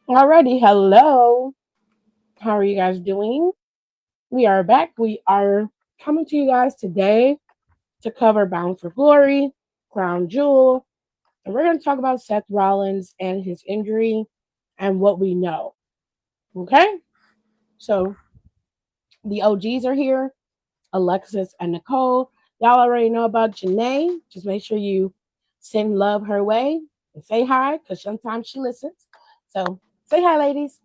Alrighty, hello. How are you guys doing? We are back. We are coming to you guys today to cover Bound for Glory, Crown Jewel, and we're going to talk about Seth Rollins and his injury and what we know. Okay? So the OGs are here, Alexis and Nicole. Y'all already know about Janae. Just make sure you send love her way and say hi because sometimes she listens. So say hi, ladies.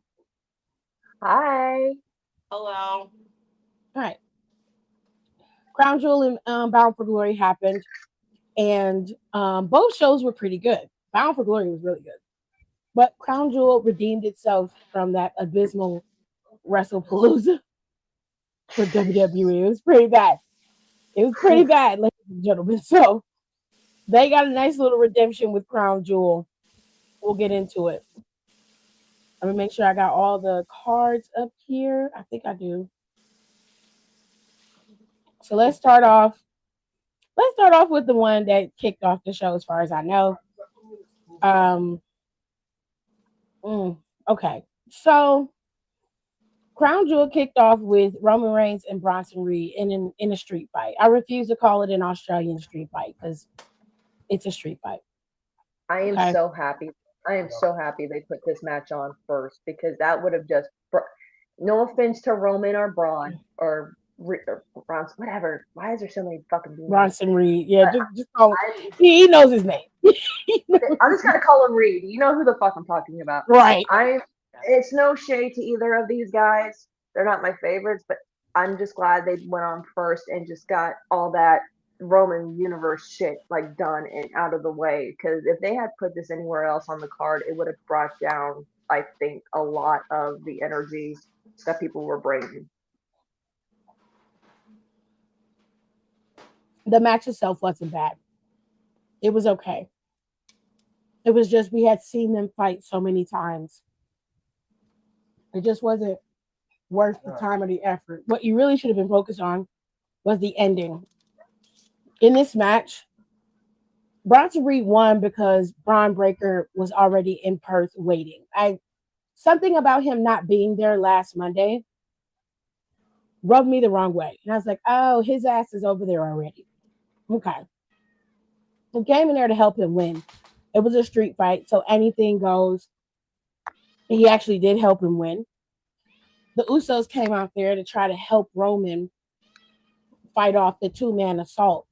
Hi. Hello. All right. Crown Jewel and Bound for Glory happened, and both shows were pretty good. Bound for Glory was really good, but Crown Jewel redeemed itself from that abysmal WrestlePalooza for WWE. It was pretty bad. It was pretty bad, ladies and gentlemen. So they got a nice little redemption with Crown Jewel. We'll get into it. Let me make sure I got all the cards up here. I think I do. So let's start off. Let's start off with the one that kicked off the show, as far as I know. Um, okay, so Crown Jewel kicked off with Roman Reigns and Bronson Reed in a street fight. I refuse to call it an Australian street fight because it's a street fight. I am Okay, so happy. I am so happy they put this match on first because that would have just. No offense to Roman or Braun or Braun, whatever. Why is there so many fucking demons? Bronson Reed. Yeah, But just call him. I, He knows his name. He knows I'm just his gonna name. call him Reed. You know who the fuck I'm talking about. Right. I. It's no shade to either of these guys. They're not my favorites, but I'm just glad they went on first and just got all that Roman universe shit like done and out of the way. Because if they had put this anywhere else on the card, it would have brought down, I think, a lot of the energy that people were bringing. The match itself wasn't bad. It was okay. It was just we had seen them fight so many times. It just wasn't worth the time or the effort. What you really should have been focused on was the ending. In this match, Bronson Reed won because Braun Breaker was already in Perth waiting. I Something about him not being there last Monday rubbed me the wrong way. And I was like, oh, his ass is over there already. Okay. He came in there to help him win. It was a street fight, so anything goes. He actually did help him win. The Usos came out there to try to help Roman fight off the two-man assault.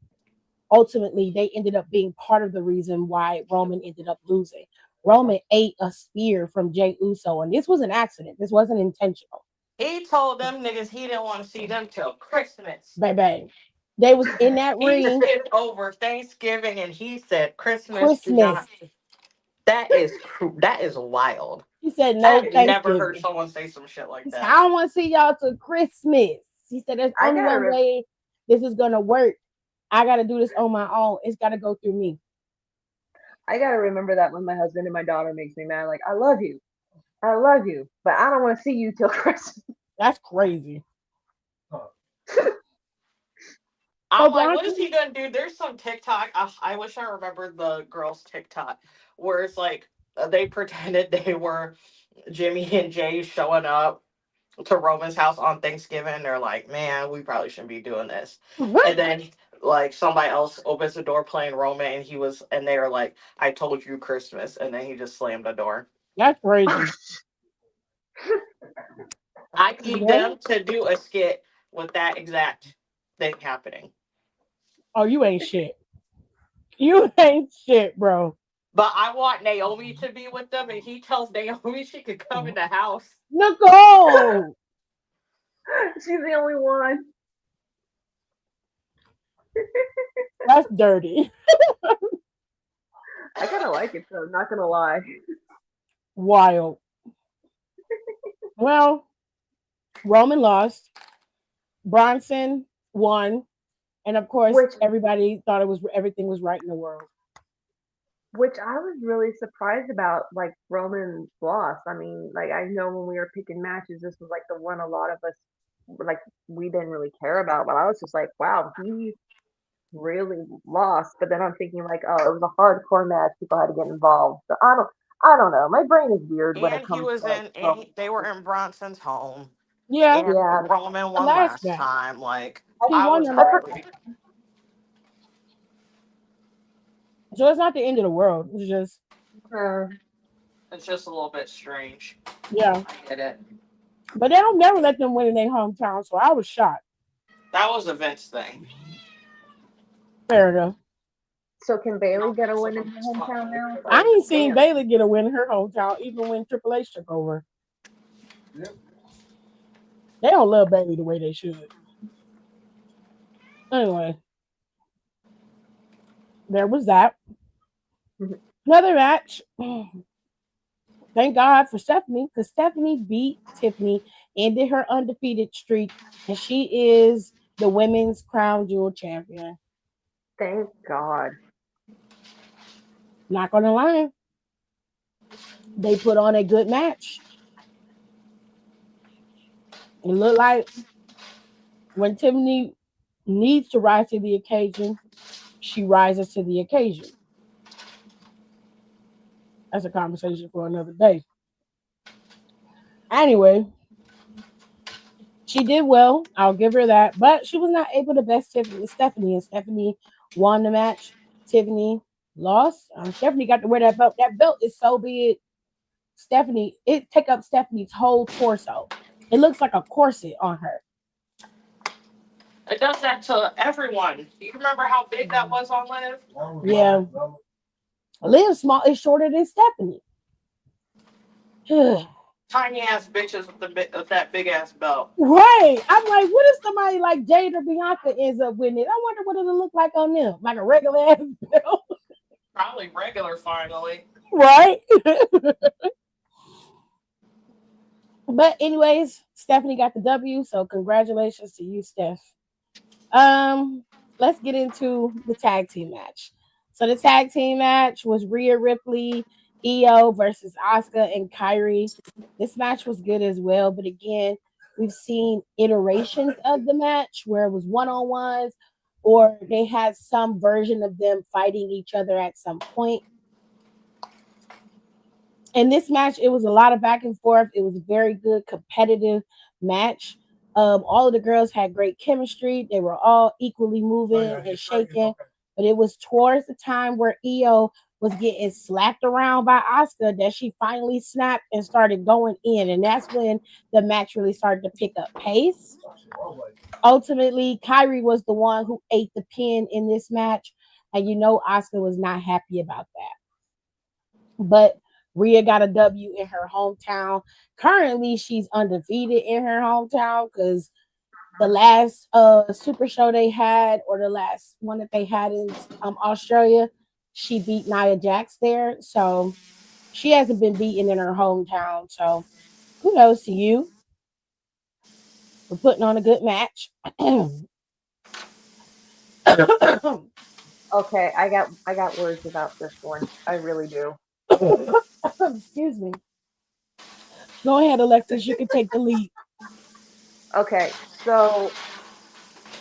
Ultimately, they ended up being part of the reason why Roman ended up losing. Roman ate a spear from Jay Uso, and this was an accident. This wasn't intentional. He told them niggas he didn't want to see them till Christmas. Baby. They was in that He ring said over Thanksgiving, and he said Christmas. Do Christmas. not. That is wild. He said I no have never heard Thanksgiving. someone say some shit He like said, I that. don't want to see y'all till Christmas. He said, there's I only gotta one way this is gonna work. I gotta do this on my own. It's gotta go through me. I gotta remember that when my husband and my daughter makes me mad. Like, I love you, but I don't want to see you till Christmas. That's crazy. So I'm like, what is Bronson, he gonna do? There's some TikTok. I wish I remembered the girl's TikTok where it's like they pretended they were Jimmy and Jay showing up to Roman's house on Thanksgiving. They're like, man, we probably shouldn't be doing this. And then like somebody else opens the door playing Roman, and they were like, I told you Christmas, and then he just slammed the door. that's crazy. I need Okay. them to do a skit with that exact thing happening. Oh, you ain't shit. You ain't shit, bro. But I want Naomi to be with them, and he tells Naomi she could come in the house. Nicole. She's the only one. That's dirty. I kind of like it though. Not gonna lie. Wild. Well, Roman lost. Bronson won. And of course, Which everybody thought it was everything was right in the world. which I was really surprised about, like Roman's loss. I mean, like I know when we were picking matches, this was like the one a lot of us like we didn't really care about. But I was just like, wow, he really lost. But then I'm thinking like, oh, it was a hardcore match. People had to get involved. So I don't know. My brain is weird when it And he comes was to like. in, and Well, they were in Bronson's home. Yeah, And yeah, Roman the won last last match. time. Like, He I won was the I last. for, happy. So it's not the end of the world. It's just It's just a little bit strange. yeah. I get it. But they don't never let them win in their hometown, so I was shocked. That was a Vince thing. Fair enough. so can Bailey get a win in her hometown now? I 'Cause, ain't seen damn. Bailey get a win in her hometown, even when Triple H took over. They don't love Bailey the way they should. Anyway, there was that. Another match. Thank God for Stephanie, because Stephanie beat Tiffany, ended her undefeated streak, and she is the women's crown jewel champion. Thank God. Not gonna lie, they put on a good match. It looked like when Tiffany needs to rise to the occasion, she rises to the occasion. That's a conversation for another day. Anyway, she did well. I'll give her that. But she was not able to best Stephanie. And Stephanie won the match. Tiffany lost. Stephanie got to wear that belt. That belt is so big. Stephanie, it take up Stephanie's whole torso. It looks like a corset on her. It does that to everyone. You remember how big that was on Liv? Yeah. Liv small is shorter than Stephanie. Tiny ass bitches with that big ass belt. Right. I'm like, what if somebody like Jade or Bianca ends up winning it? I wonder what it'll look like on them. Like a regular ass belt. Probably regular finally. Right. But anyways, Stephanie got the W, so congratulations to you, Steph. Let's get into the tag team match. So the tag team match was Rhea Ripley, EO versus Asuka and Kyrie. This match was good as well, but again, we've seen iterations of the match where it was one-on-ones or they had some version of them fighting each other at some point. In this match, it was a lot of back and forth. It was a very good competitive match. All of the girls had great chemistry. They were all equally moving and shaking. But it was towards the time where EO was getting slapped around by Asuka that she finally snapped and started going in. And that's when the match really started to pick up pace. Ultimately, Kyrie was the one who ate the pin in this match. And you know Asuka was not happy about that. But Rhea got a W in her hometown. Currently, she's undefeated in her hometown because the last super show they had, or the last one that they had in Australia, she beat Nia Jax there. So she hasn't been beaten in her hometown. So kudos to you for putting on a good match. Okay, I got words about this one. I really do. Excuse me. Go ahead, Alexis. You can take the lead. Okay, so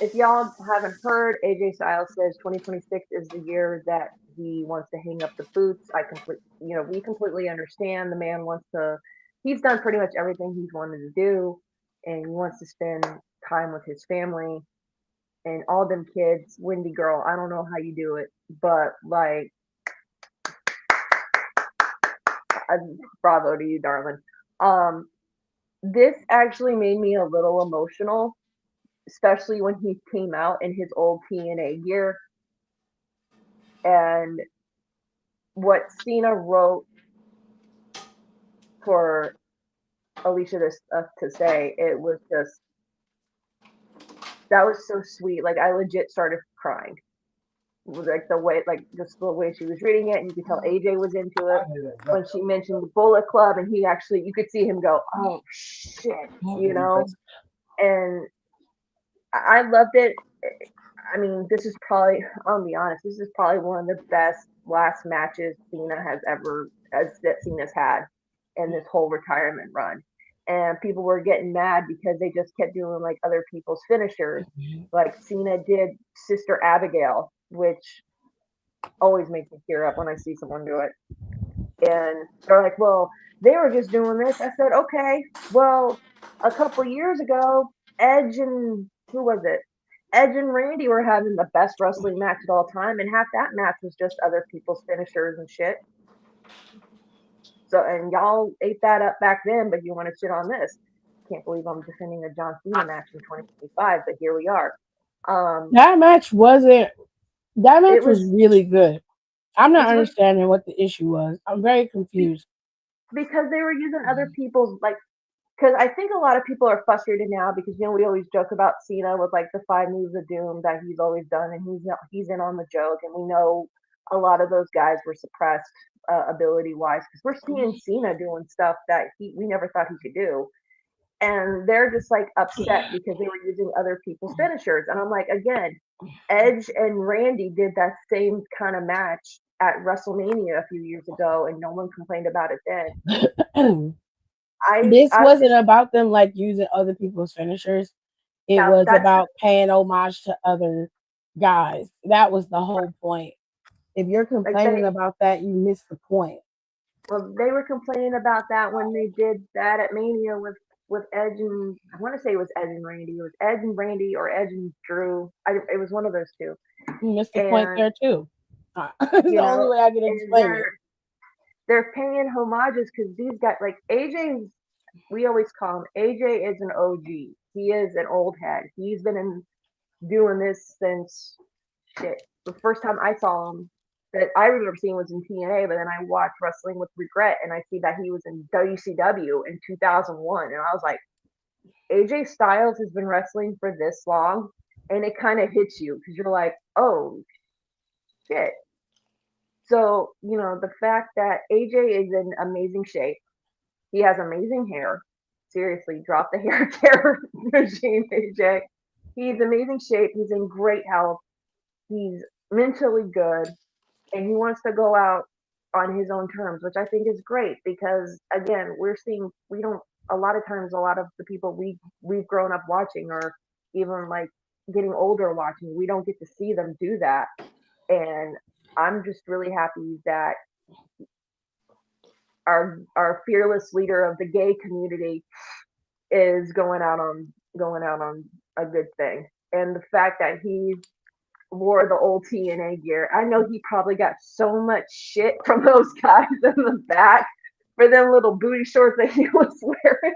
if y'all haven't heard, AJ Styles says 2026 is the year that he wants to hang up the boots. We completely understand. The man wants to. He's done pretty much everything he's wanted to do, and he wants to spend time with his family and all them kids. Windy girl, I don't know how you do it, but like, bravo to you, darling. Um, this actually made me a little emotional, especially when he came out in his old TNA gear. And what Cena wrote for Alicia to say, it was just, that was so sweet. Like, I legit started crying. Like, just the way she was reading it, and you could tell AJ was into it. When she mentioned the Bullet Club, and he actually, you could see him go, oh shit, you know? And I loved it. I mean, this is probably, I'll be honest, this is probably one of the best last matches that Cena's had in this whole retirement run. And people were getting mad because they just kept doing like other people's finishers. Like Cena did Sister Abigail, which always makes me tear up when I see someone do it. And they're like, well, they were just doing this. I said, okay, well, a couple years ago, Edge and who was it? Edge and Randy were having the best wrestling match of all time, and half that match was just other people's finishers and shit. So, and y'all ate that up back then, but you want to shit on this. Can't believe I'm defending a John Cena match in 2025, but here we are. That match wasn't. That It match was was really good. I'm not it was understanding what the issue was. I'm very confused. because they were using other people's like because I think a lot of people are frustrated now because we always joke about Cena with like the 5 moves of doom that he's always done, and he's in on the joke, and we know a lot of those guys were suppressed ability wise because we're seeing Cena doing stuff that we never thought he could do, and they're just like upset because they were using other people's finishers, and I'm like, again, Edge and Randy did that same kind of match at WrestleMania a few years ago, and no one complained about it then. This I wasn't just about them like using other people's finishers. It that was that's about paying homage to other guys. That was the whole point. If you're like complaining about that, you missed the point. well, they were complaining about that when they did that at Mania with Edge and I want to say it was Edge and Randy. It was Edge and Randy or Edge and Drew. It was one of those two. You missed the point And there too. It's you the only know, way I can and explain it. they're paying homages because these guys like AJ's. We always call him AJ is an OG. He is an old head. He's been doing this since shit. The first time I saw him that I remember seeing was in TNA, but then I watched Wrestling with Regret and I see that he was in WCW in 2001. And I was like, AJ Styles has been wrestling for this long. And it kind of hits you because you're like, oh shit. So, the fact that AJ is in amazing shape, he has amazing hair. Seriously, drop the hair care regime, AJ. He's amazing shape. He's in great health. He's mentally good, and he wants to go out on his own terms, which I think is great because again, we don't a lot of times a lot of the people we've grown up watching or even like getting older watching, we don't get to see them do that. And I'm just really happy that our fearless leader of the gay community is going out on a good thing. And the fact that he wore the old TNA gear. I know he probably got so much shit from those guys in the back for them little booty shorts that he was wearing.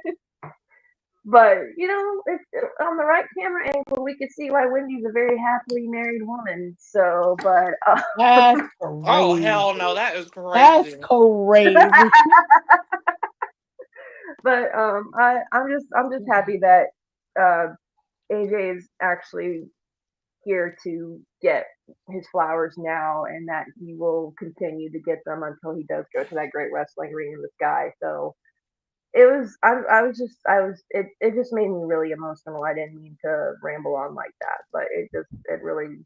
But if on the right camera angle, we could see why Wendy's a very happily married woman. So, but That's Oh crazy. hell no, that is That's crazy. crazy. but I'm just happy that AJ is actually here to get his flowers now and that he will continue to get them until he does go to that great wrestling ring in the sky. So it was it just made me really emotional. I didn't mean to ramble on like that, but it really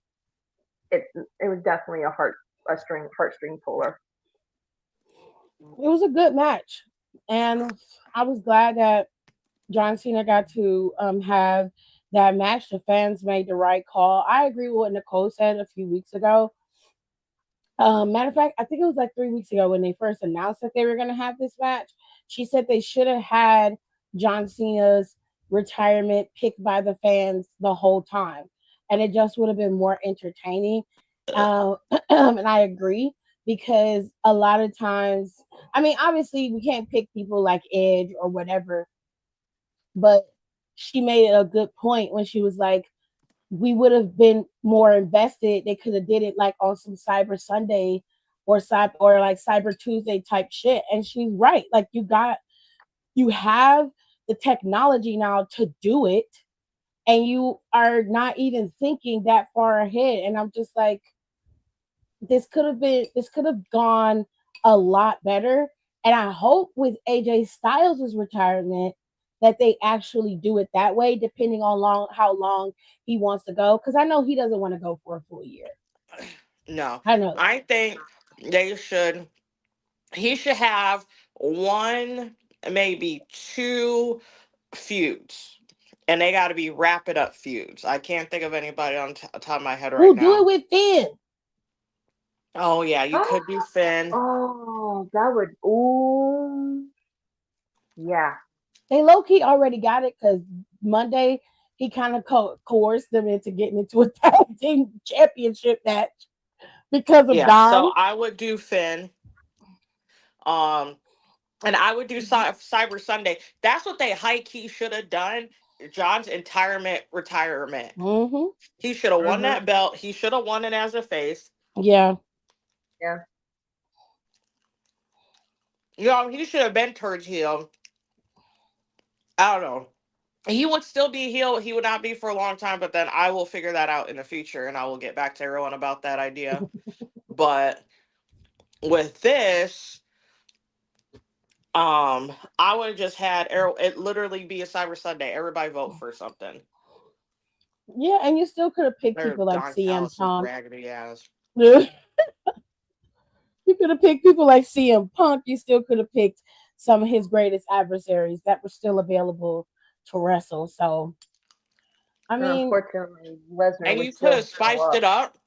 it it was definitely a heartstring puller. It was a good match. And I was glad that John Cena got to have that match. The fans made the right call. I agree with what Nicole said a few weeks ago. Matter of fact, I think it was like 3 weeks ago when they first announced that they were going to have this match. She said they should have had John Cena's retirement picked by the fans the whole time, and it just would have been more entertaining. And I agree because a lot of times, I mean, obviously we can't pick people like Edge or whatever, but she made a good point when she was like, we would have been more invested. They could have did it like on some Cyber Sunday or like Cyber Tuesday type shit. And she's right. Like you have the technology now to do it, and you are not even thinking that far ahead. And I'm just like, this could have gone a lot better. And I hope with AJ Styles' retirement that they actually do it that way, depending on how long he wants to go. Because I know he doesn't want to go for a full year. No, I know that. I think they should. He should have one, maybe two feuds, and they got to be wrap it up feuds. I can't think of anybody on top of my head right We'll do it now. with Finn. Oh yeah, you could do Finn. Oh, Oh, that would. Ooh. Yeah. They low key already got it because Monday he kind of coerced them into getting into a tag team championship match because of Yeah, so Don. I would do Finn. Um, and I would do Cyber Sunday. That's what they high key should have done. John's retirement. Mm-hmm. He should have won Mhm. that belt. He should have won it as a face. Yeah. Yeah. You know, he should have been towards heel. I don't know. He would still be heel. He would not be for a long time, but then I will figure that out in the future and I will get back to everyone about that idea. But with this, I would have just had it literally be a Cyber Sunday. Everybody vote for something. Yeah, and you still could have picked Their people like Don CM Callis' Punk. raggedy ass. You could have picked people like CM Punk. You still could have picked some of his greatest adversaries that were still available to wrestle. So, I mean, Unfortunately, Lesnar And would you could still have show spiced up. it up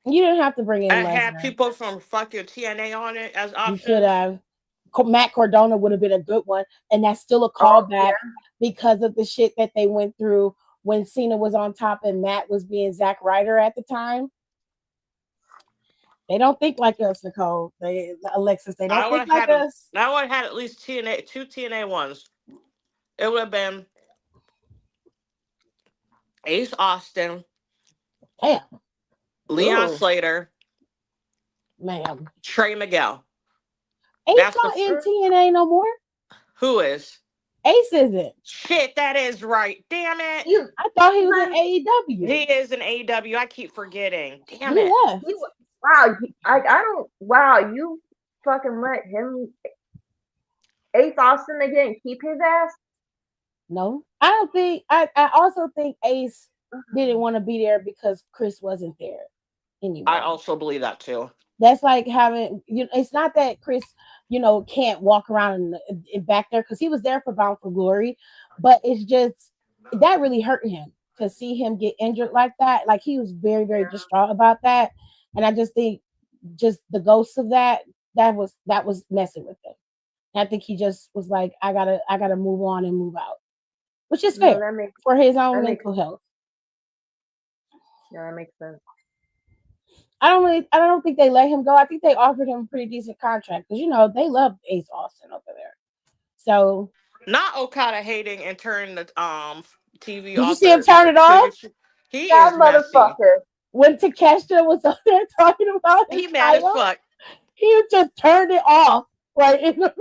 you didn't have to bring in and had Lesnar. people from fucking TNA on it as You could options. have. Matt Cardona would have been a good one, and that's still a Oh callback yeah. because of the shit that they went through when Cena was on top and Matt was being Zack Ryder at the time. They don't think like us, Nicole. Alexis, they don't I would think have like had them. us. I would have had at least two TNA ones. It would have been Ace Austin, Damn, Leon Ooh. Slater, ma'am. Trey Miguel. Ace That's the not in TNA no more. who is Ace isn't. shit. That is right. Damn it. You. I thought he He's was in not. AEW. He is an AEW. I keep forgetting. Damn He it. left. Wow. I don't. Wow. You fucking let him. Ace Austin. They didn't keep his ass. No, I don't think. I also think Ace didn't want to be there because Chris wasn't there I anymore. also believe that too. That's like having it's not that Chris, can't walk around in back there because he was there for Bound for Glory, but it's just that really hurt him to see him get injured like that. Like he was very, very distraught about that. And I just think just the ghost of that was messing with him. And I think he just was like, I gotta move on and move out. Which is No, fair that makes for his own that makes mental health. yeah, that makes sense. I don't think they let him go. I think they offered him a pretty decent contract because they love Ace Austin over there. So Not Okada hating and turning the TV did you off see him the turn it off? he That is messy. motherfucker. When Takeshita was up there talking about his He mad as title, fuck. he just turned it off. Right in the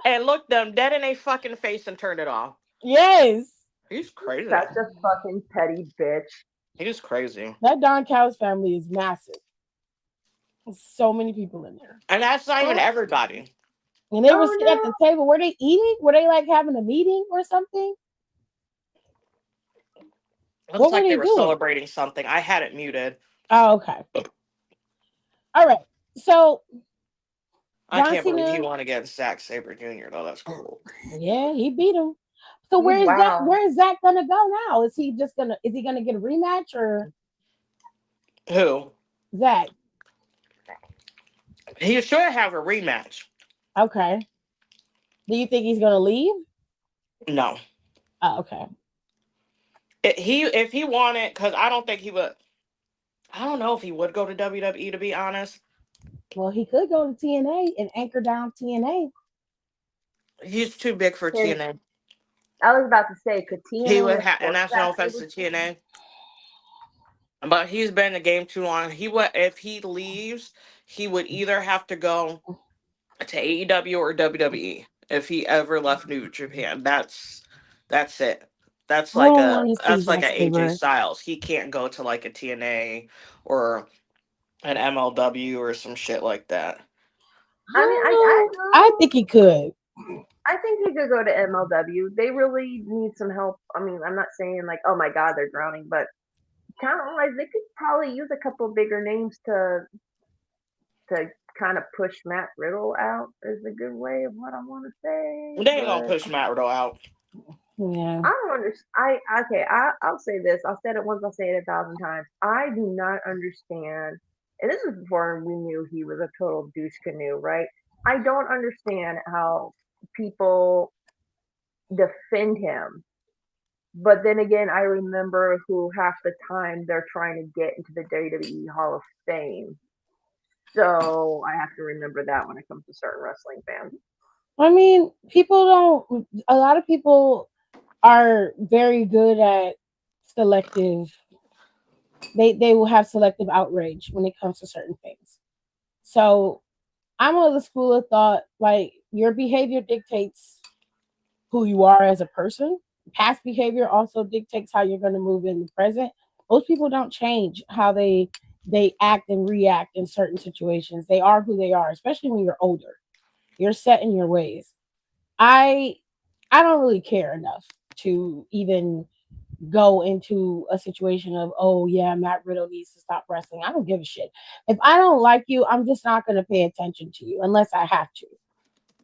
And looked them dead in a fucking face and turned it off. Yes. He's crazy. Such a fucking petty bitch. He's crazy. That Don Callis family is massive. There's so many people in there. And that's not even Oh, everybody. And they were oh sitting at no. the table. Were they eating? Were they like having a meeting or something? Looks What were like they they were doing? celebrating something. I had it muted. Oh, okay. All right. So I John can't believe he Cena, won against Zack Sabre Jr. though. That's cool. yeah, he beat him. So Wow. where is Zach gonna go now? Is he gonna get a rematch or Who? Zach? He should have a rematch. Okay. Do you think he's gonna leave? No. Oh, okay. If he wanted, because I don't think he would. I don't know if he would go to WWE to be honest. Well, he could go to TNA and anchor down TNA. He's too big for Can, TNA. I was about to say, could He TNA would have, and afford that's no that offense to labor? TNA, but he's been in the game too long. He would, if he leaves, he would either have to go to AEW or WWE. If he ever left New Japan, that's it. I don't want to see That's like Zack a AJ Sabre. Styles. He can't go to like a TNA or an MLW or some shit like that. I I mean, don't I know. I know. think he could. I think he could go to MLW. They really need some help. I mean, I'm not saying like, oh my god, they're drowning, but kind of like they could probably use a couple bigger names to kind of push Matt Riddle out. Is a good way of what I want to say, They ain't gonna but push Matt Riddle out. Yeah. I don't understand. I'll say this. I'll say it once. I'll say it 1,000 times. I do not understand. And this is before we knew he was a total douche canoe, right? I don't understand how people defend him. But then again, I remember who half the time they're trying to get into the WWE Hall of Fame. So I have to remember that when it comes to certain wrestling fans. I mean, people don't. A lot of people are very good at selective. They will have selective outrage when it comes to certain things. So I'm of the school of thought like your behavior dictates who you are as a person. Past behavior also dictates how you're going to move in the present. Most people don't change how they act and react in certain situations. They are who they are, especially when you're older. You're set in your ways. I I don't really care enough to even go into a situation of, oh yeah, Matt Riddle needs to stop wrestling. I don't give a shit. If I don't like you, I'm just not going to pay attention to you unless I have to,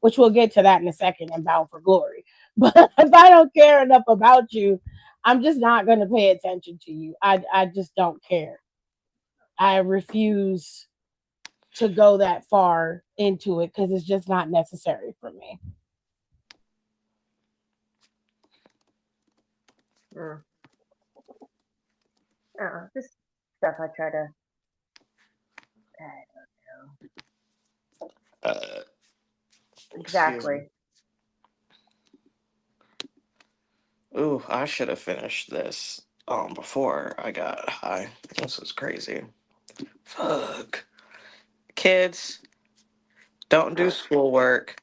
which we'll get to that in a second in Bound for Glory. But if I don't care enough about you, I'm just not going to pay attention to you. I just don't care. I refuse to go that far into it because it's just not necessary for me. Mm. Just stuff I try to. I don't know. Uh, excuse me. Exactly. Ooh, I should have finished this before I got high. This is crazy. Fuck. Kids, don't do schoolwork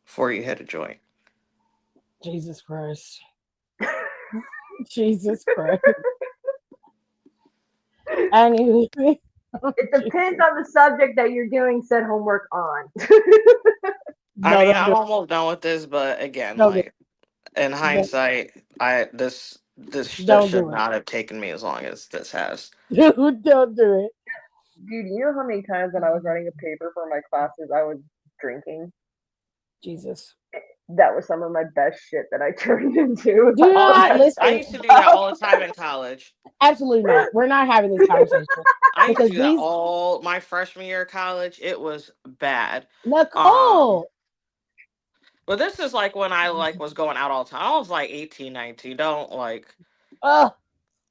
before you hit a joint. Jesus Christ. Jesus Christ. Anyway. It depends on the subject that you're doing said homework on. I No, mean, don't I'm do almost done with this, but it. again, Don't do like in it. hindsight, this Don't should do not have taken me as long as this has. it. Don't do it. Dude, you know how many times when I was writing a paper for my classes I was drinking? Jesus. That was some of my best shit that I turned into. If Do I Oh, ever not had I listen. used to do that all the time in college. Absolutely not. We're not having this conversation I used to because do that these all my freshman year of college. It was bad. Um, Nicole. but this is like when I like was going out all the time. I was like 18, 19. Don't like Oh,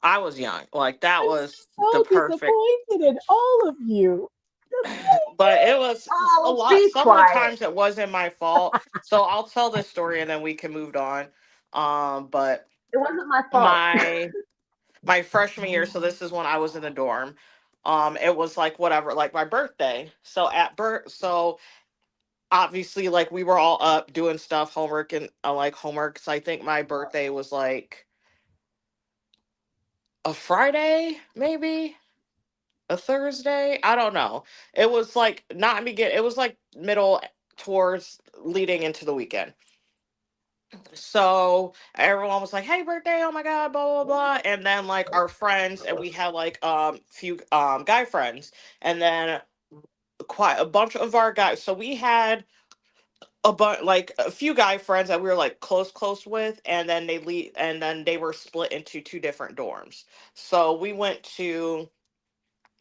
I was young. Like that I'm was the so perfect. disappointed in all of you. But it was a oh, lot. be Some of the quiet. times it wasn't my fault. So I'll tell this story and then we can move on. But It wasn't my fault. my my freshman year, so this is when I was in the dorm. It was like whatever, like my birthday. So at birth, so obviously like we were all up doing stuff, homework and like homework. So I think my birthday was like a Friday, maybe a Thursday. I don't know. It was like not begin. It was like middle towards leading into the weekend. So everyone was like, "Hey, birthday! Oh my god!" Blah blah blah. And then like our friends, and we had like few guy friends, and then quite a bunch of our guys. So we had like a few guy friends that we were like close with, and then and then they were split into two different dorms. So we went to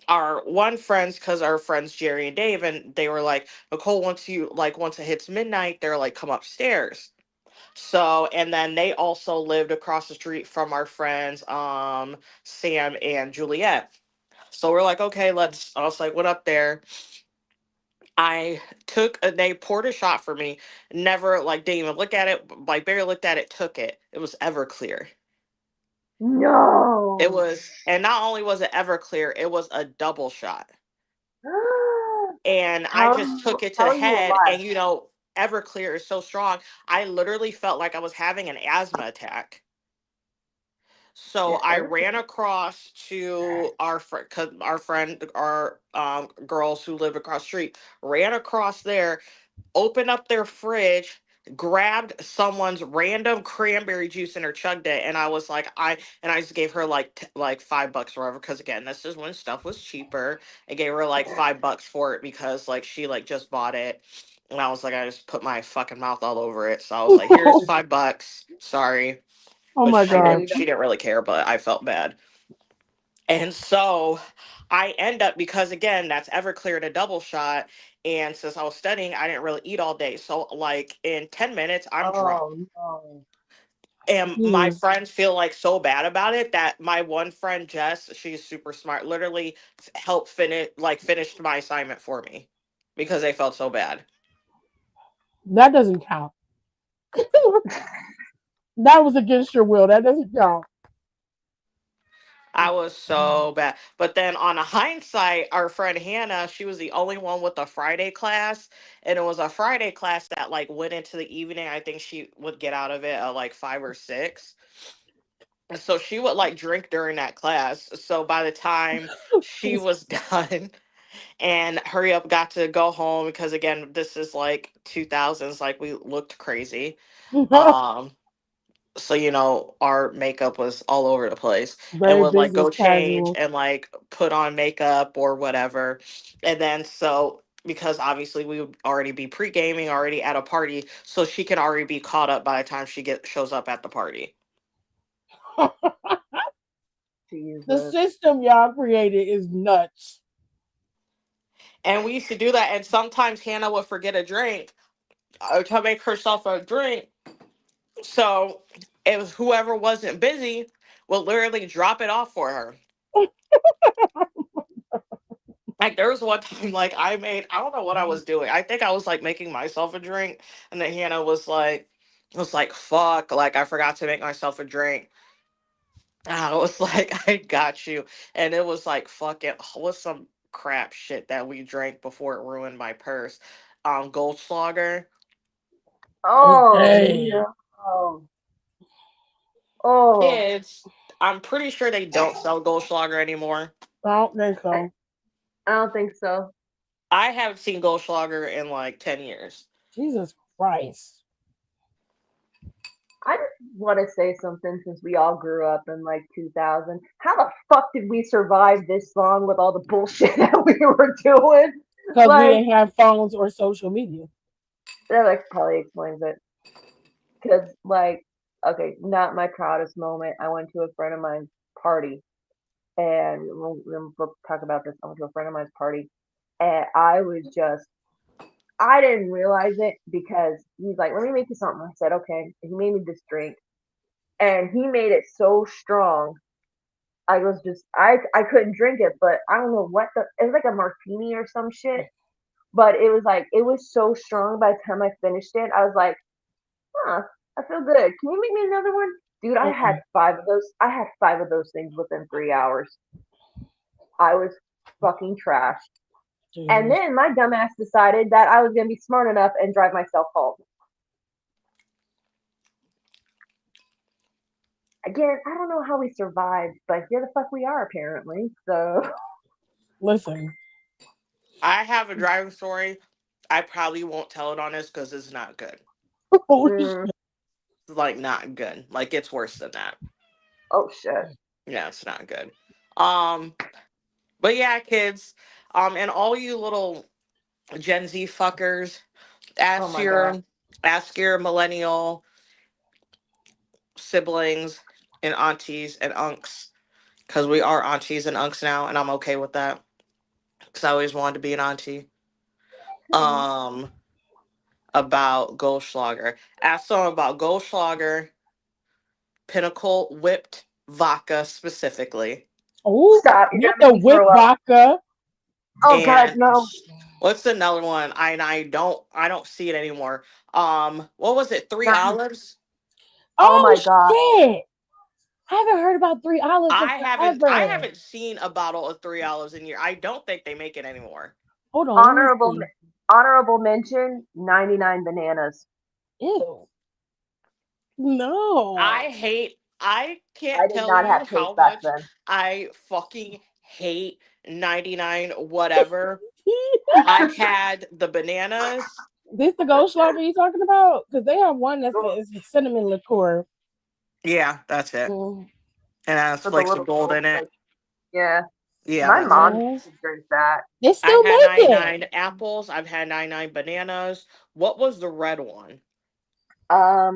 our one friends because our friends Jerry and Dave, and they were like, Nicole, once it hits midnight, they're like, come upstairs. So, and then they also lived across the street from our friends, Sam and Juliet. So we're like, okay, I was like, what up there? They poured a shot for me, never like didn't even look at it, like barely looked at it, took it. It was Everclear. It No. was, and not only was it Everclear, it was a double shot. And I how just took it to how the are you head, alive? and Everclear is so strong. I literally felt like I was having an asthma attack. So Yeah, I everything. ran across to our girls who live across the street, ran across there, opened up their fridge, grabbed someone's random cranberry juice and her chugged it, and I just gave her like like $5 or whatever, because again, this is when stuff was cheaper. I gave her like $5 for it because like she like just bought it, and I was like, I just put my fucking mouth all over it, so I was like, here's $5, sorry. Oh But my I know god. you she didn't really care, but I felt bad. And so I end up, because again, that's Everclear to double shot. And since I was studying, I didn't really eat all day. So, like, in 10 minutes, I'm drunk. Oh no. And my Mm. friends feel like so bad about it that my one friend, Jess, she's super smart, literally helped finished my assignment for me because they felt so bad. That doesn't count. That was against your will. That doesn't count. I was so bad. But then on a hindsight, our friend Hannah, she was the only one with a Friday class. And it was a Friday class that like went into the evening. I think she would get out of it at like 5 or 6. And so she would like drink during that class. So by the time she was done and hurry up got to go home, because again, this is like 2000s, like we looked crazy. Um so our makeup was all over the place, and Very would like business go change casual. and like put on makeup or whatever. And then so because obviously we would already be pre-gaming, already at a party, so she can already be caught up by the time she shows up at the party. The Jesus. system y'all created is nuts. And we used to do that, and sometimes Hannah would forget a drink, to make herself a drink. So if whoever wasn't busy would literally drop it off for her. Like there was one time, like I don't know what I was doing. I think I was like making myself a drink, and then Hannah was like, "Fuck!" Like I forgot to make myself a drink. I was like, "I got you," and it was like fucking what's some crap shit that we drank before it ruined my purse. Goldschlager. Oh Okay. no. Oh, Kids, I'm pretty sure they don't sell Goldschlager anymore. I don't think I, so. I don't think so. I haven't seen Goldschlager in like 10 years. Jesus Christ. I just want to say something since we all grew up in like 2000. How the fuck did we survive this long with all the bullshit that we were doing? Because we Like, didn't have phones or social media. that like probably explains it. Because like, okay, not my proudest moment. I went to a friend of mine's party, and we'll talk about this. I went to a friend of mine's party, and I didn't realize it because he's like, "Let me make you something." I said, "Okay." And he made me this drink, and he made it so strong. I couldn't drink it, but I don't know what it was like a martini or some shit. But it was so strong. By the time I finished it, I was like, "Huh, I feel good. Can you make me another one?" Dude, I had Mm-mm. 5 of those. I had 5 of those things within 3 hours. I was fucking trashed. And Jesus. then my dumbass decided that I was gonna be smart enough and drive myself home. Again, I don't know how we survived, but here the fuck we are apparently. So Listen. I have a driving story. I probably won't tell it on this because it's not good. Holy mm, shit. It's like not good. Like it's worse than that. oh shit. Yeah, it's not good. Um, but yeah, kids, and all you little Gen Z fuckers, Oh ask my god. your ask your millennial siblings and aunties and unks, because we are aunties and unks now, and I'm okay with that because I always wanted to be an auntie. Um, about Goldschlager. Ask them about Goldschlager, Pinnacle whipped vodka specifically, Oh, Stop. You're not gonna the make me whip throw up. vodka. Oh god, and no. what's another one? I don't see it anymore. What was it? Three Not olives. oh Oh my god. shit. I haven't heard about 3 olives in I forever. haven't seen a bottle of Three Olives in year. I don't think they make it anymore. Hold on, let me Honorable see. honorable mention, 99 bananas. Ew. No. I I can't did tell not have you how taste back much then. I fucking hate 99 whatever. I've had the bananas. This the Goldschlager you talking about? Because they have one that's Ugh, it's a cinnamon liqueur. Yeah, that's it. Mm. And it has with the flakes of little gold in it. like yeah. Yeah, My that's it. mom Uh, used to drink that. they I've still had make it. 99 apples. I've had 99 bananas. What was the red one?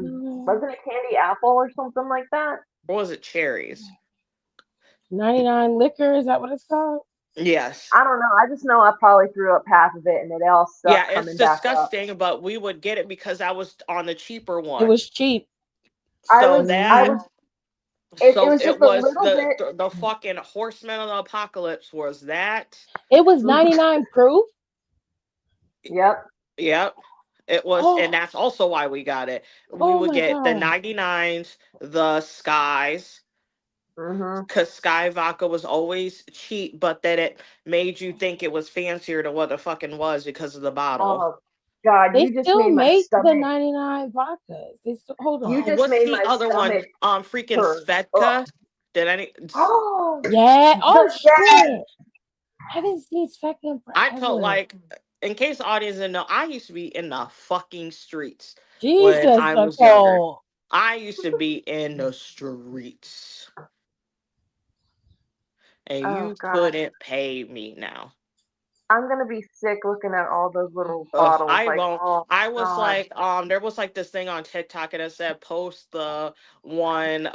Mm. Wasn't it candy apple or something like that? What was it? Cherries. 99 liquor, is that what it's called? Yes. I don't know. I just know I probably threw up half of it, and it all stuck Yeah, it's coming back up. disgusting, but we would get it because I was on the cheaper It one. was cheap. I So was, I that was. Mhm. It so was just it a was little bit. the fucking horseman of the apocalypse was that. It was Mhm. 99 proof. Yep. Yep. It was, and Oh, that's also why we got it. We oh would my get the god. 99s, the skies, Mhm. because Sky vodka was always cheap, but then it made you think it was fancier than what it fucking was because of the bottle. Oh God, They you just still made my make the stomach. 99 vodkas. They still, hold You on. just What's made the my other one? stomach Freaking turn. Ugh. Svedka. Did any? Oh, Yeah. Oh yes. shit. Haven't seen Spec in I felt forever. like, in case the audience didn't know, I used to be in the fucking streets when Jesus, I was younger. Nicole. I used to be in the streets, and Oh you God, couldn't pay me now. I'm gonna be sick looking at all those little Ugh, bottles. I Like, won't. oh I was God. like, there was like this thing on TikTok, and it said post the one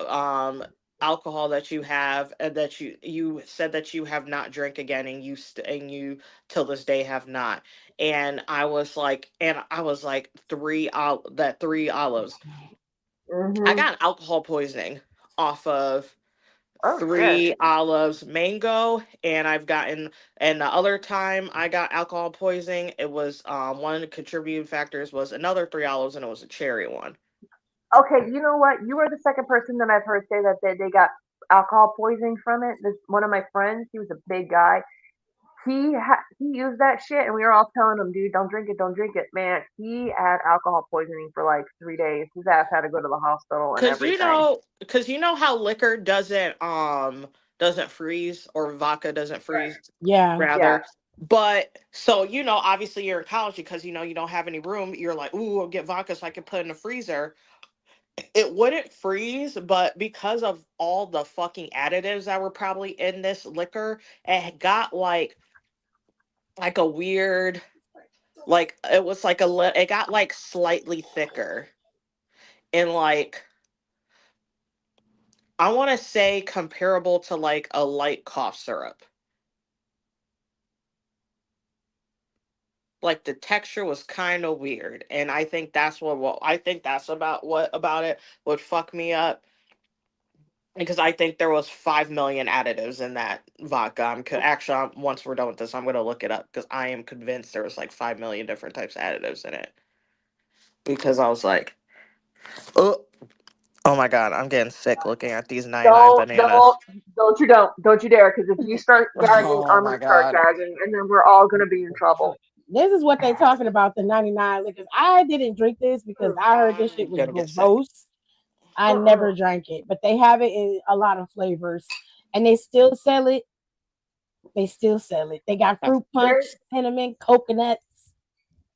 alcohol that you have, and that you said that you have not drank again, and and you till this day have not. And I was like 3 olives. I Mhm. got alcohol poisoning off of Oh shit. 3 olives mango, and I've gotten, and the other time I got alcohol poisoning, it was one of the contributing factors was another 3 olives, and it was a cherry one. Okay, you know what? You are the second person that I've heard say that they got alcohol poisoning from it. This one of my friends. He was a big guy. He used that shit, and we were all telling him, dude, don't drink it, don't drink it. Man, he had alcohol poisoning for like 3 days. His ass had to go to the hospital and everything. Cause you know how liquor doesn't freeze, or vodka doesn't freeze, Yeah. Yeah. rather. But so, obviously you're in college, because you don't have any room. You're like, ooh, I'll get vodka so I can put it in the freezer. It wouldn't freeze, but because of all the fucking additives that were probably in this liquor, it got like a weird, like it was like it got like slightly thicker, and like, I want to say comparable to like a light cough syrup. Like, the texture was kind of weird, and I think what I think that's about what about it would fuck me up, because I think there was 5 million additives in that vodka. Actually, once we're done with this, I'm gonna look it up, because I am convinced there was like 5 million different types of additives in it. Because I was like, oh, oh my god, I'm getting sick looking at these 99 Don't, don't, bananas. don't you dare! Because if you start gagging, Oh I'm my gonna start god. gagging, and then we're all gonna be in trouble. This is what they talking about, the 99 liquors. I didn't drink this because I heard this shit I'm was gonna get sick. gross. I Mm-mm. never drank it, but they have it in a lot of flavors, and they still sell it. They still sell it. They got fruit punch, There's, cinnamon, coconuts.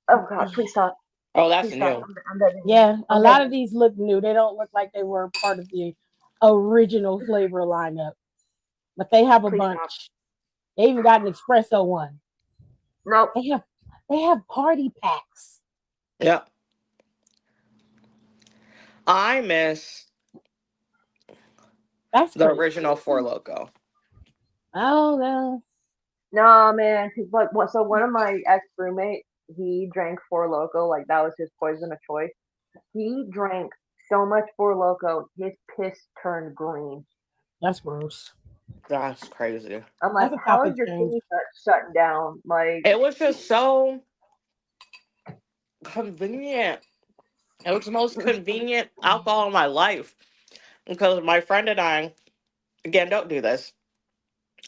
oh God, please stop, Oh, that's please stop. new. I'm begging you. Yeah, a I'm lot begging of you. these look new. They don't look like they were part of the original flavor lineup, but they have a Please stop. bunch. They even got an espresso one. Nope. They have party packs. Yep. I miss That's the crazy. original Four Loco. Oh no. No, man. Cause like, what? So one of my ex roommates, he drank Four Loco. Like that was his poison of choice. He drank so much Four Loco, his piss turned green. That's gross. That's crazy. I'm like, That's a how is topic your change. kidney shutting down? Like, It was just so convenient. It was the most convenient alcohol in my life, because my friend and I, again, don't do this.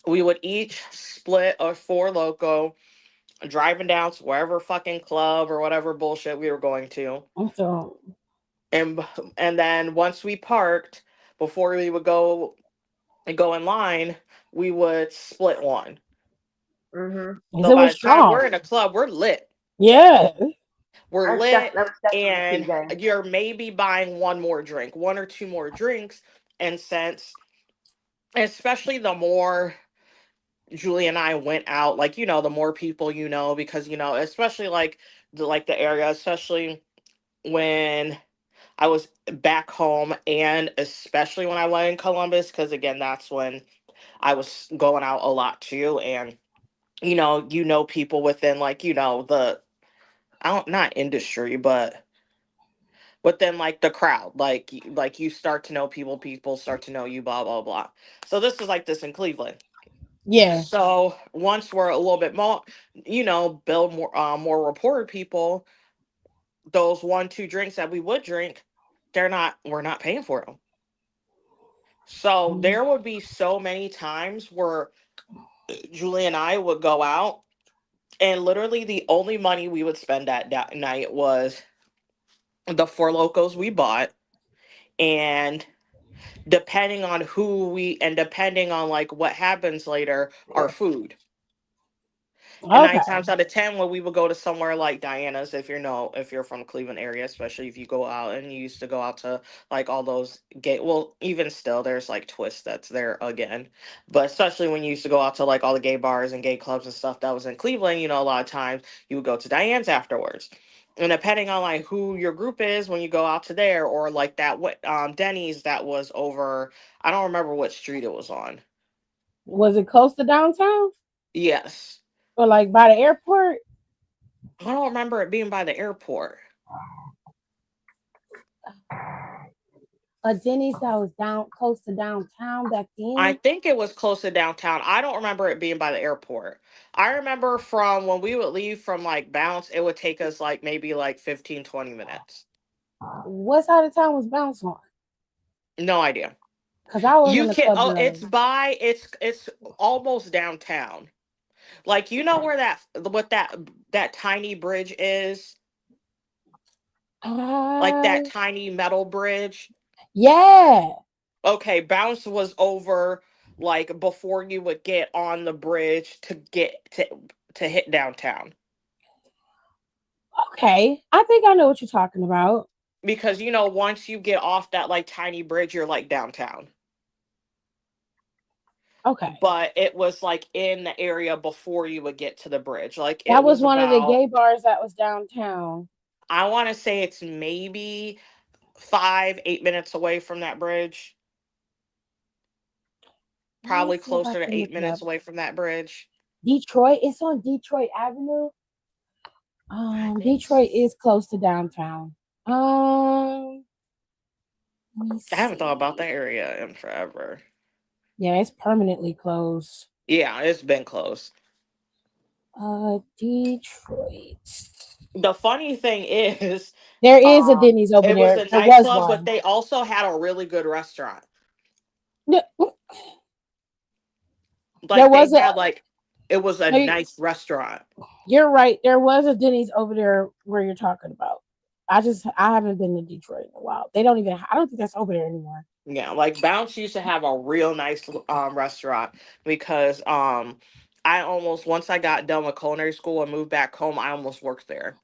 We would each split a Four Loco, driving down to wherever fucking club or whatever bullshit we were going to, So and and then once we parked, before we would go in line, we would split one. mm-hmm. because So it by was the time strong. we're in a club, we're lit. Yeah. We're lit, That was definitely and Tuesday. you're maybe buying one more drink, one or two more drinks. And since, especially the more Julie and I went out, like, the more people, because, especially like the area, especially when I was back home, and especially when I went in Columbus, because again, that's when I was going out a lot too, and people within like the I don't not industry, but within like the crowd, like you start to know people, people start to know you, blah blah blah. So this is like this in Cleveland. Yeah. So once we're a little bit more, build more reported people, those 1-2 drinks that we would drink, we're not paying for them. So there would be so many times where Julie and I would go out, and literally the only money we would spend that night was the Four Locos we bought, and depending on like what happens later, our food. And Okay. 9 times out of 10, when we would go to somewhere like Diana's, if you're from the Cleveland area, especially if you go out, and you used to go out to like all those gay, well, even still, there's like Twist that's there again, but especially when you used to go out to like all the gay bars and gay clubs and stuff that was in Cleveland, a lot of times you would go to Diane's afterwards. And depending on like who your group is when you go out to there, or like that what Denny's that was over, I don't remember what street it was on. Was it close to downtown Yes. or like by the airport? I don't remember it being by the airport. A Denny's that was down close to downtown back I then. think it was close to downtown. I don't remember it being by the airport. I remember from when we would leave from like Bounce, it would take us like maybe like 15-20 minutes. What side of town was Bounce on? No idea. Because I was in You the can club oh building. it's almost downtown. Like where that tiny bridge is? Like that Uh, tiny metal bridge. yeah. Okay, Bounce was over like before you would get on the bridge to hit downtown. Okay. I think I know what you're talking about. Because once you get off that like tiny bridge, you're like downtown. Okay. But it was like in the area before you would get to the bridge. Like That it was was one of the about, gay bars that was downtown. I want to say it's maybe 5-8 minutes away from that bridge. Let me Probably see if I closer to can look eight it up. minutes away from that bridge. Detroit. It's on Detroit Avenue. Detroit is close to downtown. Let me I haven't thought about see. that area in forever. Yeah, it's permanently closed. Yeah, it's been closed. Detroit. The funny thing is, There is a Denny's over it was there. a There was nightclub, but one. they also had a really good restaurant. No, there Like they was a. had like, it was a No, nice restaurant. you're right. There was a Denny's over there where you're talking about. I haven't been to Detroit in a while. They don't even. I don't think that's over there anymore. Yeah, like Bounce used to have a real nice restaurant, because I almost, once I got done with culinary school and moved back home, I almost worked there.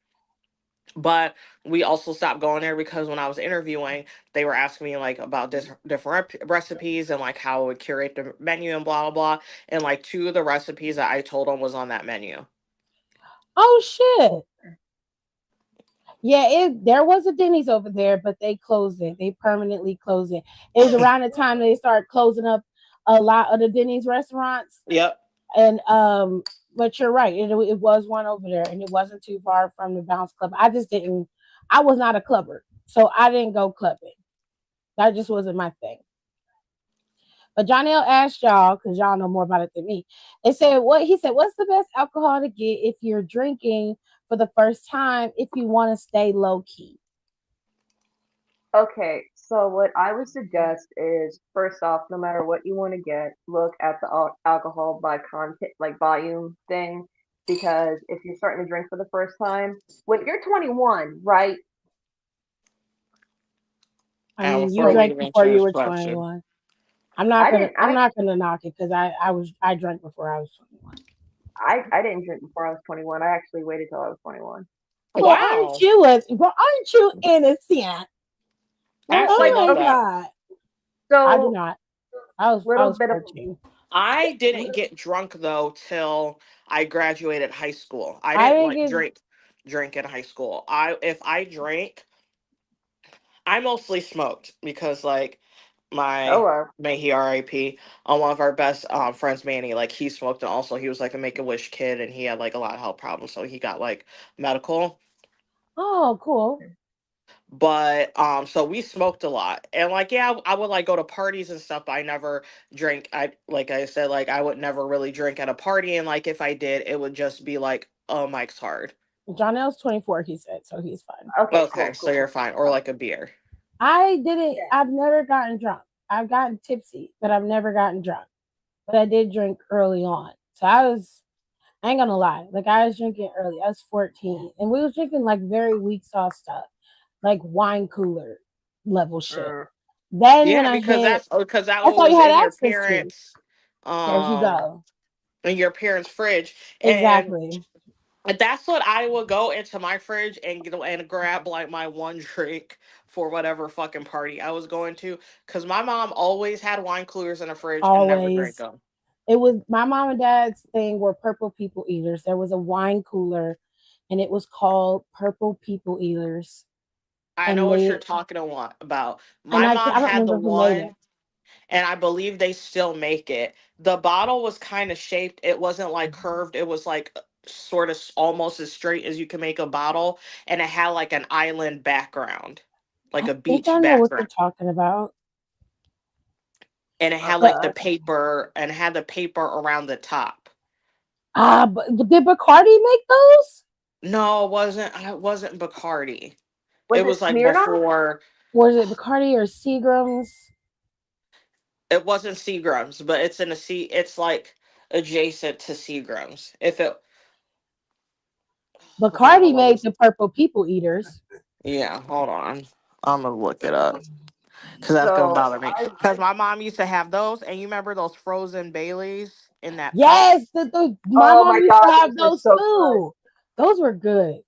But we also stopped going there because when I was interviewing, they were asking me like about different recipes and like how I would curate the menu and blah blah blah. And like two of the recipes that I told them was on that menu. Oh shit! Yeah, there was a Denny's over there, but they closed it. They permanently closed it. It was around the time they started closing up a lot of the Denny's restaurants. Yep. And but you're right. It was one over there, and it wasn't too far from the Bounce Club. I just didn't. I was not a clubber, so I didn't go clubbing. That just wasn't my thing. But John L asked y'all, because y'all know more about it than me. They said what he said. What's the best alcohol to get if you're drinking for the first time? If you want to stay low key. Okay, so what I would suggest is first off, no matter what you want to get, look at the alcohol by content, like volume thing, because if you're starting to drink for the first time, when you're 21, right? I And mean, you before we drank even before answer you this were question, 21. I'm not I gonna didn't, I'm I, not gonna knock it because I drank before I was 21. I didn't drink before I was 21. I actually waited till I was 21. wow, Well, aren't you innocent? I Well, actually Like, oh love my okay, that. god. I do so not. I little was bit of 14. I didn't get drunk though till I graduated high school. I I didn't didn't like get drink in high school. If I drank, I mostly smoked because like Oh, may he R.I.P. One of our best friends, Manny. Like he smoked, and also he was like a Make a Wish kid, and he had like a lot of health problems, so he got like medical. Oh, cool. But so we smoked a lot, and like yeah, I would like go to parties and stuff, but I never drink. I like I said, like I would never really drink at a party, and like if I did, it would just be like, oh, Mike's hard. Jonel's 24, he said, so he's fine. okay, Okay, cool, so cool. you're fine, or like a beer. I didn't, I've never gotten drunk. I've gotten tipsy, but I've never gotten drunk. But I did drink early on. So I ain't gonna lie, like I was drinking early. I was 14, and we was drinking like very weak sauce stuff, like wine cooler level shit. Then when Yeah, I hit, because that that's all you was had in your access to. parents' There you um go. in your parents' fridge, and Exactly. that's what I would go into my fridge and grab like my one drink for whatever fucking party I was going to, because my mom always had wine coolers in the fridge and never drank Always. them. It was my mom and dad's thing were purple people eaters. There was a wine cooler, and it was called Purple People Eaters. I know And what you're they talking about. and My I mom don't had the remember who made it. one, and I believe they still make it. The bottle was kind of shaped. It wasn't like curved. It was like sort of almost as straight as you can make a bottle, and it had like an island background, like I a think beach I know what you're background, talking about. and it had But like the paper and it had the paper around the top. but did Bacardi make those? No, it wasn't. It wasn't Bacardi. Was It it was like Smirnoff? before. Was it Bacardi or Seagram's? It wasn't Seagram's, but it's in a sea. It's like adjacent to Seagram's. If it, hold on, Bacardi let me. made the Purple People Eaters. Yeah, hold on. I'm gonna look it up because that's gonna So bother me. Because my mom used to have those, and you remember those frozen Baileys in that cup. Yes, my oh mom my used to god, have those were those so good. too. Those were good.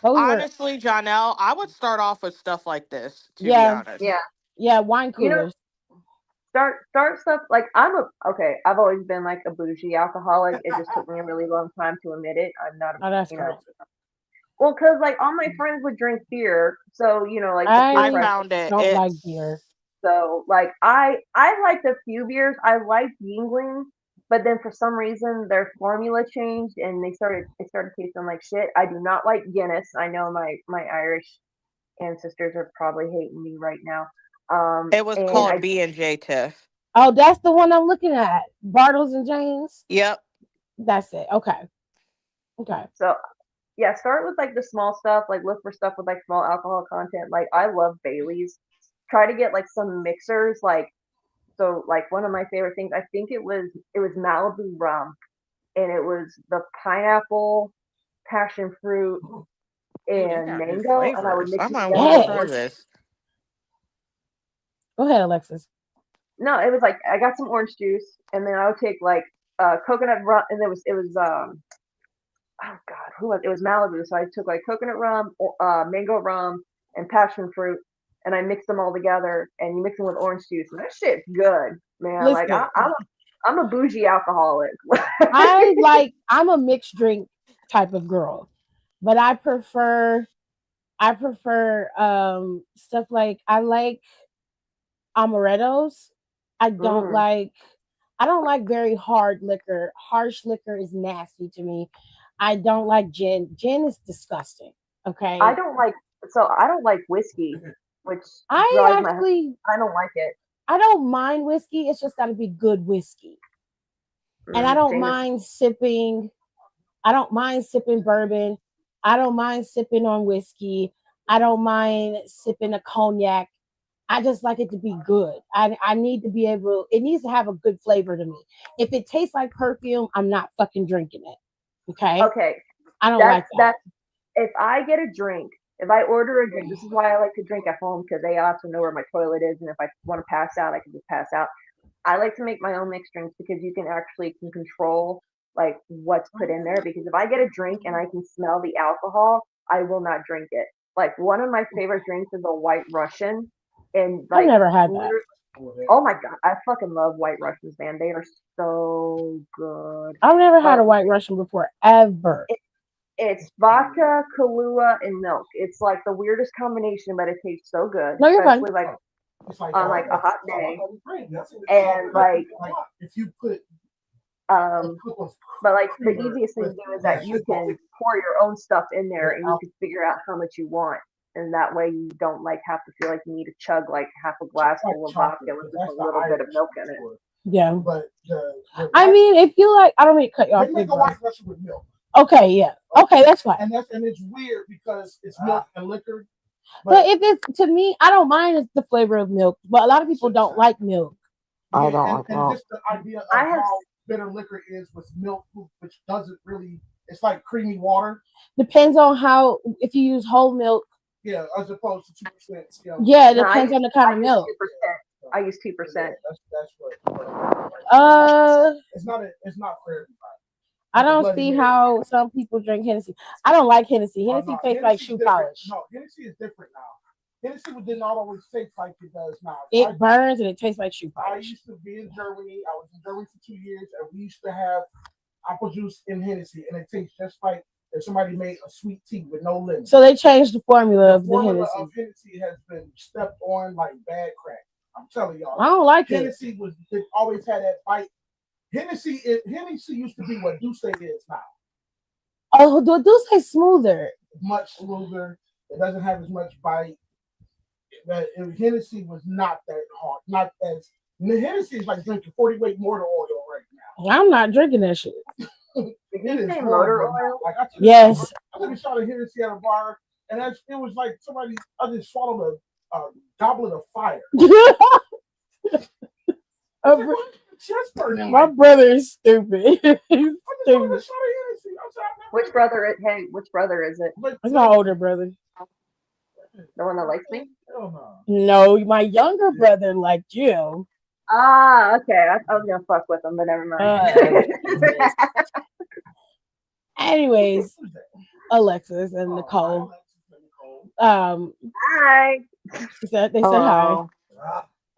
Those were Honestly, Jonelle, I would start off with stuff like this. To be yeah, honest, Yeah. yeah, wine You know, coolers. start stuff like I've always been like a bougie alcoholic. It just took me a really long time to admit it. I'm not a Oh, that's you know great. well, cause like all my friends would drink beer, so like the peer I I pressure. found it. don't like It's beer. So like I liked a few beers. I liked Yingling, but then for some reason their formula changed and it started tasting like shit. I do not like Guinness. I know my Irish ancestors are probably hating me right now. it was And called I B&J Tiff. Oh, that's the one I'm looking at. Bartles and James. Yep. That's it. Okay. Okay. so yeah, start with like the small stuff. Like look for stuff with like small alcohol content. Like I love Bailey's. Try to get like some mixers. Like one of my favorite things. I think it was Malibu rum and it was the pineapple, passion fruit, Ooh, they and got new mango, and I would flavors. mix I it might together want to with try Yes. orange. this. Go ahead, Alexis. No, it was like I got some orange juice, and then I would take like coconut rum, and it was oh god, who was it? Was Malibu. So I took like coconut rum, mango rum, and passion fruit, and I mixed them all together, and you mix them with orange juice, and that shit's good, man. Like Listen, I'm a bougie alcoholic. I'm a mixed drink type of girl, but I prefer stuff like I like amarettos. I don't mm. like I don't like very hard liquor. Harsh liquor is nasty to me. I don't like gin. Gin is disgusting. I Okay. don't like I don't like whiskey, which I drives my actually I don't like it. I don't mind whiskey. It's just got to be good whiskey. And I don't Jameson. mind sipping. I don't mind sipping bourbon. I don't mind sipping on whiskey. I don't mind sipping a cognac. I just like it to be good. I need to be able, it needs to have a good flavor to me. If it tastes like perfume, I'm not fucking drinking it. Okay. Okay, I don't that's like that. that's if I get a drink, if I order a drink, this is why I like to drink at home because they also know where my toilet is, and if I want to pass out, I can just pass out. I like to make my own mixed drinks because you can control like what's put in there. Because if I get a drink and I can smell the alcohol, I will not drink it. Like one of my favorite drinks is a White Russian, and I've like never had that. literally, oh my god, I fucking love White Russians, man. They are so good. I've never had But a white Russian before, ever. it's vodka, Kahlua, and milk. It's like the weirdest combination, but it tastes so good. No, you're fine. Especially like on like a hot day, and like if you put but like the easiest thing to do is that you can pour your own stuff in there and you can figure out how much you want. And that way you don't like have to feel like you need to chug like half a glass full of vodka with just a little bit of milk in it. Yeah. But I mean, if you like, I don't mean to cut you off. they make a white Russian with milk. Okay, yeah. Okay, that's fine. And it's weird because it's milk and liquor. But if it's, to me, I don't mind the flavor of milk. But a lot of people don't like milk. I don't like and milk. just the idea of how bitter liquor is with milk, which doesn't really, it's like creamy water. Depends on how, if you use whole milk. Yeah, as opposed to 2%. Yeah, it depends on the kind of milk. 2%. I use 2%. That's it's not for everybody. I don't see how some people drink Hennessy. I don't like Hennessy. Hennessy tastes like shoe polish. No, Hennessy is different now. Hennessy did not always taste like it does now. It burns and it tastes like shoe I polish. used to be in Germany. I was in Germany for 2 years, and we used to have apple juice in Hennessy, and it tastes just like if somebody made a sweet tea with no lemon. So they changed the formula of the formula Hennessy. of Hennessy has been stepped on like bad crack. I'm telling y'all. I don't like Hennessy it always had that bite. Hennessy used to be what Douce is now. Oh, Douce is smoother. Much smoother. It doesn't have as much bite. Hennessy was not that hard. Not as Hennessy is like drinking 40 weight motor oil right now. I'm not drinking that shit. Did you say motor oil? Like Yes. I took a shot of Hennessy at a bar, and it was like I just swallowed a goblet of fire. My brother is stupid. He's stupid. Which brother is it? It's my older brother. The one that likes me? No, my younger brother liked you. Ah, okay. I was gonna fuck with him, but never mind. Anyways, Alexis and Nicole. Hi. They said hi.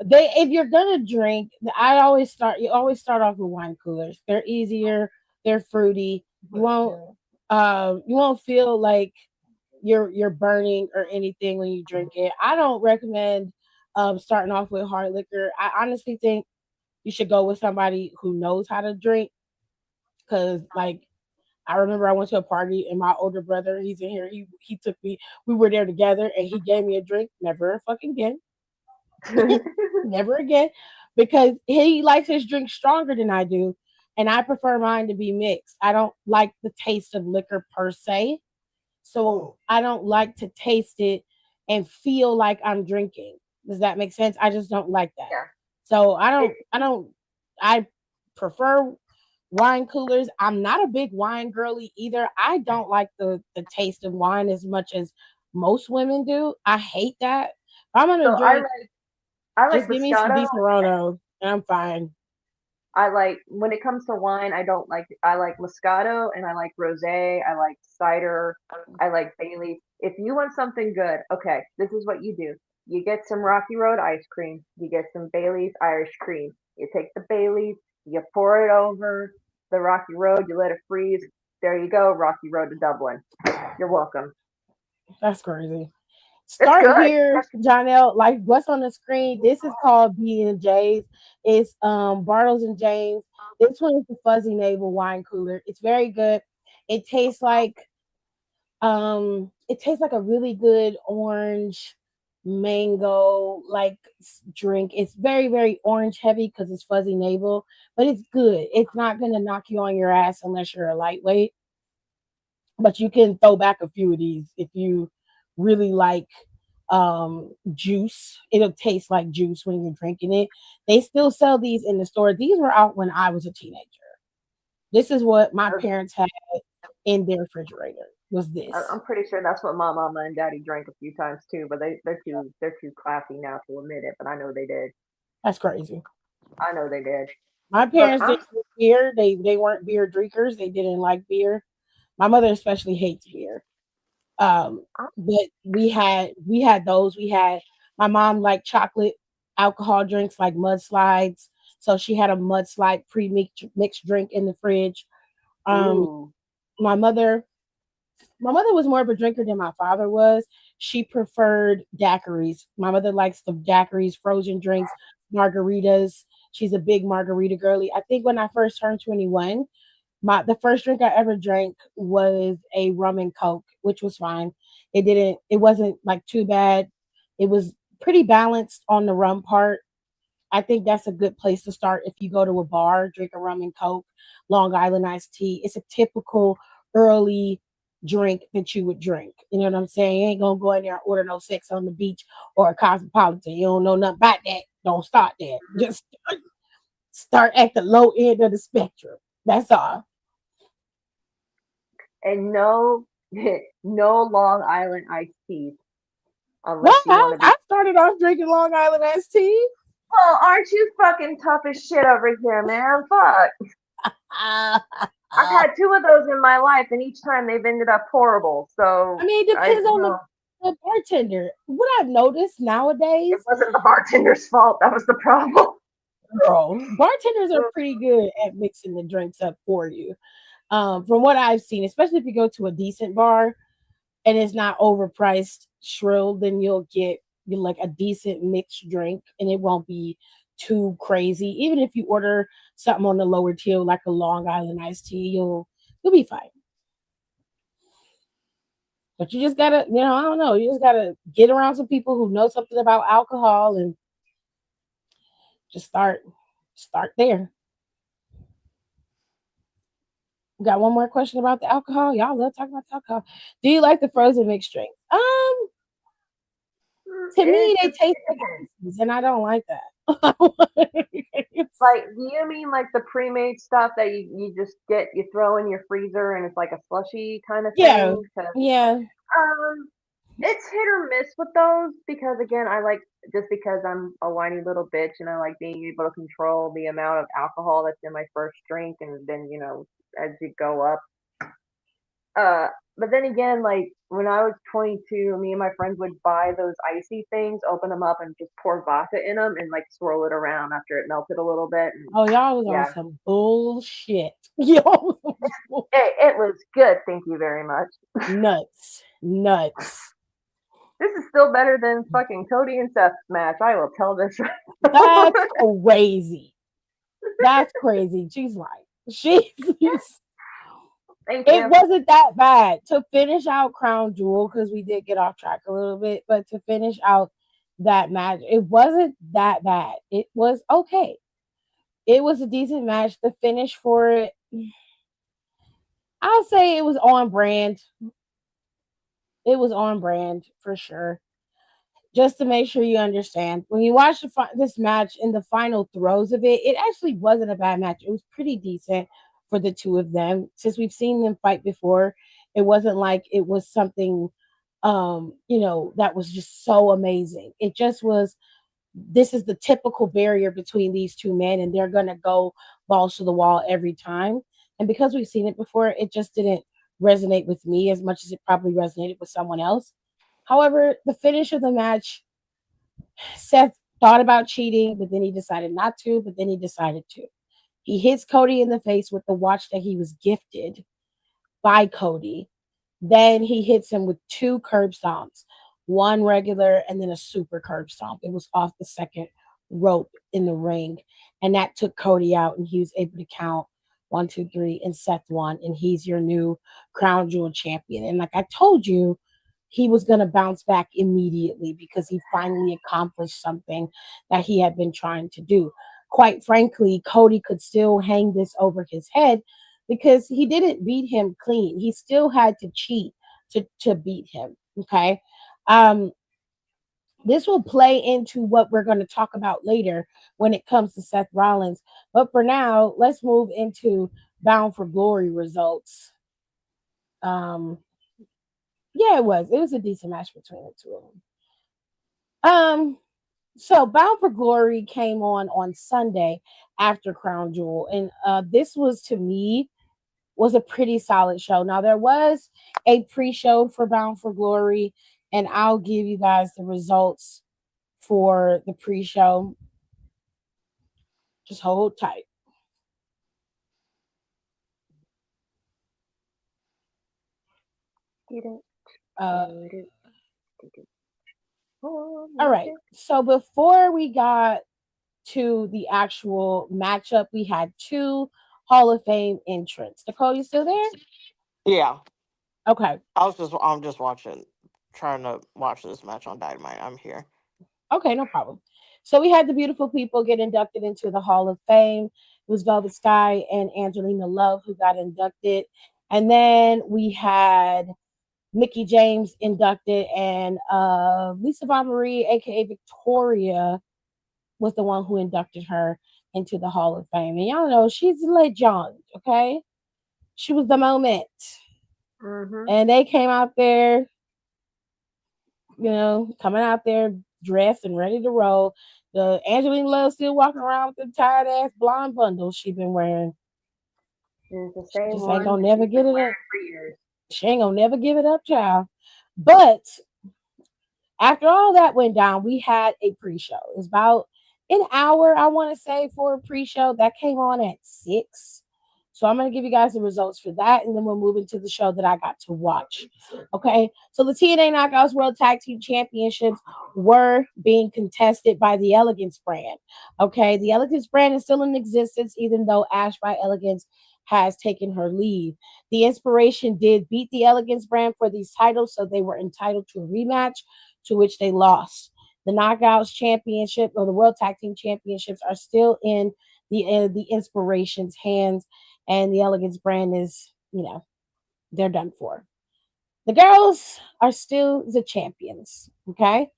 If you're gonna drink, you always start off with wine coolers. They're easier, they're fruity. You won't feel like you're burning or anything when you drink it. I don't recommend starting off with hard liquor. I honestly think you should go with somebody who knows how to drink. Cause like I remember I went to a party and my older brother, he's in here, he took me, we were there together and he gave me a drink. Never fucking again. Never again. Because he likes his drink stronger than I do. And I prefer mine to be mixed. I don't like the taste of liquor per se. So I don't like to taste it and feel like I'm drinking. Does that make sense? I just don't like that. Yeah. So I prefer wine coolers. I'm not a big wine girly either. I don't like the taste of wine as much as most women do. I hate that. If I'm gonna drink, I like just give me some Moscato. Di Serono and I'm fine. I like, when it comes to wine, I like Moscato and I like Rosé. I like cider. I like Bailey's. If you want something good, okay, this is what you do. You get some Rocky Road ice cream. You get some Bailey's Irish cream. You take the Bailey's, you pour it over the Rocky Road, you let it freeze. There you go, Rocky Road to Dublin. You're welcome. That's crazy. Start here, Jonelle. Like what's on the screen? This is called B&J's. It's Bartles and James. This one is the Fuzzy Navel wine cooler. It's very good. It tastes like a really good orange mango like drink. It's very, very orange heavy because it's Fuzzy Navel, but it's good. It's not gonna knock you on your ass unless you're a lightweight. But you can throw back a few of these if you really like juice. It'll taste like juice when you're drinking it. They still sell these in the store. These were out when I was a teenager. This is what my parents had in their refrigerator. Was this? I'm pretty sure that's what my mama and daddy drank a few times too, but they're too classy now to admit it. But I know they did. That's crazy. I know they did. My parents didn't drink beer. They weren't beer drinkers. They didn't like beer. My mother especially hates beer. But we had those. My mom liked chocolate alcohol drinks like mudslides. So she had a mudslide pre-mixed drink in the fridge. My mother was more of a drinker than my father was. she preferred daiquiris. My mother likes the daiquiris, frozen drinks, margaritas. She's a big margarita girly. I think when I first turned 21, the first drink I ever drank was a rum and coke, which was fine. It wasn't like too bad. It was pretty balanced on the rum part. I think that's a good place to start if you go to a bar, drink a rum and coke, Long Island iced tea. It's a typical early drink that you would drink. You know what I'm saying? You ain't gonna go in there and order no sex on the beach or a cosmopolitan. You don't know nothing about that. Don't start there. Just start at the low end of the spectrum. That's all. And no, no Long Island iced teas Well, unless you want to be. I started off drinking Long Island iced tea. Well, aren't you fucking tough as shit over here, man? Fuck. I've had two of those in my life, and each time they've ended up horrible. I So mean, it I, depends you on know, the bartender. What I've noticed it nowadays, wasn't the bartender's fault. That was the problem. girl, bartenders are pretty good at mixing the drinks up for you. From what I've seen, especially if you go to a decent bar and it's not overpriced shrill, then you'll get like a decent mixed drink and it won't be too crazy. Even if you order something on the lower tier like a Long Island iced tea, you'll be fine. But you just gotta, I don't know, you just gotta get around some people who know something about alcohol and just start there. We got one more question about the alcohol. Y'all love talking about the alcohol. Do you like the frozen mixed drink? To me, they taste like ices, and I don't like that. Like, do you mean like the pre-made stuff that you just get, you throw in your freezer and it's like a slushy kind of Yeah, thing? 'Cause, yeah. um, it's hit or miss with those because again, I like just because I'm a whiny little bitch and I like being able to control the amount of alcohol that's in my first drink, and then as you go up. Uh, but then again, like when I was 22, me and my friends would buy those icy things, open them up, and just pour vodka in them and like swirl it around after it melted a little bit. And Oh, y'all was on yeah, some bullshit. Yo, it was good. Thank you very much. nuts, nuts. This is still better than fucking Cody and Seth's match. I will tell this. That's crazy. That's crazy. She's like, she's Thank it you. wasn't that bad to finish out Crown Jewel because we did get off track a little bit, but to finish out that match, it wasn't that bad. It was okay. It was a decent match. The finish for it, I'll say it was on brand. It was on brand for sure. Just to make sure you understand, when you watch this match in the final throes of it, it actually wasn't a bad match. It was pretty decent for the two of them. Since we've seen them fight before, it wasn't like it was something, that was just so amazing. It just was. This is the typical barrier between these two men, and they're gonna go balls to the wall every time. And because we've seen it before, it just didn't resonate with me as much as it probably resonated with someone else. However, the finish of the match, Seth thought about cheating, but then he decided not to, but then he decided to. He hits Cody in the face with the watch that he was gifted by Cody. Then he hits him with two curb stomps, one regular and then a super curb stomp. It was off the second rope in the ring. And that took Cody out, and he was able to count 1, 2, 3, and Seth won. And he's your new crown jewel champion. And like I told you, he was going to bounce back immediately because he finally accomplished something that he had been trying to do. Quite frankly, Cody could still hang this over his head because he didn't beat him clean. He still had to cheat to beat him. Okay. Um, this will play into what we're going to talk about later when it comes to Seth Rollins. But for now, let's move into Bound for Glory results. Um, yeah, it was a decent match between the two of them. So Bound for Glory came on Sunday after Crown Jewel, and this was, to me, was a pretty solid show. Now there was a pre-show for Bound for Glory, and I'll give you guys the results for the pre-show. Just hold tight. Uh, Oh, All right. So before we got to the actual matchup, we had two Hall of Fame entrants. Nicole, you still there? Yeah, Okay. I'm just watching, trying to watch this match on Dynamite. I'm here. Okay, no problem. So we had the beautiful people get inducted into the Hall of Fame. It was Velvet Sky and Angelina Love who got inducted. And then we had Mickey James inducted, and Lisa Von Marie, aka Victoria, was the one who inducted her into the Hall of Fame. And y'all know she's a legend, okay? She was the moment. Mm-hmm. And they came out there, coming out there dressed and ready to roll. The Angelina Love still walking around with the tired ass blonde bundles she been wearing. It's the She same just one ain't gonna never she's get been it wearing up. for years. She ain't gonna never give it up, child. But after all that went down, we had a pre-show. It was about an hour, I want to say, for a pre-show that came on at 6. So I'm going to give you guys the results for that, and then we'll move into the show that I got to watch. Okay, so the TNA Knockouts World Tag Team Championships were being contested by the Elegance brand. Okay, the Elegance brand is still in existence, even though Ash by Elegance has taken her leave. The Inspiration did beat the Elegance brand for these titles, so they were entitled to a rematch, to which they lost. The Knockouts Championship or the World Tag Team Championships are still in the Inspiration's hands, and the Elegance brand is, they're done for. The girls are still the champions. Okay.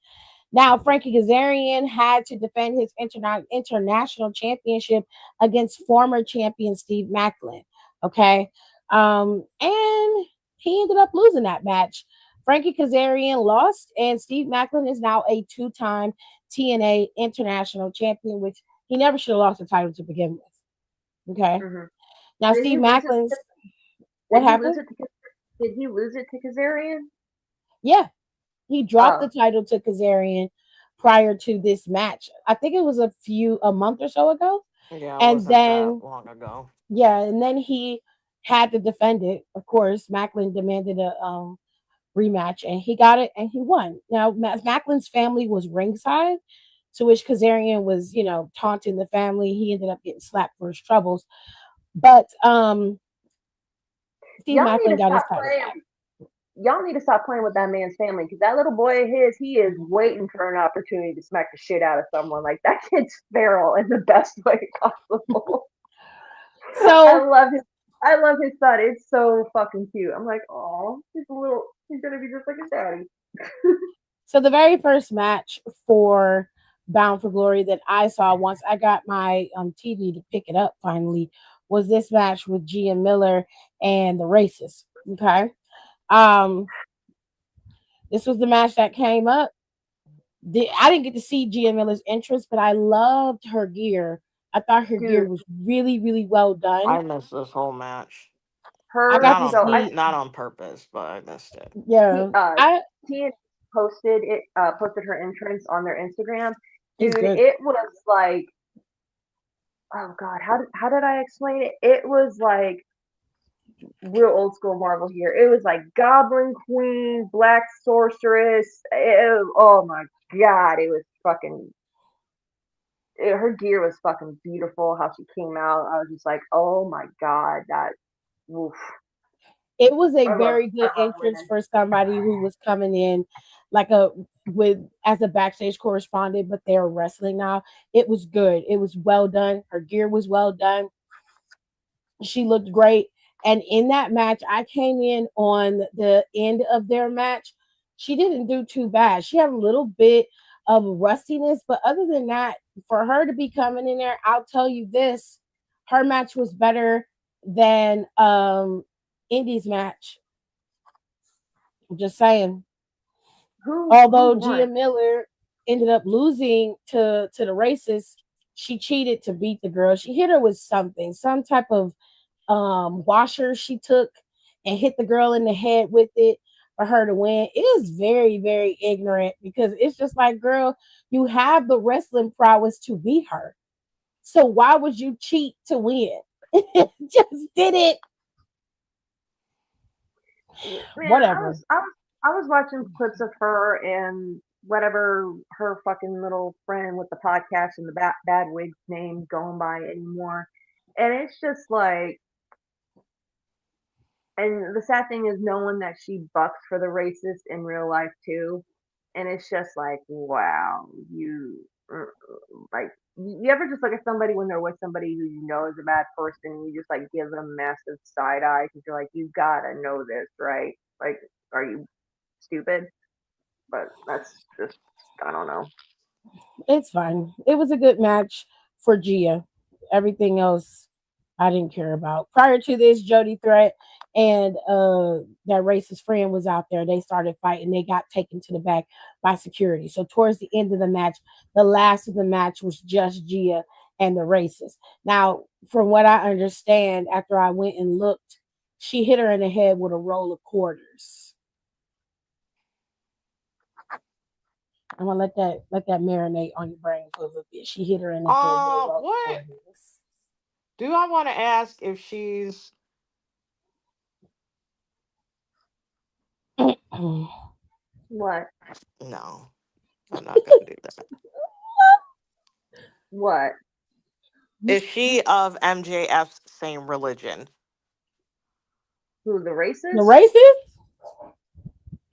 Now, Frankie Kazarian had to defend his international championship against former champion Steve Macklin. Okay. And he ended up losing that match. Frankie Kazarian lost, and Steve Macklin is now a 2-time TNA international champion, which he never should have lost the title to begin with. Okay. Mm-hmm. Now, Did Steve Macklin's, what Did he happened? lose it to? Did he lose it to Kazarian? Yeah. He dropped Oh, the title to Kazarian prior to this match. I think it was a month or so ago. Yeah, it And wasn't that then, long ago. yeah, and then he had to defend it. Of course, Macklin demanded a rematch, and he got it, and he won. Now, Macklin's family was ringside, to which Kazarian was, taunting the family. He ended up getting slapped for his troubles. But Steve y'all need Macklin to got his stop title playing. back. Y'all need to stop playing with that man's family because that little boy of his, he is waiting for an opportunity to smack the shit out of someone. Like that kid's feral in the best way possible. I So love his son. It's so fucking cute. I'm like, oh, he's gonna be just like his daddy. So the very first match for Bound for Glory that I saw once I got my TV to pick it up finally was this match with Gia Miller and the Racists. Okay. Um, this was the match that came up. I didn't get to see Gia Miller's entrance, but I loved her gear. I thought her gear Dude, was really, really well done. I missed this whole match. I got her. Not to on So see, not on purpose, but I missed it. yeah, I Tia posted her entrance on their Instagram. it's Dude, good. it was like, oh god, how did I explain it? It was like real old school Marvel here. It was like Goblin Queen, Black Sorceress. Oh my god, it was fucking. Her gear was fucking beautiful. How she came out, I was just like, oh my god, that. Oof. It was a very I good love entrance women. for somebody who was coming in like a with as a backstage correspondent, but they're wrestling now. It was good. It was well done. Her gear was well done. She looked great. And in that match, I came in on the end of their match. She didn't do too bad. She had a little bit of rustiness, but other than that, for her to be coming in there, I'll tell you this, her match was better than Indy's match. I'm just saying. Who Although Gia won? Miller ended up losing to the Racists, she cheated to beat the girl. She hit her with something, some type of washer she took and hit the girl in the head with it for her to win. It is very, very ignorant because it's just like, girl, you have the wrestling prowess to beat her. So why would you cheat to win? Just did it. Man, Whatever. I I was watching clips of her and whatever her fucking little friend with the podcast and the bad wig name going by anymore. And it's just like, and the sad thing is knowing that she bucks for the racist in real life too. And it's just like, wow, like, you ever just look at somebody when they're with somebody who you know is a bad person and you just like give them massive side eye because you're like, you gotta know this, right? Like, are you stupid? But that's just, I don't know. It's fine. It was a good match for Gia. Everything else I didn't care about. Prior to this, Jody Threat and that racist friend was out there. They started fighting. They got taken to the back by security. So towards the end of the match, the last of the match was just Gia and the racist. Now, from what I understand, after I went and looked, she hit her in the head with a roll of quarters. I'm gonna let that marinate on your brain for a little bit. She hit her in the head with a roll of What? quarters. Do I want to ask if she's? What? No, I'm not gonna do that. What? Is she of MJF's same religion? Who, the The racist? racist?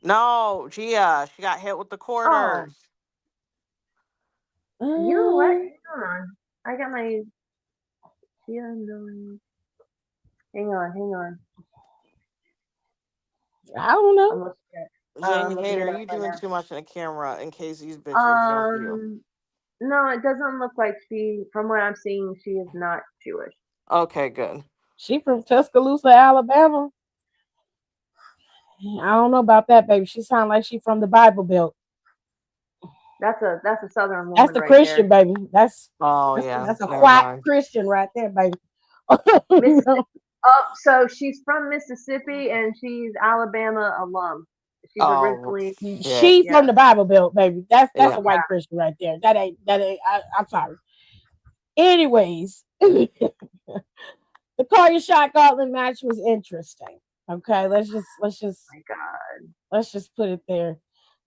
No, Gia. She got hit with the Oh, quarters. you know what? Uh, Hang on. I got my. Yeah, no. Hang on. I don't know. I'm looking Jamie looking it Hater, up you right doing too much in the camera in case these now. bitches jump you. No, it doesn't look like she. From what I'm seeing, she is not Jewish. Okay, good. She from Tuscaloosa, Alabama. I don't know about that, baby. She sound like she from the Bible Belt. That's a Southern That's woman the right there. Christian, baby. Oh yeah, That's a never white mind. Christian right there, baby. Mississippi. No. Oh, so she's from Mississippi and she's Alabama alum. She's Oh originally, yeah, She yeah. from the Bible Belt, baby. That's yeah. a white Christian right there. That ain't. I'm sorry. Anyways, the Carter Shot Gauntlet match was interesting. Okay, My God. let's just put it there.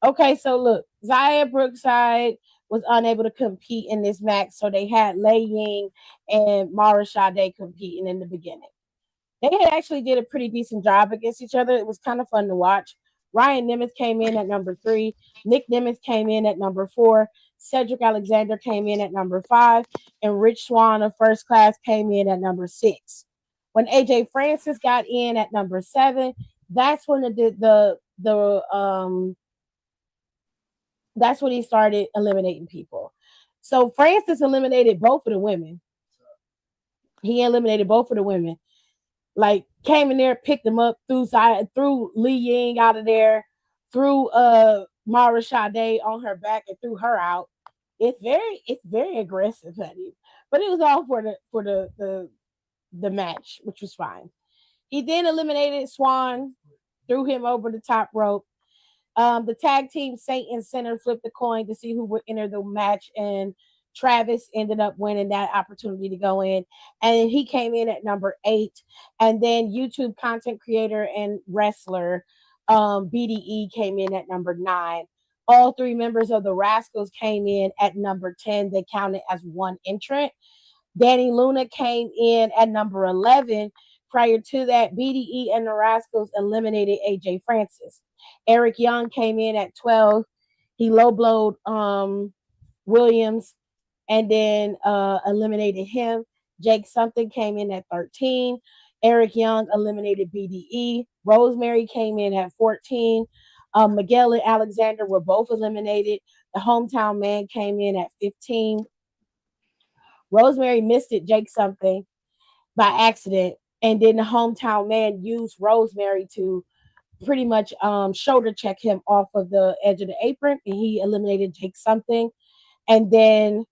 Okay, so look, Zaya Brookside was unable to compete in this match, so they had Lei Ying and Mara Sade competing in the beginning. They had actually did a pretty decent job against each other. It was kind of fun to watch. Ryan Nemeth came in at number 3. Nick Nemeth came in at number 4. Cedric Alexander came in at number 5. And Rich Swann of First Class came in at number 6. When AJ Francis got in at number 7, that's when that's when he started eliminating people. So Francis eliminated both of the women. He eliminated both of the women. Like came in there, picked them up, threw Li Ying out of there, threw Mara Sade on her back and threw her out. It's very aggressive, honey. But it was all for the match, which was fine. He then eliminated Swan, threw him over the top rope. The tag team Saint and Center flipped the coin to see who would enter the match, and Travis ended up winning that opportunity to go in. And he came in at number 8. And then YouTube content creator and wrestler BDE came in at number 9. All 3 members of the Rascals came in at number 10. They counted as one entrant. Danny Luna came in at number 11. Prior to that, BDE and the Rascals eliminated AJ Francis. Eric Young came in at 12. He low blowed Williams and then eliminated him. Jake Something came in at 13. Eric Young eliminated BDE. Rosemary came in at 14. Miguel and Alexander were both eliminated. The hometown man came in at 15. Rosemary missed it, Jake Something, by accident. And then the hometown man used Rosemary to pretty much shoulder check him off of the edge of the apron, and he eliminated Jake Something. And then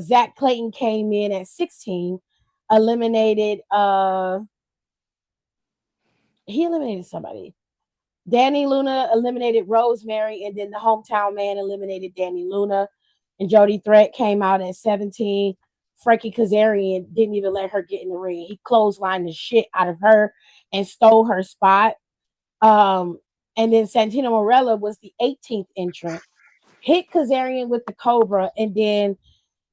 Zach Clayton came in at 16, eliminated he eliminated somebody. Danny Luna eliminated Rosemary, and then the hometown man eliminated Danny Luna. And Jody Threat came out at 17. Frankie Kazarian didn't even let her get in the ring. He clotheslined the shit out of her and stole her spot. And then Santino Morella was the 18th entrant, hit Kazarian with the Cobra, and then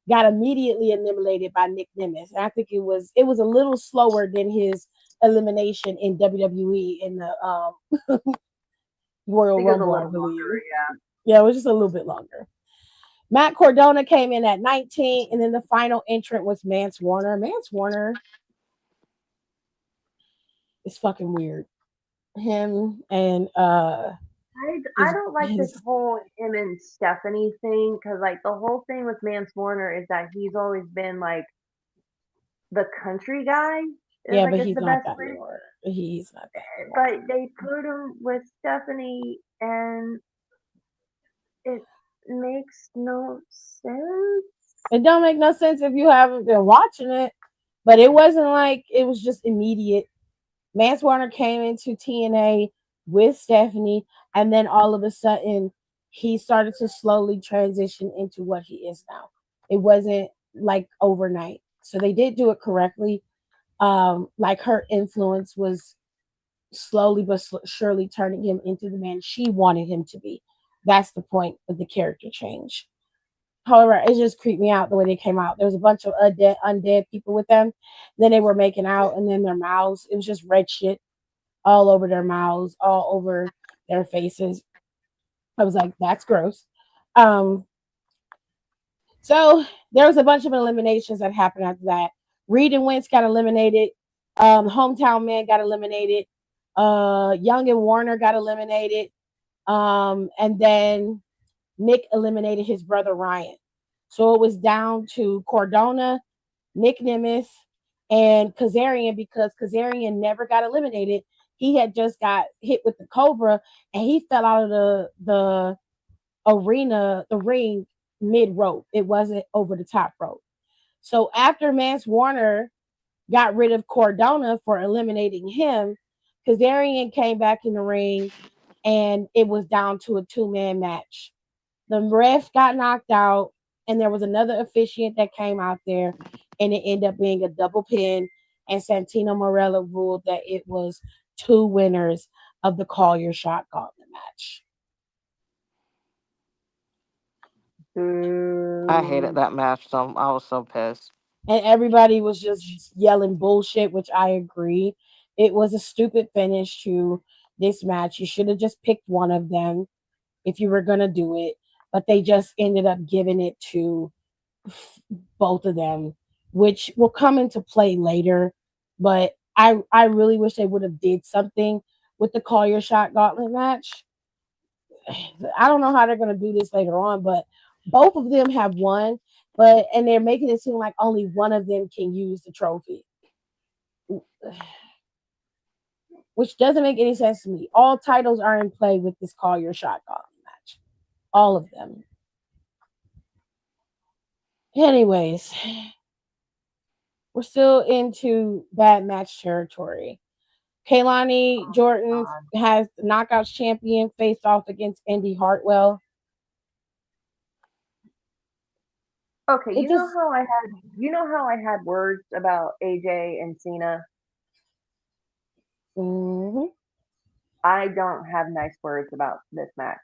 got immediately eliminated by Nick Nemeth. And I think it was a little slower than his elimination in WWE in the Royal Rumble, I believe. Longer, Yeah, it was just a little bit longer. Matt Cardona came in at 19, and then the final entrant was Mance Warner. Mance Warner is fucking weird. Him and I don't like this whole him and Stephanie thing, because like the whole thing with Mance Warner is that he's always been like the country guy. Yeah, but he's not that anymore. He's not that anymore. But they put him with Stephanie, and it makes no sense. It don't make no sense if you haven't been watching it. But it wasn't like it was just immediate. Mance Warner came into TNA with Stephanie, and then all of a sudden he started to slowly transition into what he is now. It wasn't like overnight. So they did do it correctly. Like her influence was slowly but surely turning him into the man she wanted him to be. That's the point of the character change. However, it just creeped me out the way they came out. There was a bunch of undead people with them. Then they were making out, and then their mouths, it was just red shit all over their mouths, all over their faces. I was like, that's gross. So there was a bunch of eliminations that happened after that. Reed and Wentz got eliminated. Hometown Man got eliminated. Young and Warner got eliminated. And then Nick eliminated his brother Ryan. So it was down to Cardona, Nick Nemeth, and Kazarian, because Kazarian never got eliminated. He had just got hit with the Cobra, and he fell out of the arena, the ring, mid rope. It wasn't over the top rope. So after Mance Warner got rid of Cardona for eliminating him, Kazarian came back in the ring, and it was down to a 2-man match. The ref got knocked out, and there was another officiant that came out there, and it ended up being a double pin. And Santino Morella ruled that it was 2 winners of the Call Your Shot Gauntlet match. I hated that match, so I was so pissed. And everybody was just yelling bullshit, which I agree. It was a stupid finish to this match. You should have just picked one of them if you were going to do it. But they just ended up giving it to both of them, which will come into play later. But I really wish they would have did something with the Call Your Shot Gauntlet match. I don't know how they're going to do this later on, but both of them have won, and they're making it seem like only one of them can use the trophy, which doesn't make any sense to me. All titles are in play with this Call Your Shot Gauntlet match. All of them. Anyways, we're still into bad match territory. Kaylani Jordan has the Knockouts champion faced off against Indy Hartwell. Okay, you know how I had words about AJ and Cena? Mm-hmm. I don't have nice words about this match.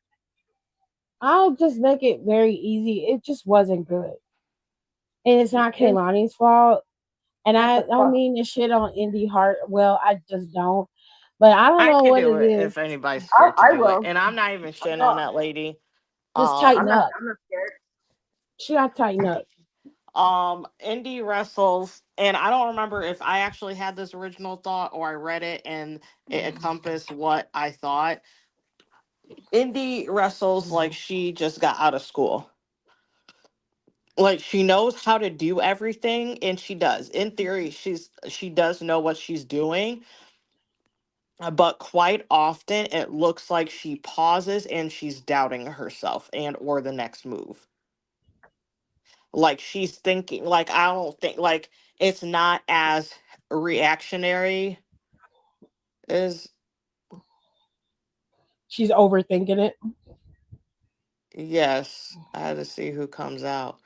I'll just make it very easy. It just wasn't good. And it's not Kaylani's fault. And I don't mean to shit on Indy Hartwell. I just don't. But I don't know what it is. If anybody's scared to do it. And I'm not even shitting on that lady. Just tighten up. I'm not scared. She got to tighten up. Indy wrestles, and I don't remember if I actually had this original thought or I read it and it encompassed what I thought. Indy wrestles like she just got out of school. Like she knows how to do everything, and she does. In theory, she does know what she's doing. But quite often it looks like she pauses and she's doubting herself and or the next move. Like she's thinking, like I don't think, like it's not as reactionary as she's overthinking it. Yes, I had to see who comes out.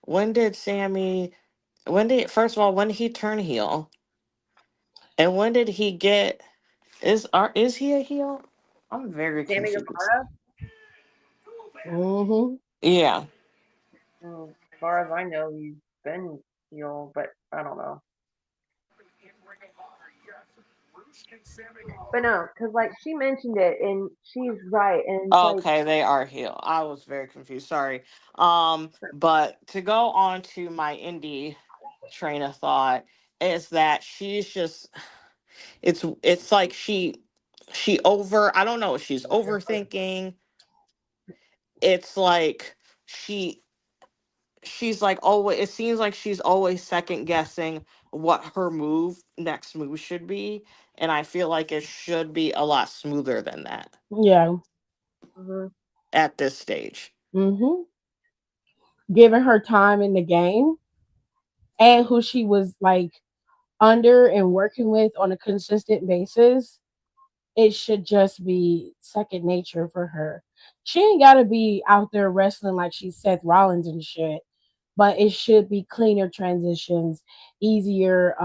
When did first of all, when did he turn heel? And when did he get is he a heel? I'm very Sammy confused. Guevara. Mm-hmm. Yeah. As far as I know, he's been heel, but I don't know. But no, because like she mentioned it, and she's right, and it's like, Okay, they are heel. I was very confused. Sorry. But to go on to my indie train of thought is that she's just it's like she over I don't know, she's overthinking. It's like she she's like always it seems like she's always second guessing what her next move should be, and I feel like it should be a lot smoother than that Yeah. mhm, at this stage. Mm-hmm. Giving her time in the game and who she was like under and working with on a consistent basis, it should just be second nature for her. She ain't gotta be out there wrestling like she's Seth Rollins and shit, but it should be cleaner transitions, easier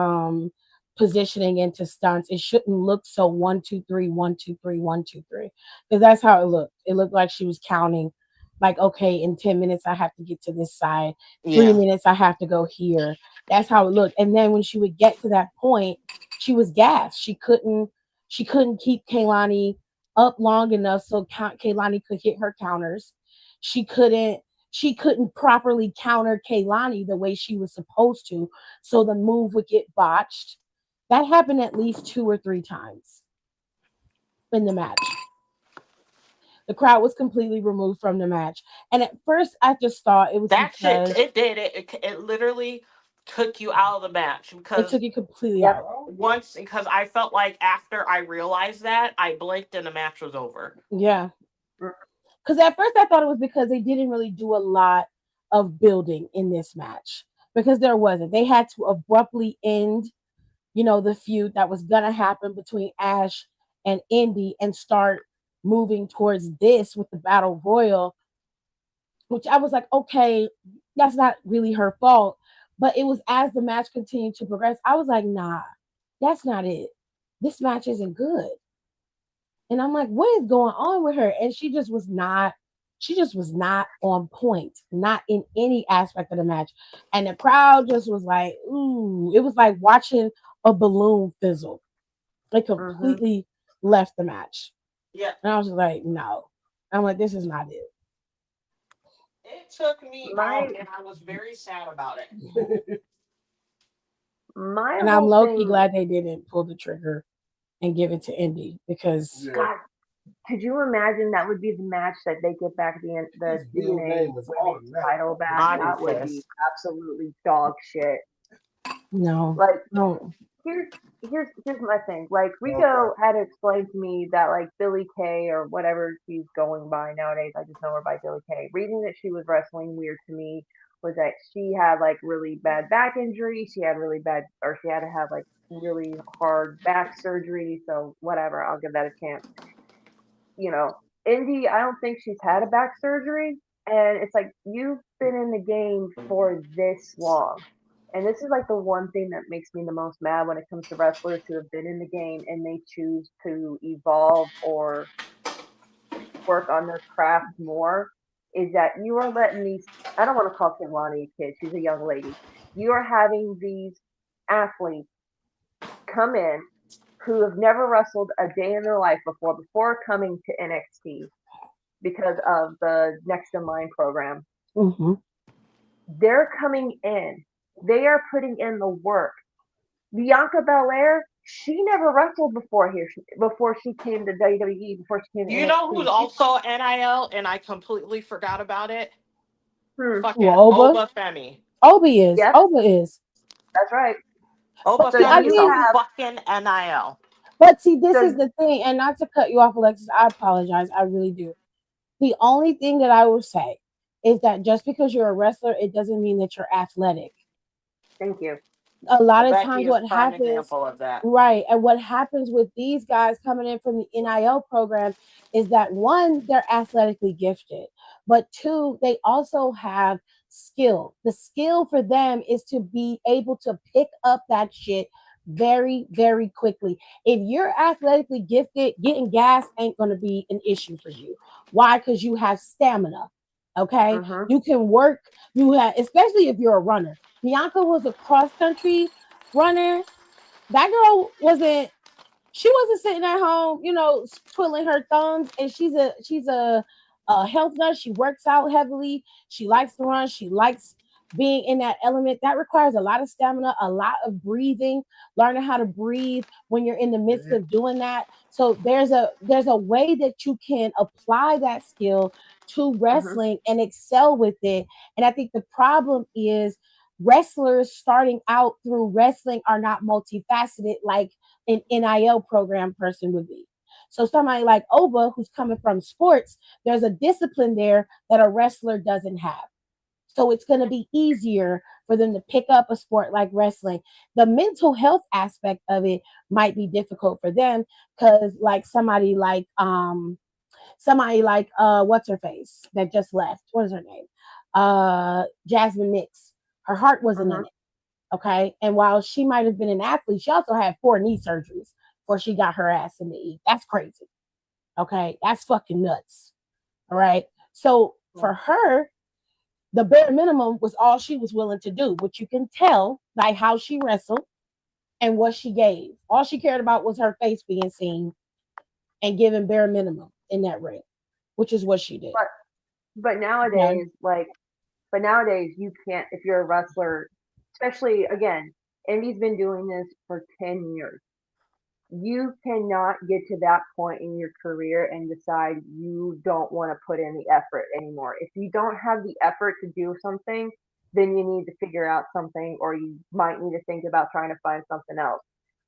positioning into stunts. It shouldn't look so 1 2 3 1 2 3 1 2 3, because that's how it looked. It looked like she was counting, like, okay, in 10 minutes I have to get to this side, three Yeah. minutes I have to go here. That's how it looked. And then when she would get to that point, she was gassed. She couldn't keep Kaylani up long enough so Kaylani could hit her counters. She couldn't she couldn't properly counter Kaylani the way she was supposed to, so the move would get botched. That happened at least 2 or 3 times in the match. The crowd was completely removed from the match. And at first, I just thought it was That shit, because it did it literally took you out of the match it because took it completely yep, out. because I felt like after I realized that, I blinked and the match was over. Yeah. mm, Because at first, I thought it was because they didn't really do a lot of building in this match, because there wasn't. They had to abruptly end, the feud that was gonna happen between Ash and Indy and start moving towards this with the battle royal, which I was like, okay, that's not really her fault. But it was as the match continued to progress, I was like, nah, that's not it. This match isn't good. And I'm like, what is going on with her? And she just was not on point, not in any aspect of the match. And the crowd just was like, ooh, it was like watching a balloon fizzle. They mhm. completely left the match. Yeah, And I was just like, no. I'm like, this is not it. it took me out, My and I was very sad about it. my And I'm whole low key thing, glad they didn't pull the trigger and give it to Indy, because Yeah. God, could you imagine that would be the match that they get back the His real DNA name was women's automatic. title back? I'd be That would be pissed. absolutely dog shit. no, Like no. here's here's my thing. Like Okay. Rico had to explain to me that like Billy Kay or whatever she's going by nowadays, I just know her by Billy Kay. Reading that she was wrestling weird to me was that she had like really bad back injury. She had really bad, or she had to have like really hard back surgery. So whatever, I'll give that a chance. You know, Indy, I don't think she's had a back surgery. And it's like, you've been in the game for this long. And this is like the one thing that makes me the most mad when it comes to wrestlers who have been in the game and they choose to evolve or work on their craft more, is that you are letting these, I don't want to call Kimwani a kid, she's a young lady. You are having these athletes come in who have never wrestled a day in their life before coming to NXT because of the Next in Line program. Hmm. They're coming in. They are putting in the work. Bianca Belair, she never wrestled before here. Before she came to WWE, before she came to You know who's NXT. also NIL, and I completely forgot about it? Well, Fucking Oba, Oba Femi. Obi is, Yep, Oba is. that's right. Oba But So see, I Femi is you a think, have, fucking NIL. but see, this is so the thing, and not to cut you off, Alexis, I apologize, I really do. The only thing that I will say is that just because you're a wrestler, it doesn't mean that you're athletic. thank you. A lot of Becky times is what prime happens, example of that. right, and what happens with these guys coming in from the NIL program is that, one, they're athletically gifted, but two, they also have skill. The skill for them is to be able to pick up that shit very, very quickly. If you're athletically gifted, getting gas ain't going to be an issue for you. Why? Because you have stamina. Okay. Mm-hmm. You can work. You have, especially if you're a runner. Bianca was a cross country runner. That girl wasn't, she wasn't sitting at home, twiddling her thumbs. And she's a health nut. She works out heavily. She likes to run. She likes being in that element. That requires a lot of stamina, a lot of breathing, learning how to breathe when you're in the midst of doing that. So there's a way that you can apply that skill to Mm-hmm. wrestling and excel with it. And I think the problem is wrestlers starting out through wrestling are not multifaceted like an NIL program person would be. So somebody like Oba, who's coming from sports, there's a discipline there that a wrestler doesn't have. So it's going to be easier for them to pick up a sport like wrestling. The mental health aspect of it might be difficult for them because like somebody like what's her face that just left. What is her name? Jasmine Nix. Her heart wasn't in Mm-hmm. it. Okay. And while she might have been an athlete, she also had 4 knee surgeries before she got her ass in the E. That's crazy. Okay. That's fucking nuts. All right. So for her, the bare minimum was all she was willing to do, which you can tell by how she wrestled and what she gave. All she cared about was her face being seen and giving bare minimum in that ring, which is what she did. But but Okay. nowadays, but nowadays you can't if you're a wrestler, especially again, Indy's been doing this for 10 years. You cannot get to that point in your career and decide you don't want to put in the effort anymore. If you don't have the effort to do something, then you need to figure out something or you might need to think about trying to find something else.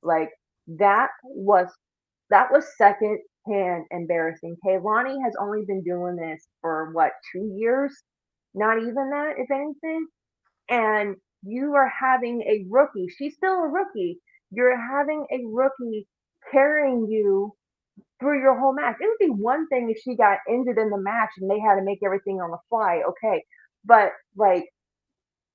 Like that was that was second hand embarrassing. Kaylani has only been doing this for what, 2 years? Not even that, if anything. And you are having a rookie. She's still a rookie. You're having a rookie carrying you through your whole match. It would be one thing if she got injured in the match and they had to make everything on the fly, okay. But like,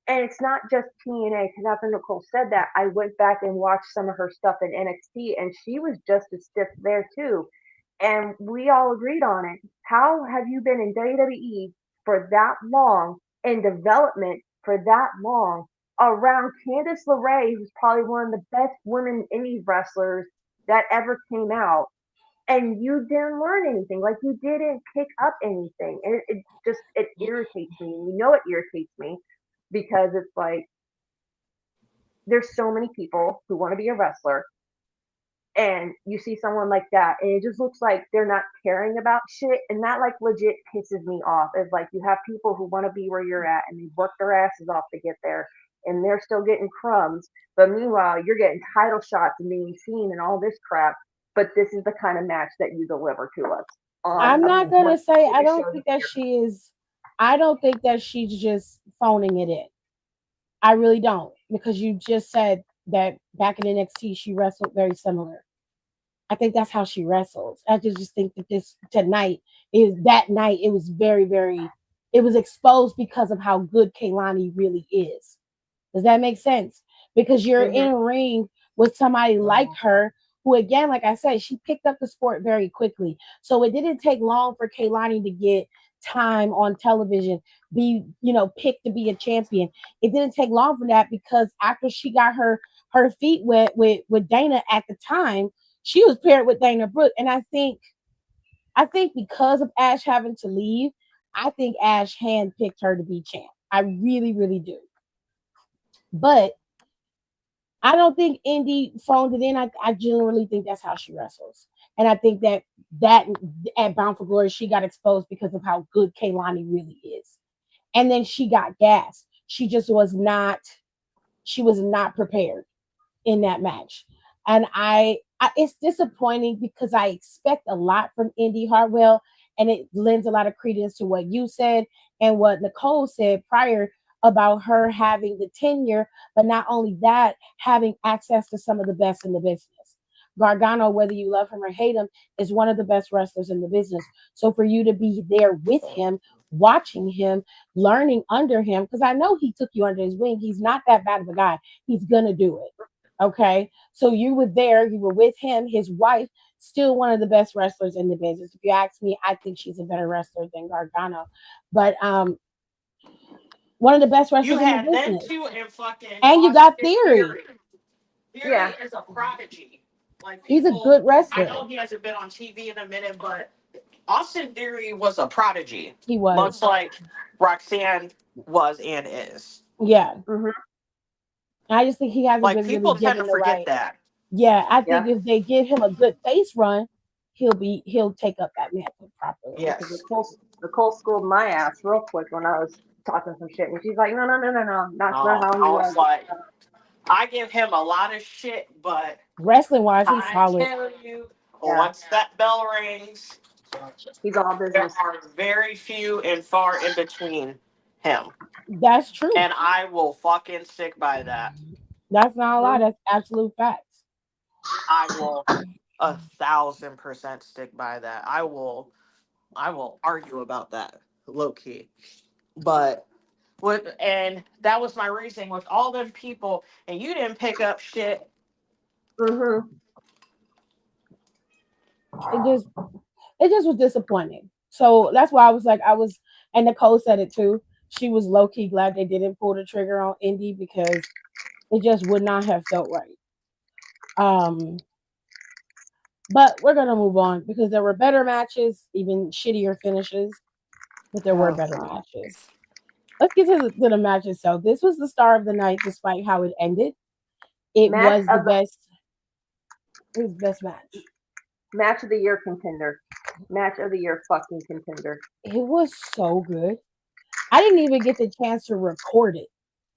and it's not just TNA, because after Nicole said that, I went back and watched some of her stuff in NXT, and she was just as stiff there too. And we all agreed on it. How have you been in WWE for that long, in development for that long, around Candice LeRae, who's probably one of the best women indie wrestlers that ever came out, and you didn't learn anything? Like you didn't pick up anything. And it just it irritates me. You know it irritates me because it's like there's so many people who want to be a wrestler and you see someone like that and it just looks like they're not caring about shit, and that like legit pisses me off. It's like you have people who want to be where you're at and they work their asses off to get there and they're still getting crumbs, but meanwhile you're getting title shots and being seen and all this crap, but this is the kind of match that you deliver to us on I'm not one of gonna say the I biggest don't shows of think the that year. she is. I don't think that she's just phoning it in. I really don't, because you just said that back in NXT she wrestled very similar. I think that's how she wrestles. I just think that this tonight is that night. It was very, very. It was exposed because of how good Kaylani really is. Does that make sense? Because you're Mm-hmm. in a ring with somebody like her, who, again, like I said, she picked up the sport very quickly. So it didn't take long for Kaylani to get time on television, be, picked to be a champion. It didn't take long for that because after she got her feet wet with Dana at the time, she was paired with Dana Brooke. And I think because of Ash having to leave, I think Ash handpicked her to be champ. I really, really do. But I don't think Indy phoned it in. I generally think that's how she wrestles. And I think that at Bound for Glory, she got exposed because of how good Kaylani really is. And then she got gas. She was not prepared in that match. And it's disappointing because I expect a lot from Indy Hartwell, and it lends a lot of credence to what you said and what Nicole said prior about her having the tenure, but not only that, having access to some of the best in the business. Gargano, whether you love him or hate him, is one of the best wrestlers in the business. So for you to be there with him, watching him, learning under him, because I know he took you under his wing. He's not that bad of a guy. He's gonna do it. Okay, so you were there, you were with him, his wife, still one of the best wrestlers in the business. If you ask me, I think she's a better wrestler than Gargano, but one of the best You wrestlers in the had them business. two and fucking And you got Austin Theory. Theory. Theory Yeah. is a prodigy. Like He's a people, good I wrestler. know he hasn't been on TV in a minute, but Austin Theory was a prodigy, He was. much like Roxanne was and is. Yeah. Hmm. I just think he hasn't Like been really people tend to given the forget right. that. Yeah, I think Yeah. if they give him a good face run, he'll take up that mantle properly. Because Yes. Nicole schooled my ass real quick when I was talking some shit, and she's like, no, no, no, no, no, that's not how I he was was. like, I give him a lot of shit, but Wrestling wise, he's I solid. tell you, Yeah. once that bell rings, He's all there business. are very few and far in between him. That's true. And I will fucking stick by that. That's not a lie. Mhm. That's absolute facts. I will 1,000% stick by that. I will argue about that low key. But and that was my reasoning with all them people and you didn't pick up shit. Mhm. It just was disappointing. So that's why and Nicole said it too. She was low key glad they didn't pull the trigger on Indy because it just would not have felt right. Um, but we're gonna move on because there were better matches, even shittier finishes, but there were Oh better God. matches. Let's get to the match itself. This was the star of the night, despite how it ended. It Match was the of the best. It was the best match. match of the year contender. Match of the year fucking contender. It was so good. I didn't even get the chance to record it.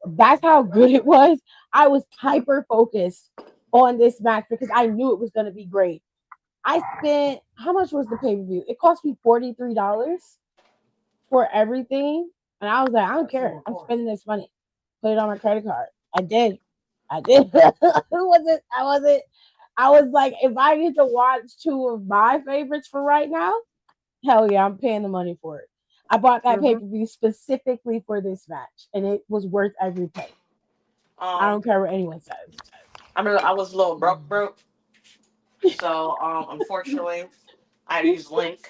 That's how good it was. I was hyper focused on this match because I knew it was going to be great. I spent how much was the pay per view? It cost me $43 for everything, and I was like, I don't care. I'm spending this money. Put it on my credit card. I did. I did. wasn't. I wasn't. I was like, if I get to watch two of my favorites for right now, hell yeah, I'm paying the money for it. I bought that pay Mhm. per view specifically for this match, and it was worth every penny. I Um don't care what anyone says. I was a little broke. So unfortunately I had to use Link.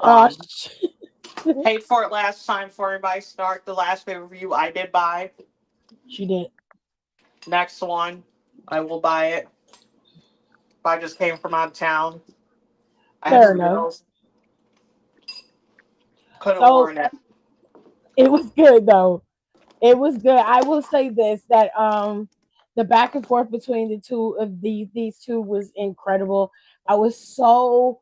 Oh, Um Paid for it last time for everybody start. The last pay per view I did buy. she did. Next one, I will buy it. If I just came from out of town. I had Fair some enough. bills. Could have So worn it. it was good though. It was good. I will say this that the back and forth between the two of these two was incredible. I was so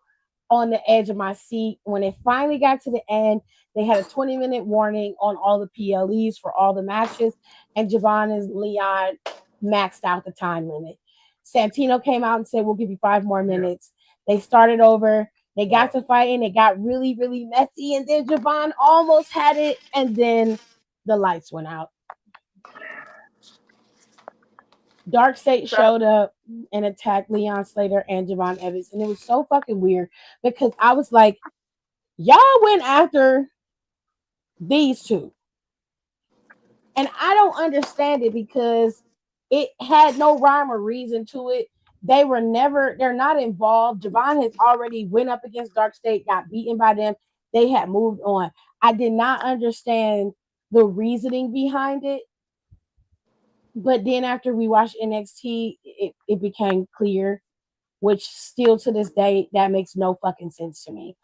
on the edge of my seat when it finally got to the end. They had a 20-minute warning on all the PLEs for all the matches, and Javon and Leon maxed out the time limit. Santino came out and said, "We'll give you 5 more minutes." They started over. They got to fighting. It got really, really messy, and then Javon almost had it, and then the lights went out. Dark State So showed up and attacked Leon Slater and Javon Evans, and it was so fucking weird because I was like, y'all went after these two. And I don't understand it because it had no rhyme or reason to it. They're not involved. Javon has already went up against Dark State, got beaten by them. They had moved on. I did not understand the reasoning behind it. But then after we watched NXT, it became clear, which still to this day, that makes no fucking sense to me.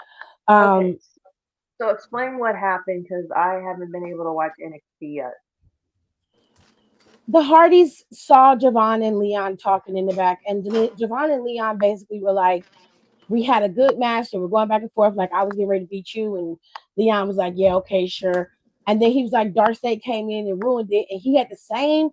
okay. Um, So explain what happened because I haven't been able to watch NXT yet. the Hardys saw Javon and Leon talking in the back, and Javon and Leon basically were like, we had a good match and we're going back and forth. Like, I was getting ready to beat you. And Leon was like, yeah, okay, sure. And then he was like, Dark State came in and ruined it. And he had the same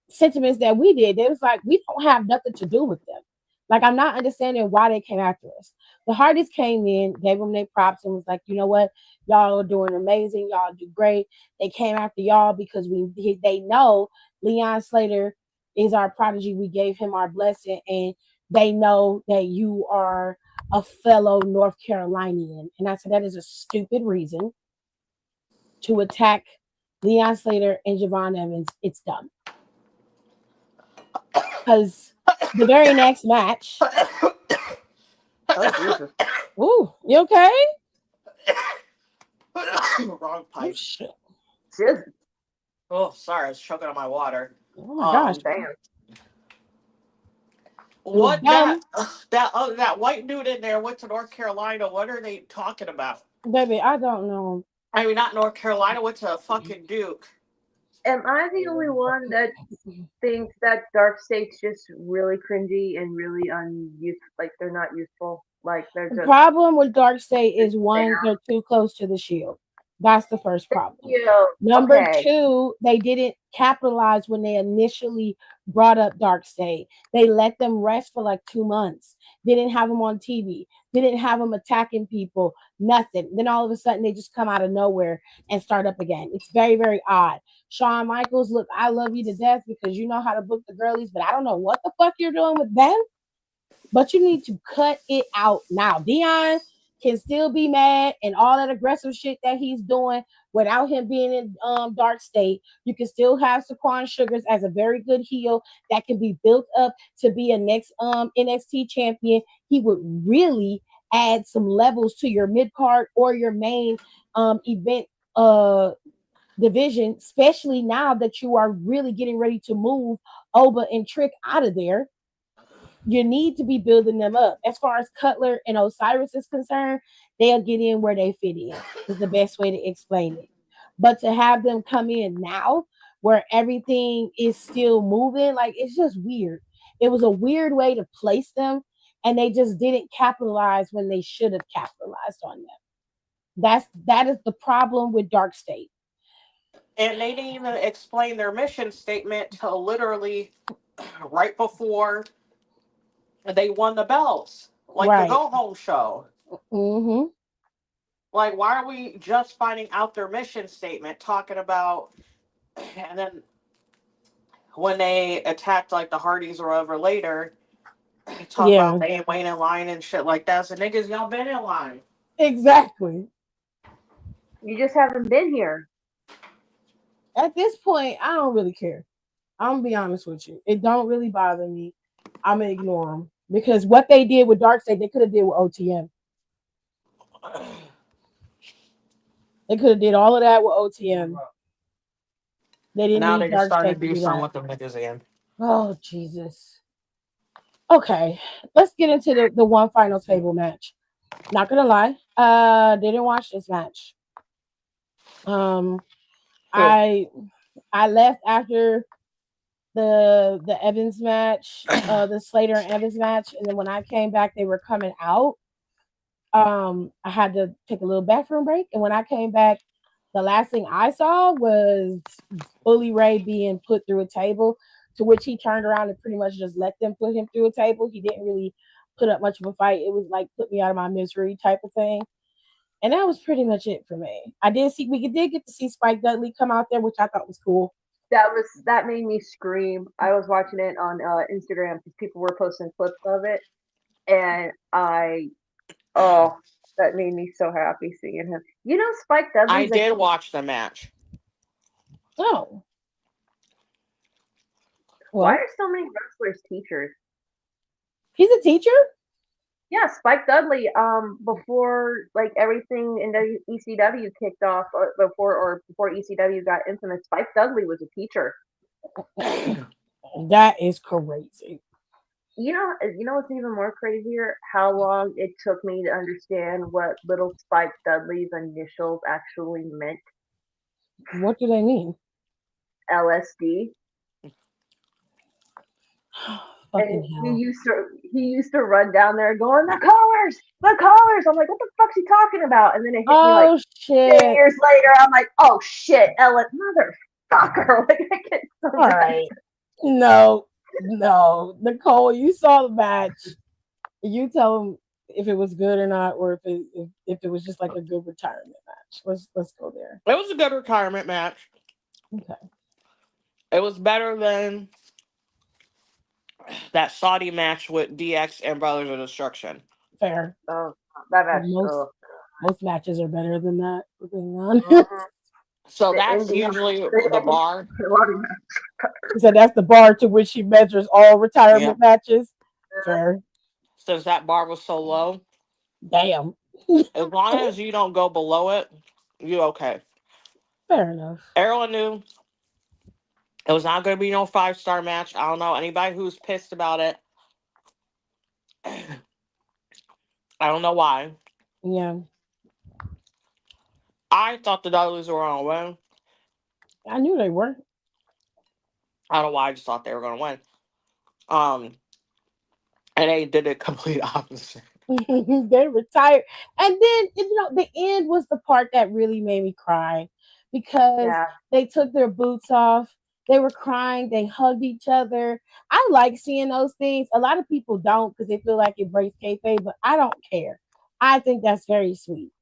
sentiments that we did. It was like, we don't have nothing to do with them. Like, I'm not understanding why they came after us. The Hardys came in, gave them their props, and was like, you know what? Y'all are doing amazing. Y'all do great. They came after y'all because they know Leon Slater is our prodigy. We gave him our blessing, and they know that you are a fellow North Carolinian. And I said, that is a stupid reason to attack Leon Slater and Javon Evans. It's dumb. Because the very next match. Oh Jesus. Ooh, you okay? Wrong Oh pipe. shit. Just Oh, sorry, I was choking on my water. Oh my gosh. damn. What dumb. that white dude in there went to North Carolina. What are they talking about? Baby, I don't know. I mean, not North Carolina. Went to fucking Duke. Am I the only one that thinks that Dark State's just really cringy and really unuseful? Like they're not useful. Like they're The just problem with Dark State is there. one, they're too close to the shield. That's the first problem. You know, Number okay. two, they didn't capitalize when they initially brought up Dark State. They let them rest for like 2 months. Didn't have them on TV. Didn't have them attacking people. Nothing. Then all of a sudden they just come out of nowhere and start up again. It's very, very odd. Shawn Michaels, look, I love you to death because you know how to book the girlies, but I don't know what the fuck you're doing with them. But you need to cut it out now. Dion can still be mad and all that aggressive shit that he's doing without him being in Dark State. You can still have Saquon Sugars as a very good heel that can be built up to be a next NXT champion. He would really add some levels to your mid card or your main event division, especially now that you are really getting ready to move Oba and Trick out of there. You need to be building them up. As far as Cutler and Osiris is concerned, they'll get in where they fit in, is the best way to explain it. But to have them come in now where everything is still moving, like it's just weird. It was a weird way to place them, and they just didn't capitalize when they should have capitalized on them. That is the problem with Dark State. And they didn't even explain their mission statement till literally right before they won the belts, like the Right. go home show. Mm-hmm. Like, why are we just finding out their mission statement, talking about, and then when they attacked like the Hardys or whatever later, talk Yeah. about they ain't waiting in line and shit like that. So niggas, y'all been in line. Exactly. You just haven't been here. At this point, I don't really care. I'm gonna be honest with you. It don't really bother me. I'm gonna ignore them because what they did with Darkseid, they could have did with OTM. They could have did all of that with OTM. They didn't Now need they just starting Darkseid to to do do something that. with them niggas again. Oh Jesus. Okay, let's get into the one final table match. Not gonna lie, didn't watch this match. Um, I left after the Evans match, the Slater and Evans match, and then when I came back, they were coming out. I had to take a little bathroom break, and when I came back, the last thing I saw was Bully Ray being put through a table, to which he turned around and pretty much just let them put him through a table. He didn't really put up much of a fight. It was like put me out of my misery type of thing. And that was pretty much it for me. We did get to see Spike Dudley come out there, which I thought was cool. That made me scream. I was watching it on Instagram because people were posting clips of it, and that made me so happy seeing him. You know, Spike I Dudley's did watch the match. Oh, why well, are so many wrestlers teachers? he's a teacher? Yeah, Spike Dudley. Before like everything in the ECW kicked off, or before ECW got infamous, Spike Dudley was a teacher. That is crazy. You know what's even more crazier? How long it took me to understand what little Spike Dudley's initials actually meant. What do they mean? LSD. Fucking And hell. he used to run down there going, the colors, the colors. I'm like, what the fuck's he talking about? And then it hit me like Oh 10 shit. years later. I'm like, oh shit, Ellen, motherfucker. Like I get so All mad. right. No, Nicole, you saw the match. You tell them if it was good or not, or if it was just like a good retirement match. Let's go there. It was a good retirement match. Okay. It was better than that Saudi match with DX and Brothers of Destruction. Fair. Oh, that match. Most Oh. most matches are better than that, for being honest. Mhm. So The that's ending. usually the The bar. ending. So that's the bar to which she measures all Yeah. retirement matches. Fair. Since that bar was so low, Damn. as long as you don't go below it, you okay. Fair enough. Everyone knew it was not going to be no 5-star match. I don't know anybody who's pissed about it. I don't know why. Yeah. I thought the Dudleys were going to win. I knew they were. I don't know why. I just thought they were going to win. And they did the complete opposite. They retired. And then, the end was the part that really made me cry because Yeah. they took their boots off. They were crying. They hugged each other. I like seeing those things. A lot of people don't because they feel like it breaks kayfabe, but I don't care. I think that's very sweet.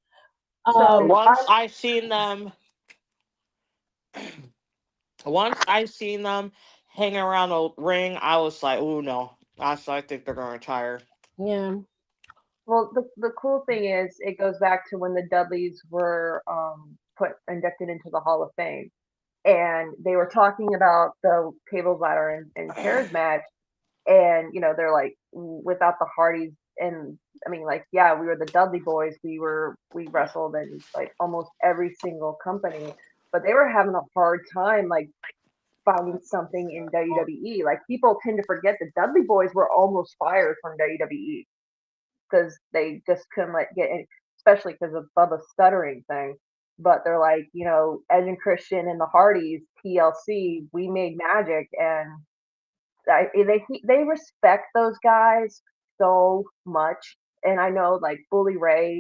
So Once I seen them, hanging around the ring, I was like, "Ooh, no!" I think they're going to retire. Yeah. well, the cool thing is it goes back to when the Dudleys were put inducted into the Hall of Fame, and they were talking about the tables, ladder, and chairs match, and they're like, without the Hardys, and I mean, like, yeah, we were the Dudley Boys, we wrestled in like almost every single company, but they were having a hard time like finding something in WWE. Like, people tend to forget the Dudley Boys were almost fired from WWE because they just couldn't get in, especially because of Bubba's stuttering thing. But they're like, Edge and Christian and the Hardys, TLC, we made magic, and they respect those guys so much. And I know like Bully Ray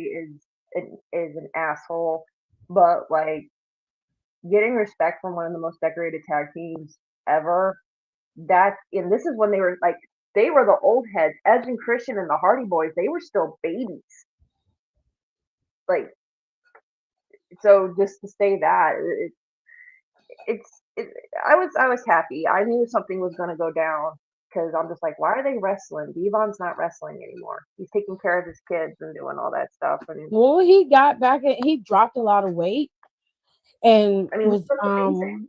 is an asshole, but like getting respect from one of the most decorated tag teams ever. And this is when they were the old heads. Edge and Christian and the Hardy Boys, they were still babies. Like, so just to say that it, I was happy. I knew something was gonna go down because I'm just like, why are they wrestling? Devon's not wrestling anymore. He's taking care of his kids and doing all that stuff. And Well, he got back and he dropped a lot of weight and I mean, he was looks amazing.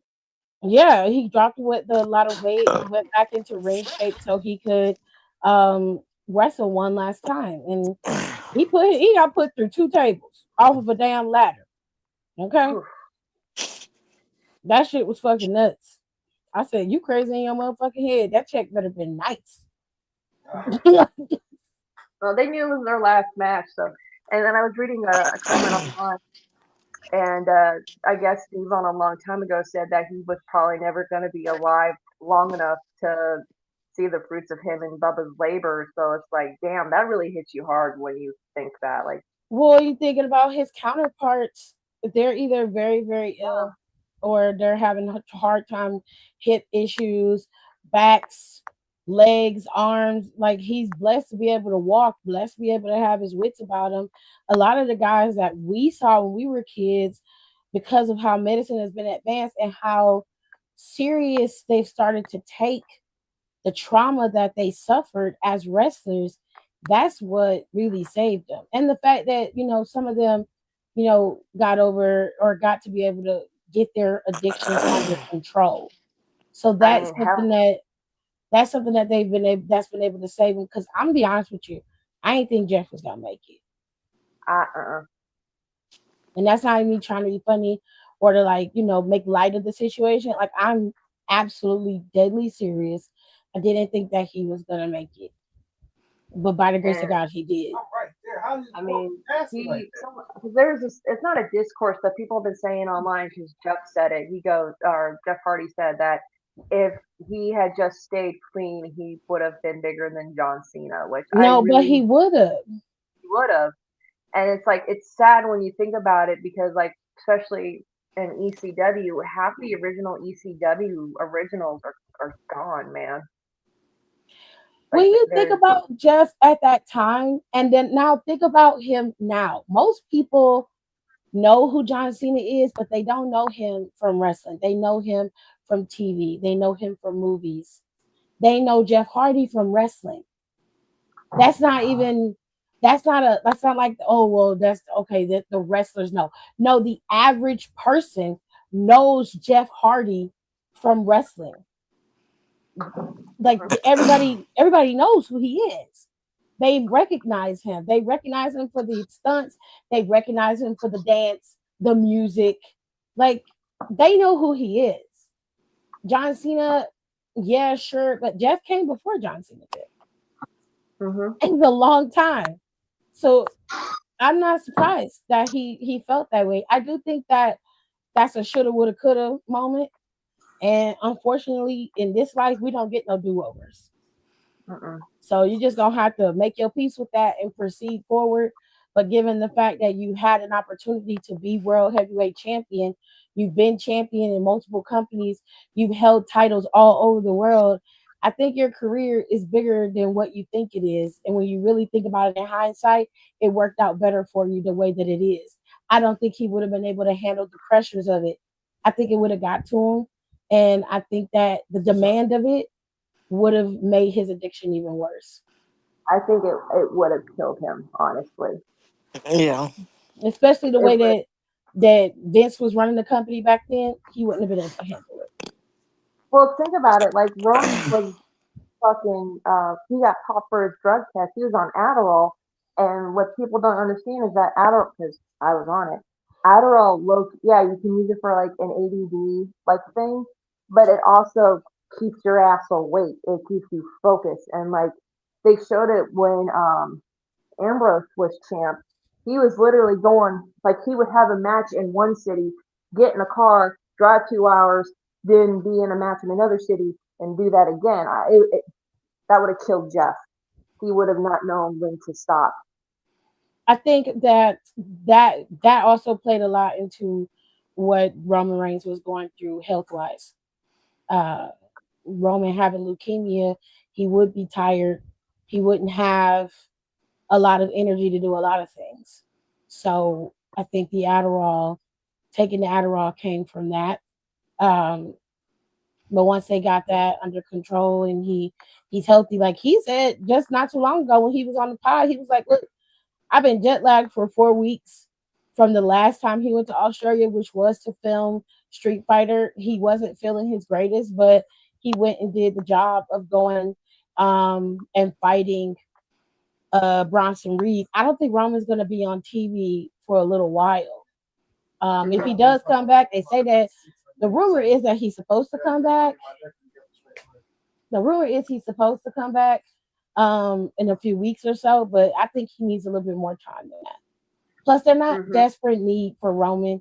yeah, he dropped with a lot of weight and went back into ring shape so he could wrestle one last time. And he got put through 2 tables off of a damn ladder. Okay. That shit was fucking nuts. I said, you crazy in your motherfucking head. That check better been nice. Well, they knew it was their last match. So, and then I was reading a comment online, and I guess Devon a long time ago said that he was probably never going to be alive long enough to see the fruits of him and Bubba's labor. So it's like, damn, that really hits you hard when you think that. Like, Well, you thinking about his counterparts, they're either very, very ill or they're having a hard time, hip issues, backs, legs, arms. Like, he's blessed to be able to walk, blessed to be able to have his wits about him. A lot of the guys that we saw when we were kids, because of how medicine has been advanced and how serious they've started to take the trauma that they suffered as wrestlers, that's what really saved them. And the fact that, some of them, got over or got to be able to get their addictions under control. So I mean, hell, that's something that that's been able to save them. Because I'm gonna be honest with you, I ain't think Jeff was gonna make it. uh-uh. And that's not me trying to be funny or to make light of the situation. Like, I'm absolutely deadly serious. I didn't think that he was gonna make it. But by the grace of And God, he did. I'm right there. How did I you mean, pass it like that? cause there's this, it's not a discourse that people have been saying online because Jeff said it. Or Jeff Hardy said that if he had just stayed clean, he would have been bigger than John Cena, which I No, but he really would have. would have. And it's like, it's sad when you think about it because, like, especially in ECW, half the original ECW originals are gone, man. When Like, you think there's, about Jeff at that time, and then now think about him now. Most people know who John Cena is, but they don't know him from wrestling. They know him from TV. They know him from movies. They know Jeff Hardy from wrestling. That's not even that's not like, oh well, that's okay, that the wrestlers know. No, the average person knows Jeff Hardy from wrestling. Like everybody knows who he is. They recognize him. They recognize him for the stunts. They recognize him for the dance, the music. Like they know who he is. John Cena, yeah, sure, but Jeff came before John Cena did. Mm-hmm. It's a long time. So I'm not surprised that he felt that way. I do think that that's a shoulda, woulda, coulda moment. And unfortunately, in this life, we don't get no do-overs. Mm-mm. So you just gonna have to make your peace with that and proceed forward. But given the fact that you had an opportunity to be world heavyweight champion, you've been champion in multiple companies, you've held titles all over the world. I think your career is bigger than what you think it is. And when you really think about it in hindsight, it worked out better for you the way that it is. I don't think he would have been able to handle the pressures of it. I think it would have got to him. And I think that the demand of it would have made his addiction even worse. I think it would have killed him, honestly. Yeah. Especially the It way would. that Vince was running the company back then, he wouldn't have been able to handle it. Well, think about it. Like Roman was fucking. He got caught for his drug test. He was on Adderall, and what people don't understand is that Adderall, because I was on it. Adderall, yeah, you can use it for like an ADD like thing, but it also keeps your ass awake. It keeps you focused, and like they showed it when Ambrose was champ, he was literally going like he would have a match in one city, get in a car, drive 2 hours, then be in a match in another city and do that again. That would have killed Jeff. He would have not known when to stop. I think that also played a lot into what Roman Reigns was going through health wise. Uh, Roman having leukemia, he would be tired. He wouldn't have a lot of energy to do a lot of things. So I think taking the Adderall came from that. Um, but once they got that under control and he's healthy, like he said just not too long ago when he was on the pod, he was like, "Look, I've been jet lagged for 4 weeks from the last time he went to Australia, which was to film Street Fighter. He wasn't feeling his greatest, but he went and did the job of going and fighting Bronson Reed. I don't think Roman's going to be on TV for a little while. If he does come back, they say that the rumor is that he's supposed to come back. The rumor is he's supposed to come back in a few weeks or so, but I think he needs a little bit more time than that. Plus, they're not desperate need for Roman.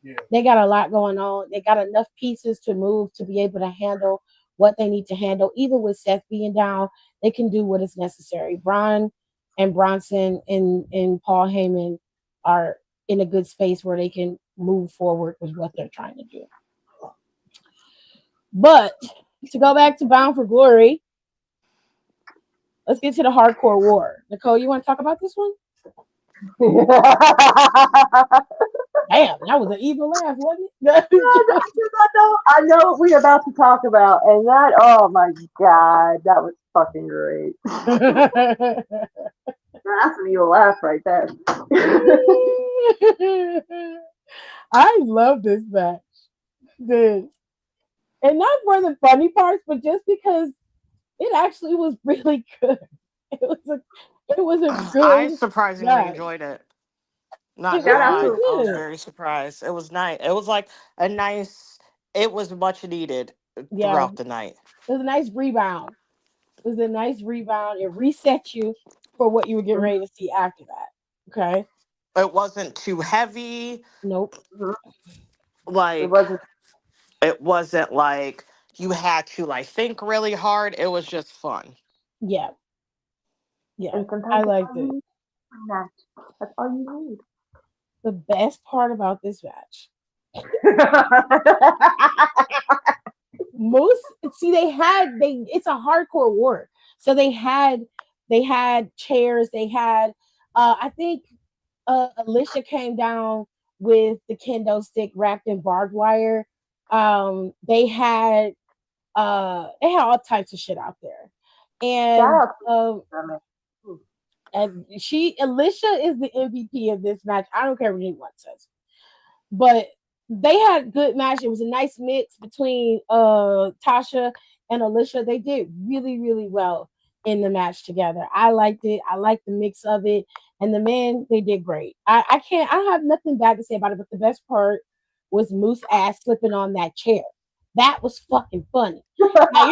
Yeah. They got a lot going on. They got enough pieces to move to be able to handle what they need to handle. Even with Seth being down, they can do what is necessary. Braun and Bronson and Paul Heyman are in a good space where they can move forward with what they're trying to do. But to go back to Bound for Glory, let's get to the hardcore war. Nicole, you want to talk about this one? Damn, that was an evil laugh, wasn't it? I know what we're about to talk about, and that, oh my god, that was fucking great. That's an evil laugh right there. I love this match, dude. And not for the funny parts, but just because it actually was really good. It was a good I surprisingly match. enjoyed it. Not It gonna was lie, really I was good. very surprised. It was nice. It was like a nice. It was much needed Yeah, throughout the night. it was a nice rebound. It was a nice rebound. It reset you for what you were getting ready to see after that. Okay. It wasn't too heavy. Nope. It Like wasn't. it wasn't like you had to like think really hard. It was just fun. Yeah. Yeah. And I sometimes that's liked all you it. need for a match. That's all you The best part about this match, need. most see it's a hardcore war. So they had chairs, they had I think Alicia came down with the kendo stick wrapped in barbed wire. They had all types of shit out there. Shout And out to them. and Alicia is the MVP of this match. I don't care what anyone says. But they had good match. It was a nice mix between Tasha and Alicia. They did really, really well in the match together. I liked it. I liked the mix of it. And the men, they did great. I don't have nothing bad to say about it, but the best part was Moose ass slipping on that chair. That was fucking funny. Now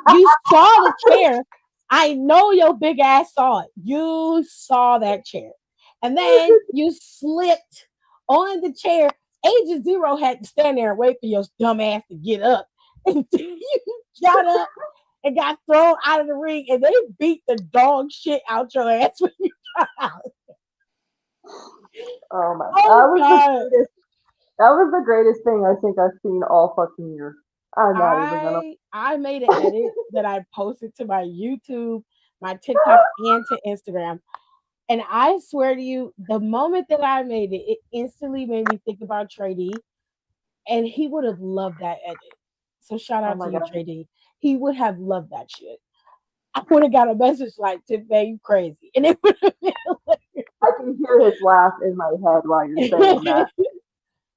you saw the chair. I know your big ass saw it. You saw that chair. And then you slipped on the chair. Agent Zero had to stand there and wait for your dumb ass to get up. And you got up and got thrown out of the ring, and they beat the dog shit out your ass when you got out. Oh my Oh god. that was the greatest thing I think I've seen all fucking year. I'm not even gonna. I made an edit that I posted to my YouTube, my TikTok, and to Instagram. And I swear to you, the moment that I made it, it instantly made me think about Trey D. And he would have loved that edit. So shout Oh out my to you, god. Trey D. He would have loved that shit. I would have got a message like, "Today you crazy," and it would have been I can hear his laugh in my head while you're saying that.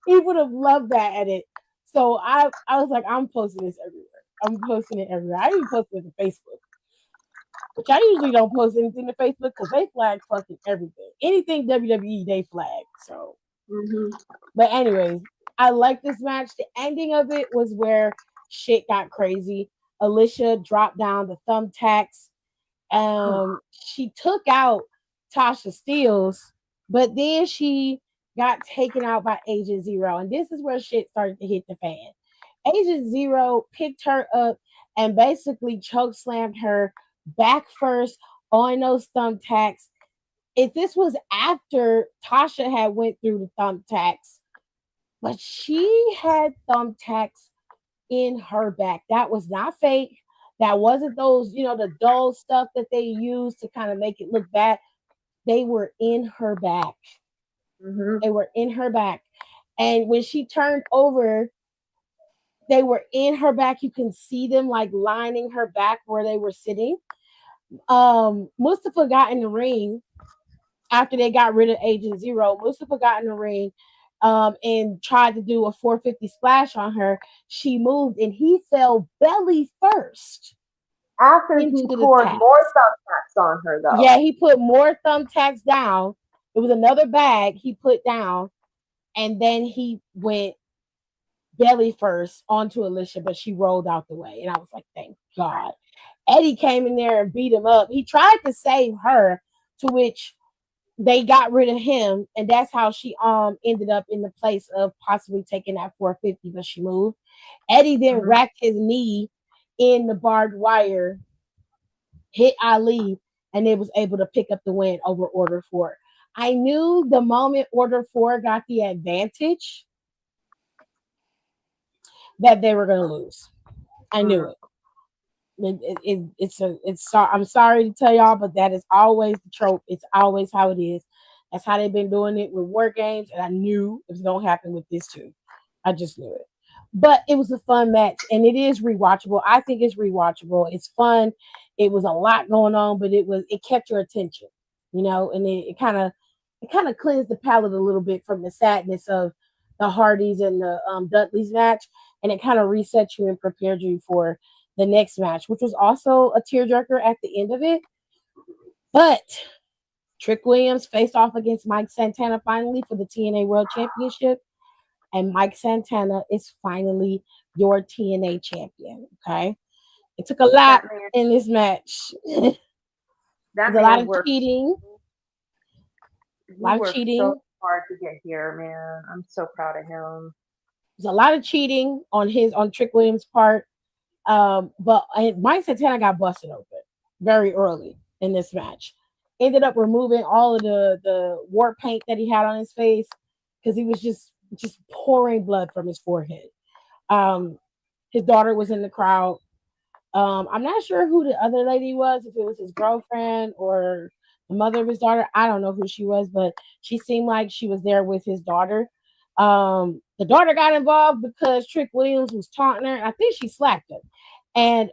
he would have loved that edit. So I was like, I'm posting this everywhere. I'm posting it everywhere. I even posted it to Facebook, which I usually don't post anything to Facebook because they flag fucking everything. Anything WWE they flag. So, Hmm. but anyways, I like this match. The ending of it was where shit got crazy. Alicia dropped down the thumbtacks. She took out Tasha Steeles, but then she got taken out by Agent Zero, and this is where shit started to hit the fan. Agent Zero picked her up and basically choke slammed her back first on those thumbtacks. If this was after Tasha had went through the thumbtacks, but she had thumbtacks in her back. That was not fake. That wasn't those, the dull stuff that they used to kind of make it look bad. They were in her back. Hmm. They were in her back. And when she turned over, they were in her back. You can see them like lining her back where they were sitting. Mustafa got in the ring after they got rid of Agent Zero. Mustafa got in the ring and tried to do a 450 splash on her. She moved and he fell belly first After into he the poured tap. more thumbtacks on her, though. Yeah, he put more thumbtacks down. It was another bag he put down, and then he went belly first onto Alicia, but she rolled out the way. And I was like, thank God. Eddie came in there and beat him up. He tried to save her, to which they got rid of him, and that's how she ended up in the place of possibly taking that 450, but she moved. Eddie then Hmm. racked his knee in the barbed wire, hit Ali, and it was able to pick up the win over Order 4. I knew the moment Order 4 got the advantage that they were going to lose. I knew it. I'm sorry to tell y'all, but that is always the trope. It's always how it is. That's how they've been doing it with War Games, and I knew it was going to happen with this too. I just knew it. But it was a fun match, and it is rewatchable. I think it's rewatchable. It's fun. It was a lot going on, but it kept your attention, and it kind of cleansed the palate a little bit from the sadness of the Hardys and the Dudleys match, and it kind of reset you and prepared you for the next match, which was also a tearjerker at the end of it. But Trick Williams faced off against Mike Santana finally for the TNA World Championship. And Mike Santana is finally your TNA champion. Okay. It took a lot That man, in this match. There's that a lot man of worked. cheating. A He lot of worked cheating. so hard to get here, man. I'm so proud of him. There's a lot of cheating on Trick Williams' part. But Mike Santana got busted open very early in this match. Ended up removing all of the war paint that he had on his face because he was just pouring blood from his forehead. His daughter was in the crowd. I'm not sure who the other lady was, if it was his girlfriend or the mother of his daughter. I don't know who she was, but she seemed like she was there with his daughter. The daughter got involved because Trick Williams was taunting her. I think she slapped him. And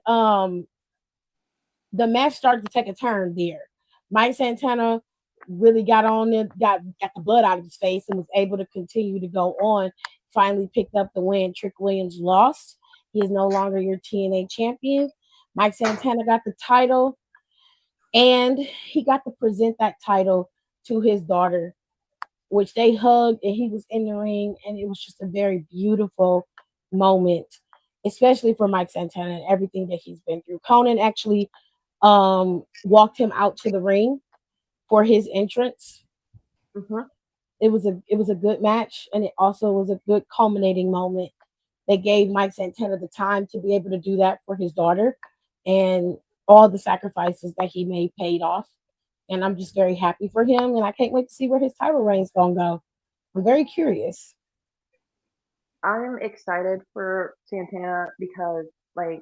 the match started to take a turn there. Mike Santana really got on it, got the blood out of his face, and was able to continue to go on finally picked up the win. Trick Williams lost. He is no longer your TNA champion. Mike Santana got the title, and he got to present that title to his daughter, which they hugged, and he was in the ring, and it was just a very beautiful moment, especially for Mike Santana and everything that he's been through. Conan actually walked him out to the ring for his entrance. Mm-hmm. It was a good match, and it also was a good culminating moment that gave Mike Santana the time to be able to do that for his daughter, and all the sacrifices that he made paid off. And I'm just very happy for him, and I can't wait to see where his title reign's gonna go. I'm very curious. I'm excited for Santana because like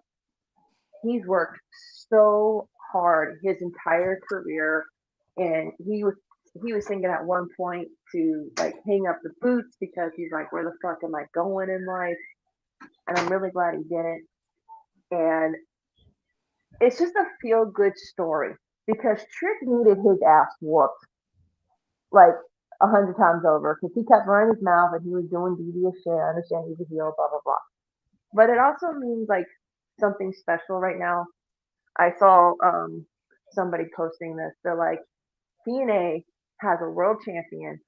he's worked so hard his entire career, and he was thinking at one point to like hang up the boots because he's like, where the fuck am I going in life? And I'm really glad he didn't. And it's just a feel good story because Trick needed his ass whooped like 100 times over because he kept running his mouth and he was doing devious shit. I understand he's a heel, blah blah blah. But it also means like something special right now. I saw somebody posting this. They're like, TNA has a world champion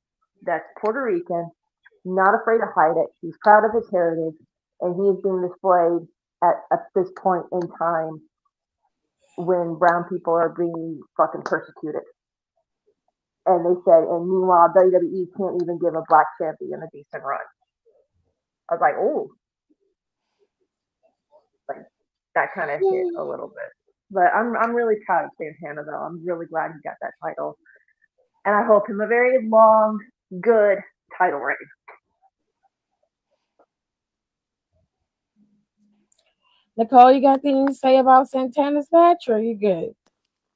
that's Puerto Rican, not afraid to hide it. He's proud of his heritage, and he is being displayed at this point in time when brown people are being fucking persecuted. And they said, and meanwhile, WWE can't even give a black champion a decent run. I was like, oh, like that kind of hit a little bit. But I'm really proud of Santana though. I'm really glad he got that title, and I hope him a very long, good title reign. Nicole, you got anything to say about Santana's match, or you good?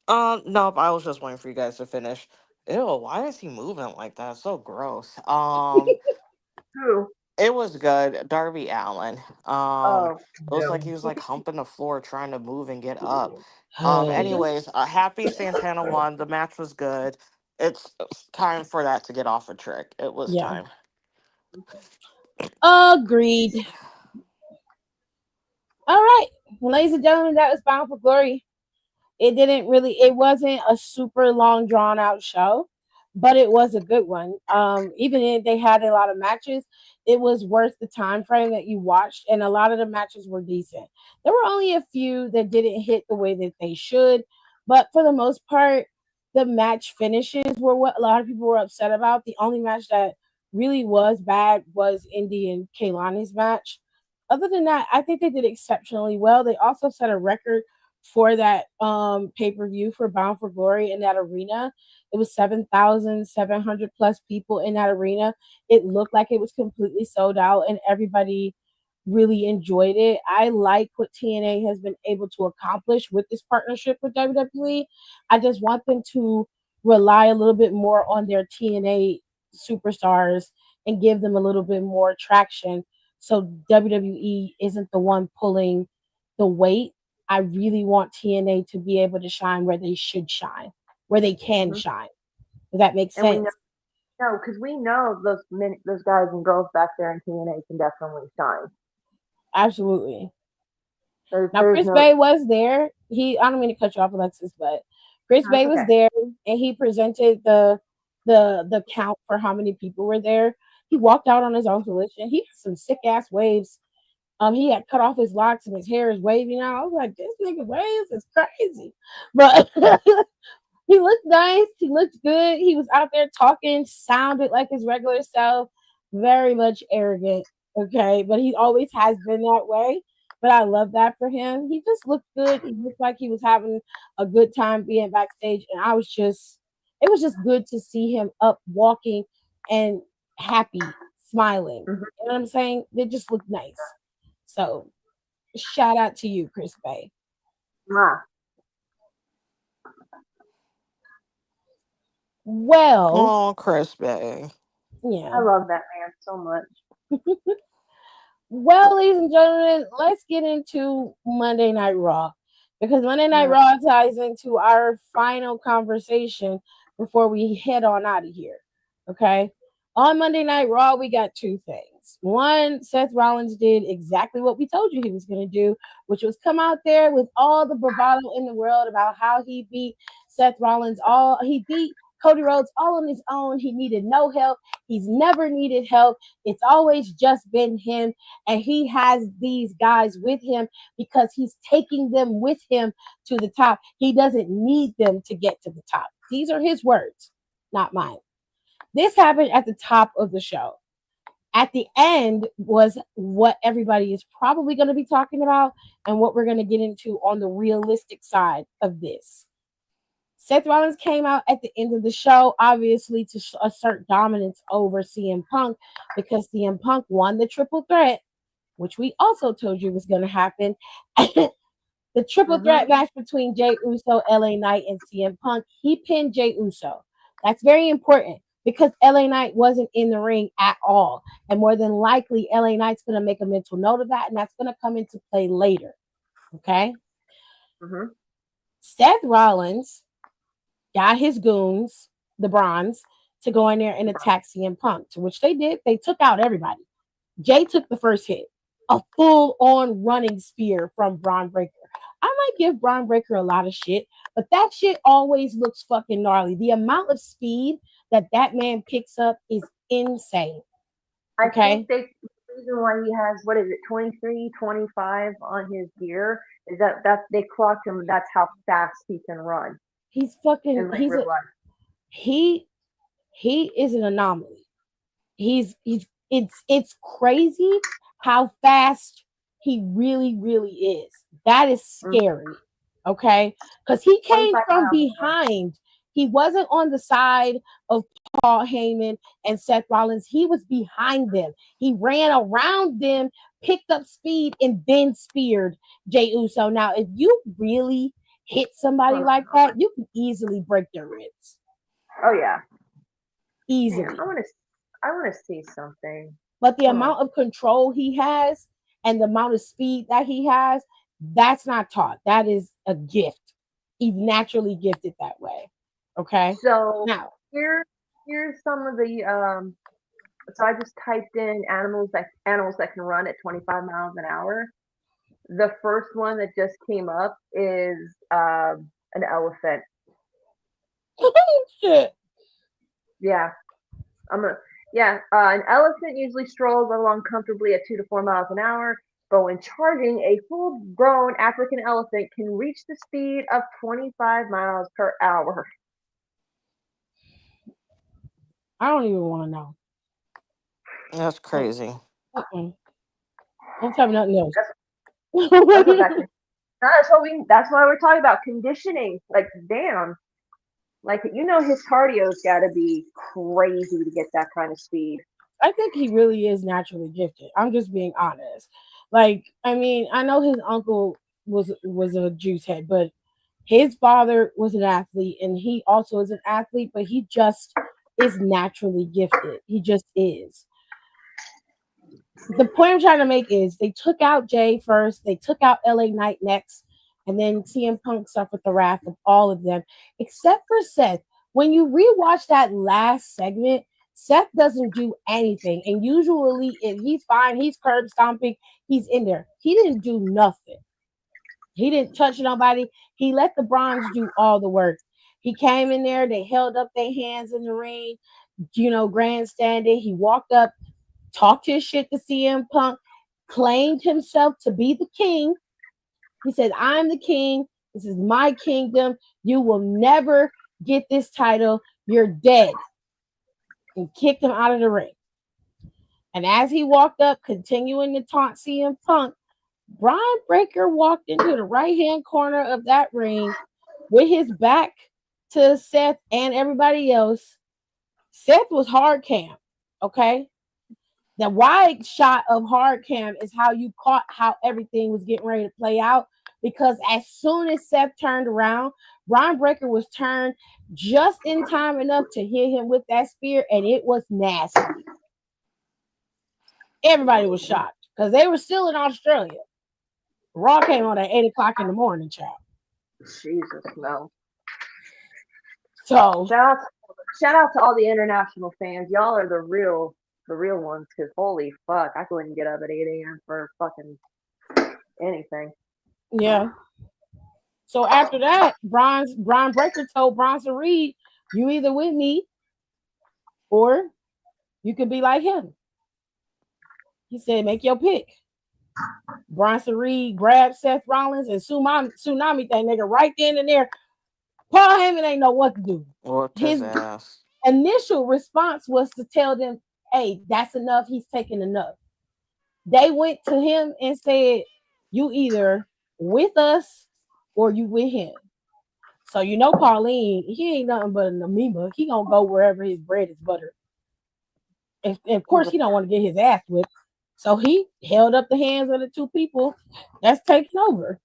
Nope. I was just waiting for you guys to finish. Ew, why is he moving like that? So gross. Who? It was good. Darby Allen. Oh, It was like he was like humping the floor trying to move and get up. Hey. Anyways, happy Santana won. The match was good. It's time for that to get off a trick. It was Yeah. time. Agreed. All right, ladies and gentlemen, that was Bound for Glory. It wasn't a super long drawn out show, but it was a good one. Even if they had a lot of matches, it was worth the time frame that you watched, and a lot of the matches were decent. There were only a few that didn't hit the way that they should, but for the most part, the match finishes were what a lot of people were upset about. The only match that really was bad was Indy and Kaylani's match. Other than that, I think they did exceptionally well. They also set a record for that pay-per-view for Bound for Glory in that arena. It was 7,700 plus people in that arena. It looked like it was completely sold out, and everybody really enjoyed it. I like what TNA has been able to accomplish with this partnership with WWE. I just want them to rely a little bit more on their TNA superstars and give them a little bit more traction, so WWE isn't the one pulling the weight. I really want TNA to be able to shine where they should shine, where they can mm-hmm. shine. Does that make And we sense? know because we know those guys and girls back there in TNA can definitely shine. Absolutely. Now, There's Chris no. Bay was there. I don't mean to cut you off, Alexis, but Chris No, it's Bay was okay. there, and he presented the count for how many people were there. He walked out on his own volition. He had some sick ass waves. He had cut off his locks and his hair is waving out. I was like, this nigga waves is crazy. But he looked nice. He looked good. He was out there talking, sounded like his regular self, very much arrogant. Okay. But he always has been that way. But I love that for him. He just looked good. He looked like he was having a good time being backstage. And it was just good to see him up walking and happy, smiling. Mm-hmm. You know what I'm saying? They just looked nice. So shout out to you, Chris Bay. Ah, Well, Oh, Chris Bay. yeah. I love that man so much. Well, ladies and gentlemen, let's get into Monday Night Raw, because Monday Night Raw ties into our final conversation before we head on out of here. Okay. On Monday Night Raw, we got two things. things. One, Seth Rollins did exactly what we told you he was going to do, which was come out there with all the bravado in the world about how he beat Seth Rollins. He beat Cody Rhodes all on his own. He needed no help. He's never needed help. It's always just been him. And he has these guys with him because he's taking them with him to the top. He doesn't need them to get to the top. These are his words, not mine. This happened at the top of the show. At the end was what everybody is probably going to be talking about and what we're going to get into on the realistic side of this. Seth Rollins came out at the end of the show, obviously, to assert dominance over CM Punk because CM Punk won the triple threat, which we also told you was going to happen. The triple threat match between Jey Uso, LA Knight, and CM Punk. He pinned Jey Uso. That's very important because LA Knight wasn't in the ring at all. And more than likely, LA Knight's going to make a mental note of that, and that's going to come into play later. Okay? Seth Rollins got his goons, the Bronze, to go in there and attack CM Punk, to which they did. They took out everybody. Jay took the first hit, a full-on running spear from Braun Breaker. I might give Braun Breaker a lot of shit, but that shit always looks fucking gnarly. The amount of speed that man picks up is insane. Okay? I think the reason why he has, 23, 25 on his gear is that they clocked him. That's how fast he can run. He's fucking, he is an anomaly. It's crazy how fast he really, really is. That is scary. Okay? Because he came from behind. He wasn't on the side of Paul Heyman and Seth Rollins. He was behind them. He ran around them, picked up speed, and then speared Jey Uso. Now, if you really hit somebody like that, you can easily break their ribs. Oh yeah, easily. Man, I want to see something. But the amount of control he has and the amount of speed that he has, that's not taught. That is a gift. He's naturally gifted that way. Okay. So now here's some of the so I just typed in animals that can run at 25 miles an hour. The first one that just came up is an elephant. Shit. Yeah. An elephant usually strolls along comfortably at 2 to 4 miles an hour, but when charging, a full-grown African elephant can reach the speed of 25 miles per hour. I don't even want to know. That's crazy. Don't tell me nothing else. That's why we're talking about conditioning. Like, damn. Like, his cardio's got to be crazy to get that kind of speed. I think he really is naturally gifted. I'm just being honest. Like, I mean, I know his uncle was a juice head, but his father was an athlete, and he also is an athlete, but he just is naturally gifted. He just is. The point I'm trying to make is they took out Jay first, they took out LA Knight next, and then CM Punk suffered the wrath of all of them, except for Seth. When you rewatch that last segment, Seth doesn't do anything. And usually, if he's fine, he's curb stomping, he's in there. He didn't do nothing. He didn't touch nobody. He let the Bronze do all the work. He came in there, they held up their hands in the ring, grandstanding. He walked up, talked his shit to CM Punk, claimed himself to be the king. He said, I'm the king. This is my kingdom. You will never get this title. You're dead. And kicked him out of the ring. And as he walked up, continuing to taunt CM Punk, Braun Breaker walked into the right-hand corner of that ring with his back to Seth and everybody else. Seth was hard cam, okay? The wide shot of hard cam is how you caught how everything was getting ready to play out, because as soon as Seth turned around, Braun Breaker was turned just in time enough to hit him with that spear, and it was nasty. Everybody was shocked because they were still in Australia. Raw came on at 8 o'clock in the morning, child. Jesus, no. So shout out to all the international fans. Y'all are the real the real ones, because holy fuck, I couldn't get up at 8 a.m. for fucking anything. Yeah. So after that, Brian Breaker told Bronson Reed, "You either with me, or you could be like him." He said, "Make your pick." Bronson Reed grabbed Seth Rollins and tsunami that nigga right then and there. Paul Heyman ain't know what to do. Whooped his ass. Initial response was to tell them, "Hey, that's enough. He's taking enough." They went to him and said, "You either with us or you with him." So you know Pauline, he ain't nothing but an amoeba. He gonna go wherever his bread is buttered. And of course, he don't want to get his ass whipped. So he held up the hands of the two people that's taking over.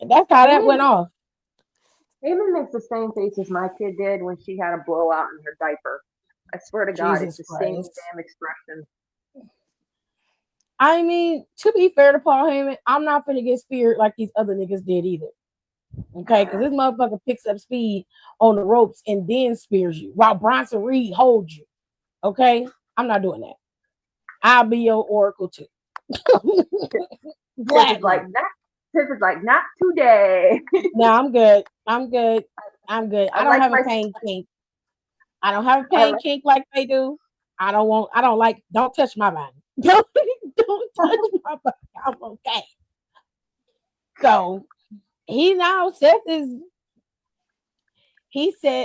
And that's how that went off. Heyman makes the same face as my kid did when she had a blowout in her diaper. I swear to God, Jesus it's the same Christ. damn expression. I mean, to be fair to Paul Heyman, I'm not gonna get speared like these other niggas did either. Okay, because this motherfucker picks up speed on the ropes and then spears you while Bronson Reed holds you. Okay, I'm not doing that. I'll be your oracle too. Tiff is like, not today. No, I'm good. I'm good. I'm good. I don't like have a my- pain kink. I don't have a pain kink like they do. Don't touch my body. Don't touch my body. I'm okay. So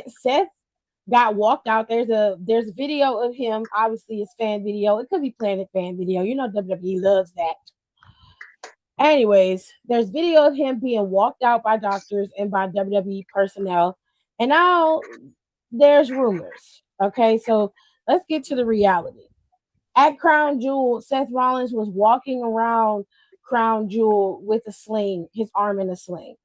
Seth got walked out. There's a video of him. Obviously, it's fan video. It could be Planet fan video. You know WWE loves that. Anyways, there's video of him being walked out by doctors and by WWE personnel. And now there's rumors. Okay, so let's get to the reality. At Crown Jewel, Seth Rollins was walking around Crown Jewel with a sling, his arm in a sling.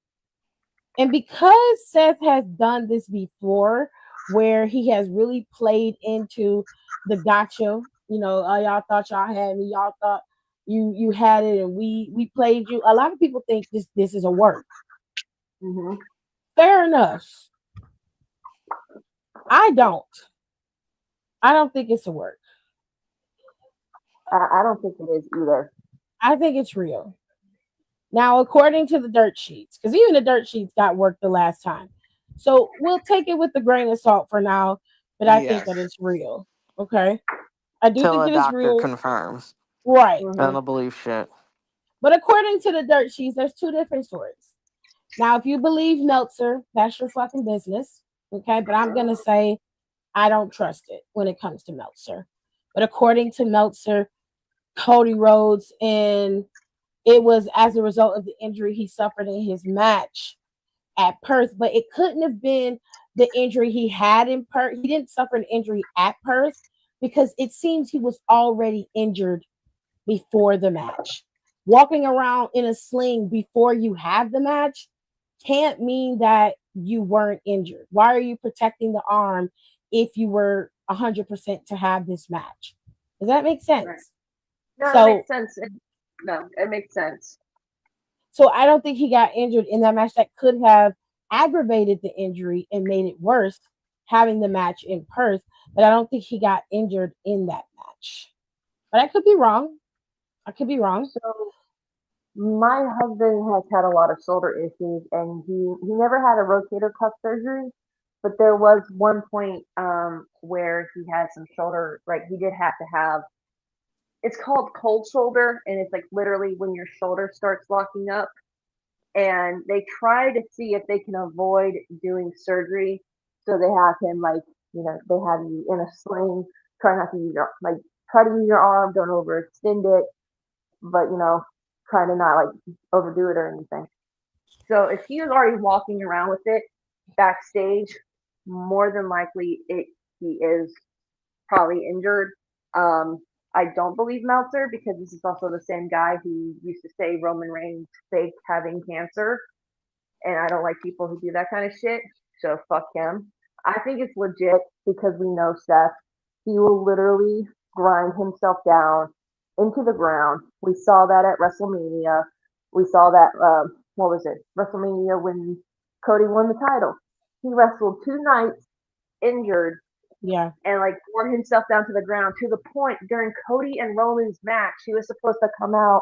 And because Seth has done this before, where he has really played into the gotcha, y'all thought y'all had me, y'all thought you had it, and we played you. A lot of people think this is a work. Mm-hmm. Fair enough. I don't think it's a work. I don't think it is either. I think it's real. Now, according to the dirt sheets, because even the dirt sheets got worked the last time. So we'll take it with a grain of salt for now, but I think that it's real. Okay. I do Till think a it is doctor real. confirms. Right. Mm-hmm. I don't believe shit. But according to the dirt sheets, there's two different stories. Now, if you believe Meltzer, that's your fucking business. Okay. But I'm going to say I don't trust it when it comes to Meltzer. But according to Meltzer, Cody Rhodes, and it was as a result of the injury he suffered in his match at Perth, but it couldn't have been the injury he had in Perth. He didn't suffer an injury at Perth because it seems he was already injured before the match. Walking around in a sling before you have the match can't mean that you weren't injured. Why are you protecting the arm if you were 100% to have this match? Does that make sense? Right. No, it makes sense. It makes sense. So I don't think he got injured in that match. That could have aggravated the injury and made it worse having the match in Perth. But I don't think he got injured in that match. But I could be wrong. So my husband has had a lot of shoulder issues, and he never had a rotator cuff surgery, but there was one point where he had some shoulder, like he did have to have. It's called cold shoulder, and it's like literally when your shoulder starts locking up. And they try to see if they can avoid doing surgery, so they have him they have you in a sling, try not to use your arm, don't overextend it, but try to not overdo it or anything. So if he was already walking around with it backstage, more than likely he is probably injured. I don't believe Meltzer because this is also the same guy who used to say Roman Reigns faked having cancer, and I don't like people who do that kind of shit. So fuck him. I think it's legit because we know Seth. He will literally grind himself down into the ground. We saw that at WrestleMania. We saw that what was it? WrestleMania when Cody won the title. He wrestled 2 nights injured. Yeah. and like wore himself down to the ground to the point during Cody and Roman's match, he was supposed to come out.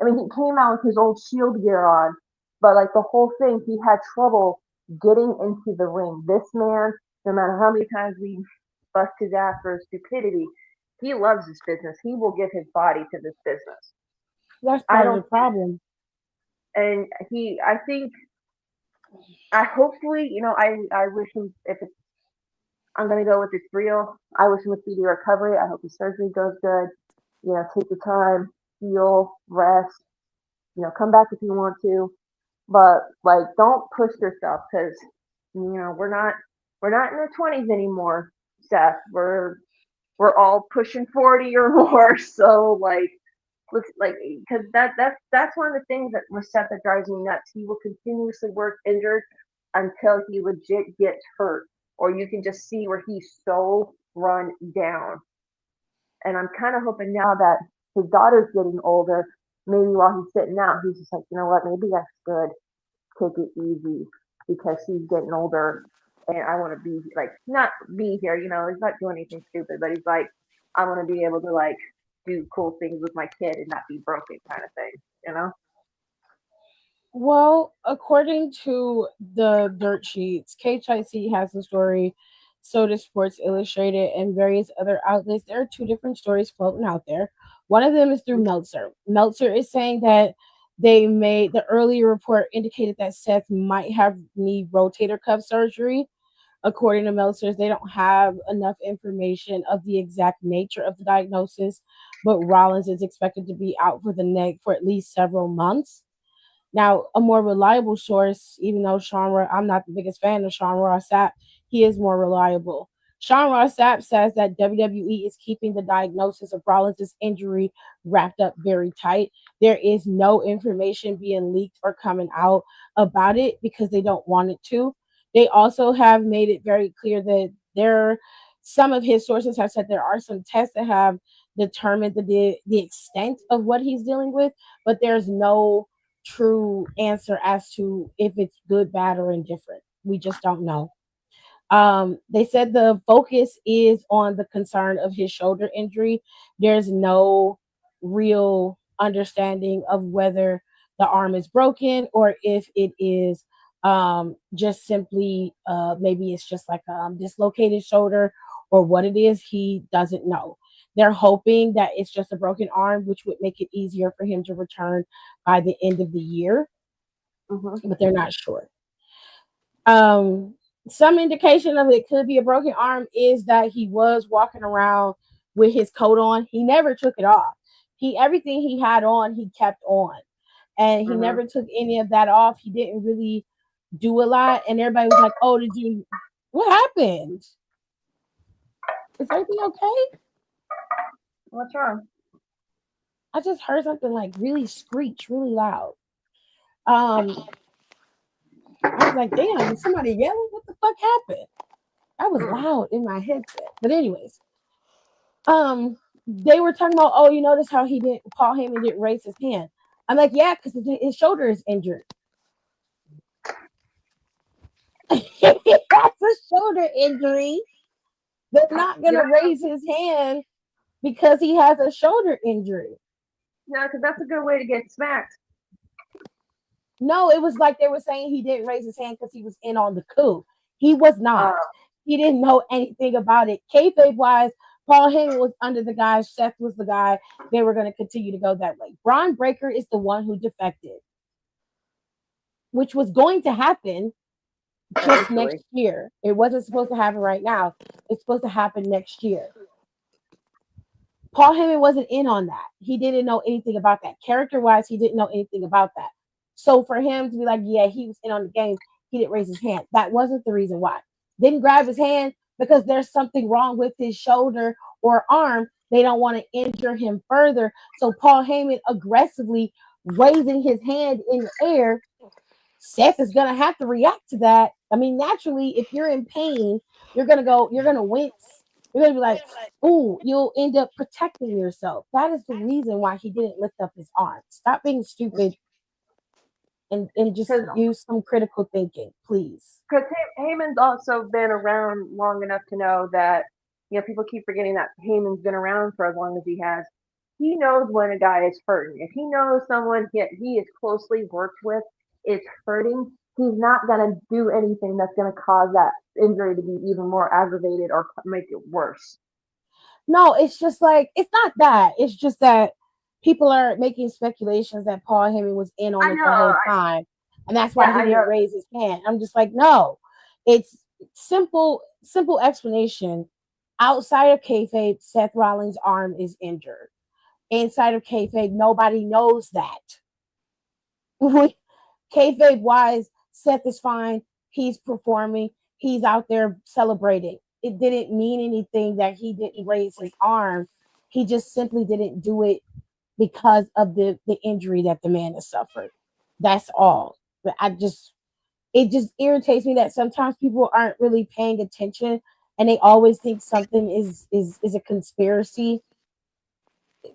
I mean, he came out with his old Shield gear on, but like the whole thing, he had trouble getting into the ring. This man, no matter how many times we bust his ass for stupidity, he loves this business. He will give his body to this business. That's I part of the don't, problem. and I think, I hopefully, I wish him, if it's, I'm gonna go with it's real. I wish him a speedy recovery. I hope his surgery goes good. Take the time, heal, rest. Come back if you want to, but like, don't push yourself because we're not in our 20s anymore, Seth. We're all pushing 40 or more. So like, let's like, because that's one of the things that with Seth that drives me nuts. He will continuously work injured until he legit gets hurt, or you can just see where he's so run down. And I'm kind of hoping now that his daughter's getting older, maybe while he's sitting out, he's just like, you know what, maybe that's good. Take it easy because he's getting older and I want to be like, not be here, he's not doing anything stupid, but he's like, I want to be able to like do cool things with my kid and not be broken kind of thing, you know? Well, according to the dirt sheets, KHIC has a story, so does Sports Illustrated and various other outlets. There are two different stories floating out there. One of them is through Meltzer. Meltzer is saying that they made the earlier report indicated that Seth might have need rotator cuff surgery. According to Meltzer's, they don't have enough information of the exact nature of the diagnosis, but Rollins is expected to be out for the neck for at least several months. Now, a more reliable source, even though I'm not the biggest fan of Sean Ross Sapp, he is more reliable. Sean Ross Sapp says that WWE is keeping the diagnosis of Rollins' injury wrapped up very tight. There is no information being leaked or coming out about it because they don't want it to. They also have made it very clear that some of his sources have said there are some tests that have determined the extent of what he's dealing with, but there's no true answer as to if it's good, bad, or indifferent. We just don't know. They said the focus is on the concern of his shoulder injury. There's no real understanding of whether the arm is broken or if it is just simply maybe it's just like a dislocated shoulder or what it is. He doesn't know. They're hoping that it's just a broken arm, which would make it easier for him to return by the end of the year, Mm-hmm. but they're not sure. Um, some indication of it could be a broken arm is that he was walking around with his coat on. He never took it off. Everything he had on, he kept on, and he Mm-hmm. never took any of that off. He didn't really do a lot, and everybody was like, "Oh, did you? What happened? Is everything okay?" What's wrong? I just heard something like really screech, really loud. Um, I was like, "Damn, is somebody yelling? What the fuck happened?" That was Mm. loud in my headset. But anyways, they were talking about, oh, you notice how Paul Heyman didn't raise his hand. I'm like, yeah, because his shoulder is injured. That's a shoulder injury. They're not You gonna raise his hand because he has a shoulder injury. know, because that's a good way to get smacked. No, it was like they were saying he didn't raise his hand because he was in on the coup. He was not. Uh, He didn't know anything about it. Kayfabe wise, Paul Heyman was under the guy. Seth was the guy. They were going to continue to go that way. Braun Breaker is the one who defected, which was going to happen just eventually. next year. It wasn't supposed to happen right now. It's supposed to happen next year. Paul Heyman wasn't in on that. He didn't know anything about that. Character wise, he didn't know anything about that. So for him to be like, yeah, he was in on the game, he didn't raise his hand. That wasn't the reason why. Didn't grab his hand because there's something wrong with his shoulder or arm. They don't want to injure him further. So Paul Heyman aggressively raising his hand in the air. Seth is gonna have to react to that. I mean, naturally, if you're in pain, you're gonna wince. You're gonna be like, oh, you'll end up protecting yourself. That is the reason why he didn't lift up his arm. Stop being stupid and just Because use some critical thinking, please. Heyman's also been around long enough to know that people keep forgetting that Heyman's been around for as long as he has. He knows when a guy is hurting. If he knows someone he is closely worked with is hurting, he's not going to do anything that's going to cause that injury to be even more aggravated or make it worse. No, it's just like, it's not that. It's just that people are making speculations that Paul Heyman was in on I it the know. whole time. And that's Yeah, why he I know. didn't raise his hand. I'm just like, no. It's simple explanation. Outside of kayfabe, Seth Rollins' arm is injured. Inside of kayfabe, nobody knows that. Kayfabe wise, Seth is fine. He's performing. He's out there celebrating. It didn't mean anything that he didn't raise his arm. He just simply didn't do it because of the injury that the man has suffered. That's all. But it just irritates me that sometimes people aren't really paying attention and they always think something is a conspiracy.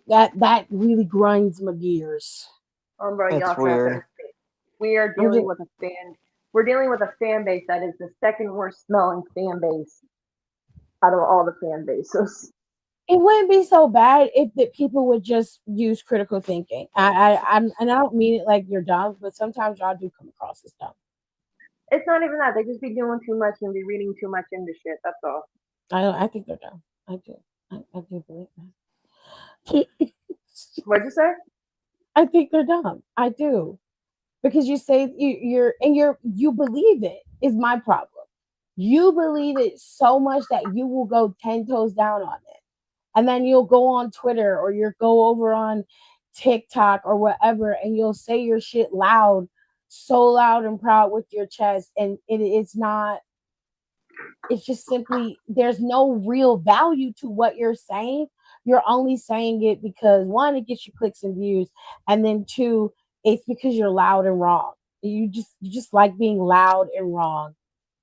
That really grinds my gears. Bro, It's y'all have to weird. understand. We are I'm dealing just, with a fan. We're dealing with a fan base that is the second worst smelling fan base out of all the fan bases. it wouldn't be so bad if the people would just use critical thinking. And I don't mean it like you're dumb, but sometimes y'all do come across as dumb. It's not even that. They just be doing too much and be reading too much into shit. That's all. I think they're dumb. I do. I do believe that. What'd you say? I think they're dumb. I do. Because you say you believe it is my problem. You believe it so much that you will go 10 toes down on it. And then you'll go on Twitter or you'll go over on TikTok or whatever and you'll say your shit loud, so loud and proud with your chest. And it's not, it's just simply, there's no real value to what you're saying. You're only saying it because one, it gets you clicks and views. And then two, it's because you're loud and wrong. You just like being loud and wrong.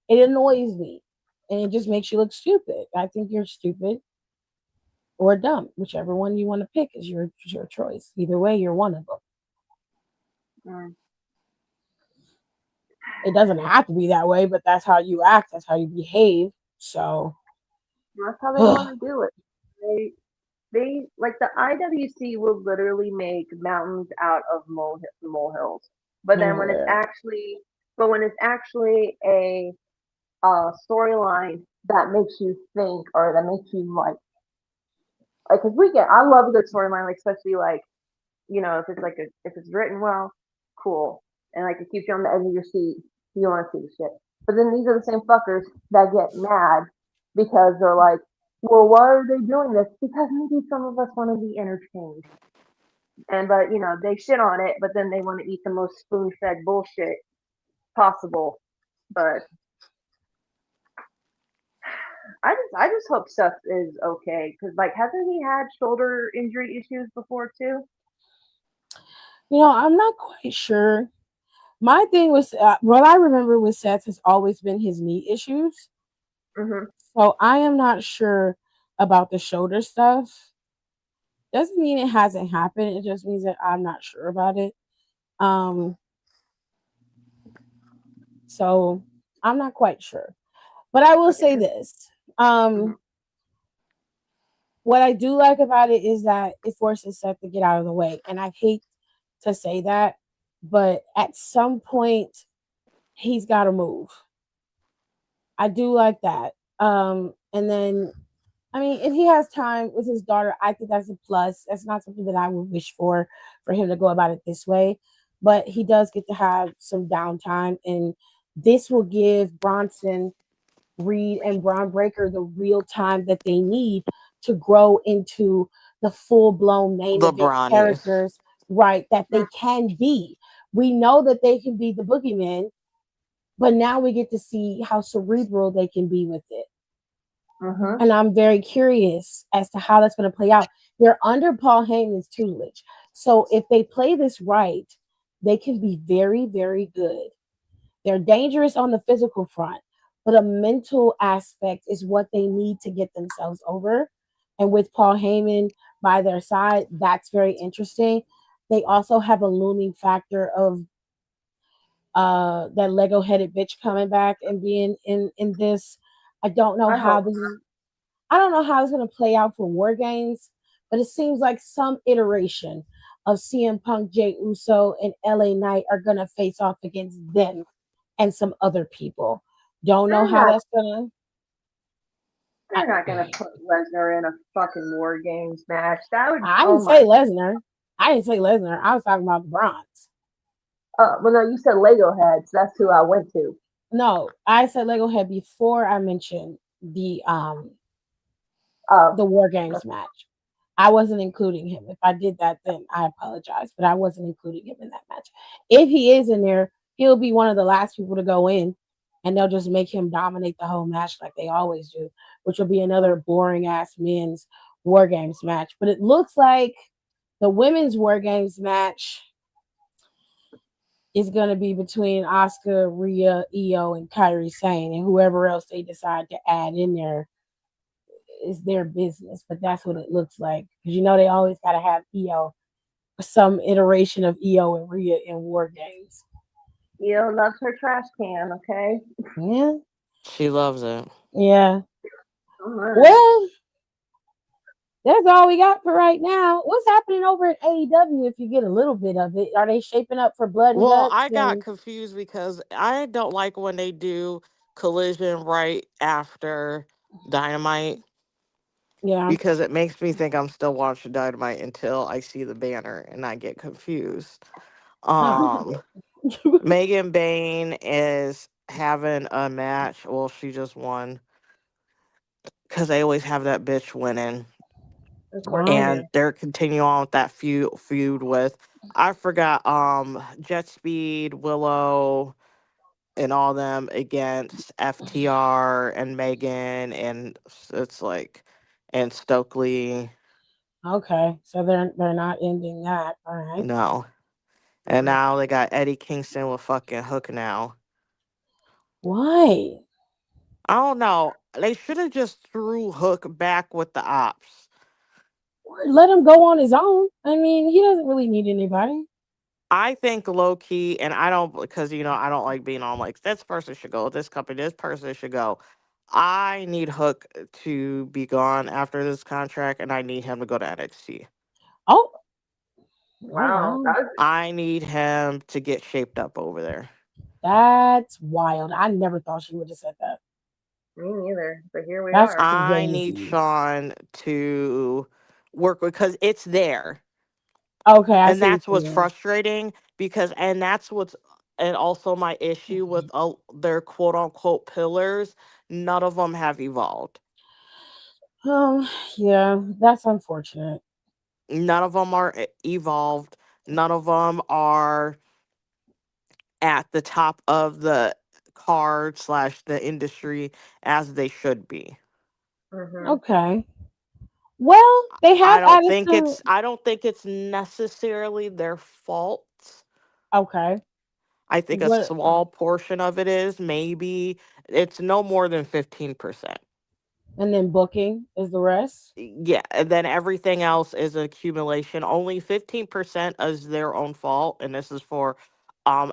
It annoys me. And it just makes you look stupid. I think you're stupid or dumb, whichever one you want to pick is your choice. Either way, you're one of them. Mm. It doesn't have to be that way, but that's how you act. That's how you behave. So, That's how they want to do it. They like the IWC will literally make mountains out of molehills. But then when it's yeah. actually, but when it's actually a storyline that makes you think or that makes you like, cause I love a good storyline, like especially like if it's if it's written well, cool, and like it keeps you on the edge of your seat. You want to see the shit. But then these are the same fuckers that get mad because they're like, well, why are they doing this? Because maybe some of us want to be entertained. And but they shit on it, but then they want to eat the most spoon-fed bullshit possible. But I just hope Seth is okay because like hasn't he had shoulder injury issues before too? I'm not quite sure. My thing was, what I remember with Seth has always been his knee issues. Hmm. So I am not sure about the shoulder stuff. Doesn't mean it hasn't happened. It just means that I'm not sure about it. Um, so I'm not quite sure. But I will Okay. say this. Mhm. What I do like about it is that it forces Seth to get out of the way. And I hate to say that, but at some point, he's got to move. I do like that. And then, I mean, if he has time with his daughter, I think that's a plus. That's not something that I would wish for him to go about it this way. But he does get to have some downtime, and this will give Bronson Reed and Braun Breaker the real time that they need to grow into the full blown main The event brownies. characters, right? That they can be. We know that they can be the boogeymen, but now we get to see how cerebral they can be with it. Mhm. And I'm very curious as to how that's going to play out. They're under Paul Heyman's tutelage. So if they play this right, they can be very, very good. They're dangerous on the physical front, but a mental aspect is what they need to get themselves over. And with Paul Heyman by their side, that's very interesting. They also have a looming factor of that Lego headed bitch coming back and being in this. I don't know I how hope. this is. I don't know how it's going to play out for War Games, but it seems like some iteration of CM Punk, Jay Uso, and LA Knight are going to face off against them and some other people. Don't know They're how not. that's going They're not gonna put Lesnar in a fucking War Games match. That would. I Oh didn't say my. Lesnar. I didn't say Lesnar. I was talking about the Bronze. Well, no, you said Lego heads. That's who I went to. No, I said Lego Head before I mentioned Oh, the War Games match. I wasn't including him. If I did that, then I apologize, but I wasn't including him in that match. If he is in there, he'll be one of the last people to go in, and they'll just make him dominate the whole match like they always do, which will be another boring ass men's War Games match. But it looks like the women's War Games match is going to be between Asuka, Rhea, Io, and Kairi Sane, and whoever else they decide to add in there is their business. But that's what it looks like, because they always got to have Io, some iteration of Io and Rhea in War Games. Io loves her trash can. Okay. Yeah, She loves it. yeah. All right. Well, that's all we got for right now. What's happening over at AEW? If you get a little bit of it, are they shaping up for blood and Well, guts? I got And confused because I don't like when they do Collision right after Dynamite yeah, because it makes me think I'm still watching Dynamite until I see the banner and I get confused. huh? Megan Bain is having a match. Well, she just won because they always have that bitch winning, Of course they Wow. and do. they're continuing on with that feud with I forgot Jet Speed, Willow, and all them against FTR and Megan, and it's like and Stokely. Okay, so they're not ending that. All right. No, and now they got Eddie Kingston with fucking Hook now. Why? I don't know. They should have just threw Hook back with the ops. Or let him go on his own. I mean, he doesn't really need anybody. I think low key, and I don't because I don't like being on like this person should go, this company, this person should go. I need Hook to be gone after this contract, and I need him to go to NXT. Oh, oh Wow, wow, I need him to get shaped up over there. that's wild. I never thought she would have said that. me neither. But here we That's are. I need crazy. Sean to work because it's there. Okay, I And see what that's you what's mean. frustrating because and that's what's and also my issue with their quote unquote pillars. None of them have evolved. Yeah, that's unfortunate. None of them are evolved. None of them are at the top of the card slash the industry as they should be. Mhm. Okay. Well, they have added some. I don't think it's necessarily their fault. Okay. I think a What? small portion of it is maybe it's no more than 15%. And then booking is the rest. Yeah, and then everything else is an accumulation. Only 15% is their own fault, and this is for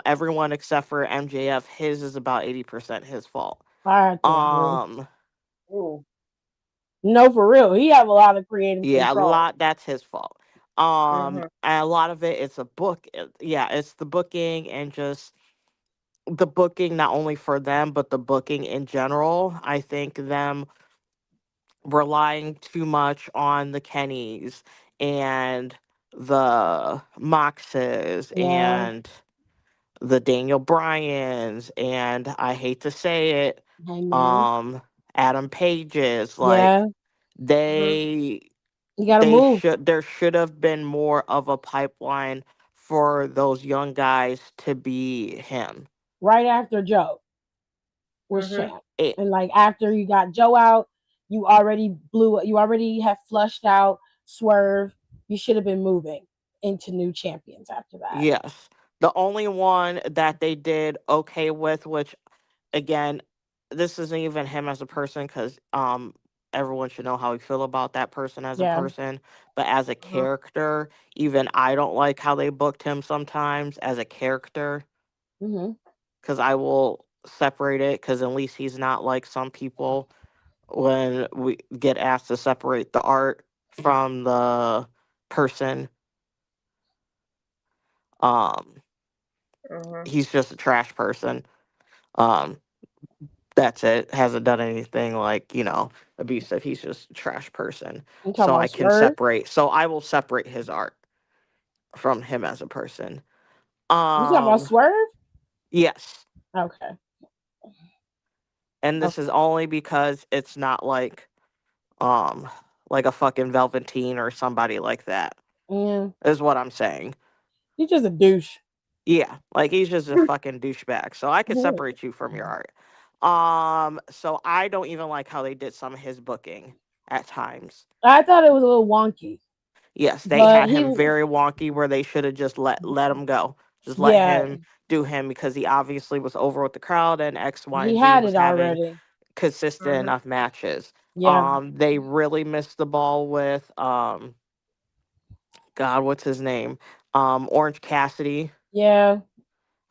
everyone except for MJF. His is about 80% his fault. I disagree. Um Ooh. No, for real. He have a lot of creative yeah, a control. lot that's his fault. Mhm. And a lot of it it's a book yeah, it's the booking and just the booking not only for them but the booking in general. I think them relying too much on the Kennys and the Moxes Yeah. and the Daniel Bryans and I hate to say it, Hey man. um Adam Pages, like Yeah. Mhm. they You gotta move there should have been more of a pipeline for those young guys to be him. right after Joe was Mhm. champ. It, And like after you got Joe out, you already have flushed out Swerve. You should have been moving into new champions after that. yes. The only one that they did okay with, which again, this isn't even him as a person because everyone should know how we feel about that person as a Yeah. person. But as a Mhm. character, even I don't like how they booked him sometimes as a character Hmm. because I will separate it because at least he's not like some people when we get asked to separate the art from the person. Um, Mhm. he's just a trash person. Um, that's it. Hasn't done anything like, abusive. He's just a trash person. You talking So about I can Swerve? separate. So I will separate his art from him as a person. You talking about Swerve? Yes. Okay. And this Okay. is only because it's not um like a fucking Velveteen or somebody like that. Yeah. Is what I'm saying. He's just a douche. Yeah, like he's just a fucking douchebag. So I can separate you from your art. So I don't even like how they did some of his booking at times. I thought it was a little wonky, Yes, they but had he, him very wonky where they should have just let him go. Just let yeah, him do him because he obviously was over with the crowd and X, Y, he and Z had was it having already. consistent Mhm. enough matches. Yeah, They really missed the ball with God, what's his name? Orange Cassidy. yeah.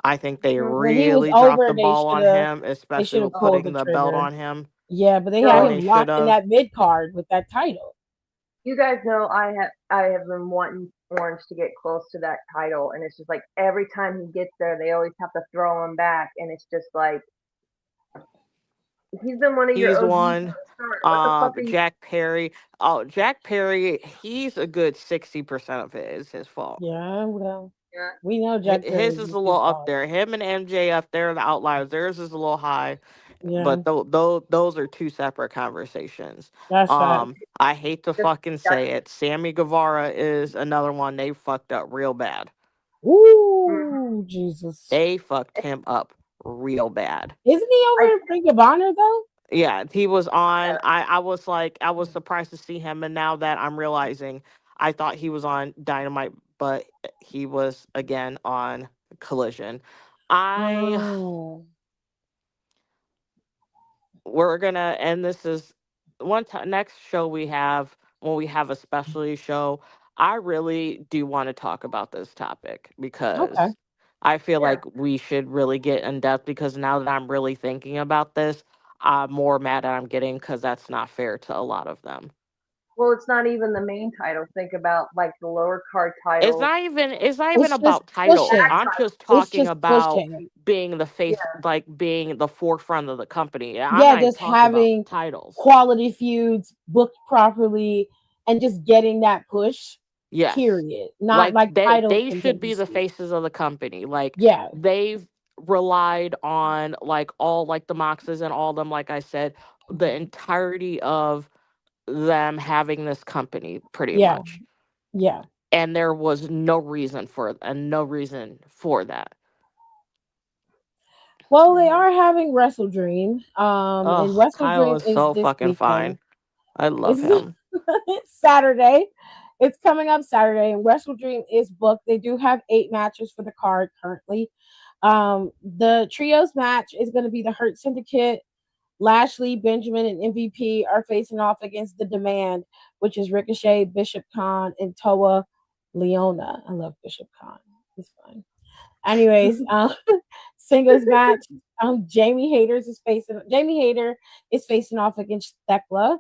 I think they Mhm. When he was really dropped over, the ball on him, they especially should with have pulled the putting the belt trigger. on him Yeah, but they had when So they him should locked in have. that mid card with that title. you guys know I have been wanting Orange to get close to that title, and it's just like every time he gets there, they always have to throw him back, and it's just like he's been one of your He's OGs from one. the start. What the fuck are you? Jack Perry. Oh, Jack Perry. He's a good 60% of it is his fault. Yeah, well, Yeah. we know Jack Perry His is is a his little up fault. there. Him and MJF, they're the outliers. Theirs is a little high, Yeah, but those are two separate conversations. that's fact. I hate to Just fucking got. say it. Sammy Guevara is another one they fucked up real bad. Mhm. Ooh, Jesus. They fucked him up real bad. Isn't he over I in Ring of Honor though? Yeah, he was on. I was surprised to see him, and now that I'm realizing, I thought he was on Dynamite, but he was again on Collision. I Oh, We're gonna end this is one time next show we have when we have a specialty show. I really do want to talk about this topic okay. because I feel Yeah. like we should really get in depth because now that I'm really thinking about this, I'm more mad that I'm getting because that's not fair to a lot of them. Well, it's not even the main title. Think about like the lower card It's titles. not even it's not even It's just about titles. pushing. I'm Tag just It's talking just about pushing. being the face, Yeah. like being the forefront of the company. I'm Yeah, not even just talking about having titles. quality feuds booked properly and just getting that push. Yes. Period. Not Like like title they should be the contingency. faces of the company. Like Yeah, they've relied on like all like the Moxes and all them, like I said, the entirety of them having this company pretty yeah, much. yeah. And there was no reason for that. Well, they Mhm. are having Wrestle Dream. And Oh, Wrestle Kyle Dream is is so this fucking weekend. fine. I love It's, him. it's Saturday. It's coming up Saturday, and Wrestle Dream is booked. They do have 8 matches for the card currently. The trios match is going to be the Hurt Syndicate. Lashley, Benjamin, and MVP are facing off against the Demand, which is Ricochet, Bishop Khan, and Toa Leona. I love Bishop Khan. He's fun. Anyways, singles match. Jamie Hayter is facing off against Thekla.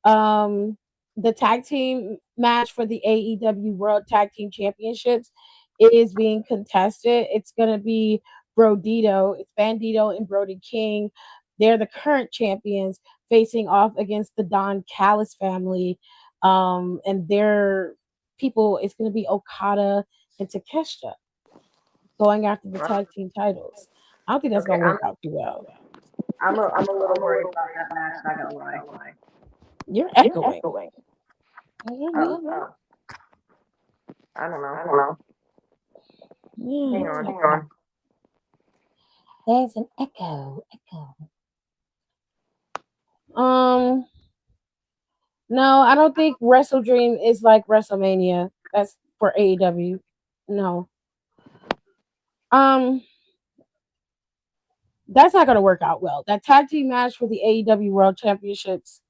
Um, the tag team match for the AEW World Tag Team Championships is being contested. It's gonna be Brodito. It's Bandito and Brody King. They're the current champions facing off against the Don Callis family. And their people, it's gonna be Okada and Takeshita going after the tag team titles. I don't think that's Okay. gonna I'm work out too well. I'm a little worried about that match. Not gonna lie. You're echoing. Can you hear me? Oh. I don't know. Yeah, Hang it's on. like Hang on. there's an echo. Um, no, I don't think Wrestle Dream is like WrestleMania. That's for AEW. No. Um, that's not gonna work out well. That tag team match for the AEW World Championships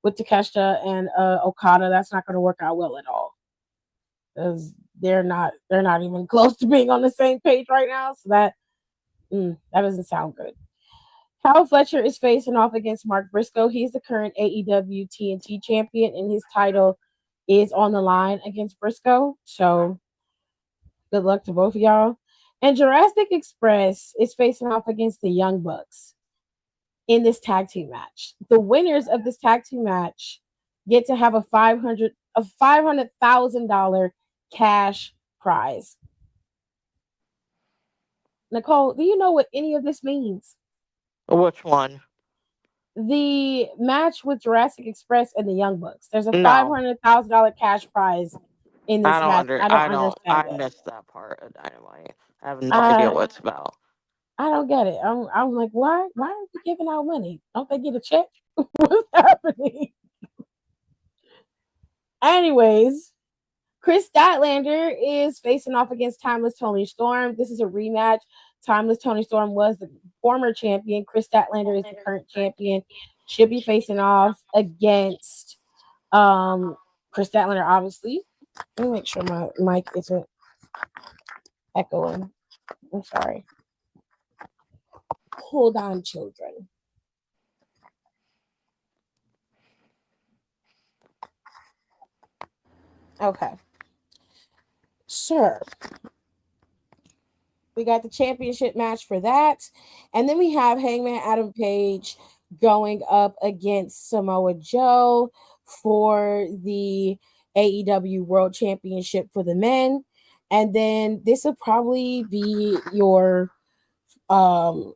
with Takeshita and Okada, that's not gonna work out well at all. Because they're not even close to being on the same page right now. So that doesn't sound good. Kyle Fletcher is facing off against Mark Briscoe. He's the current AEW TNT champion, and his title is on the line against Briscoe. So good luck to both of y'all. And Jurassic Express is facing off against the Young Bucks in this tag team match. The winners of this tag team match get to have a $500,000 cash prize. Nicole, do you know what any of this means? Which one? The match with Jurassic Express and the Young Bucks. There's a No. $500,000 cash prize in this match. I don't understand I it. missed that part of Dynamite. I have no idea what it's about. I don't get it. I'm like, why are you giving out money? Don't they get a check? What's happening? Anyways, Chris Statlander is facing off against Timeless Tony Storm. This is a rematch. Timeless Tony Storm was the former champion. Chris Statlander is the current champion. Should be facing off against Chris Statlander, obviously. Let me make sure my mic isn't echoing. I'm sorry. Hold on, children. Okay. Sure. We got the championship match for that. And then we have Hangman Adam Page going up against Samoa Joe for the AEW World Championship for the men. And then this will probably be your closeout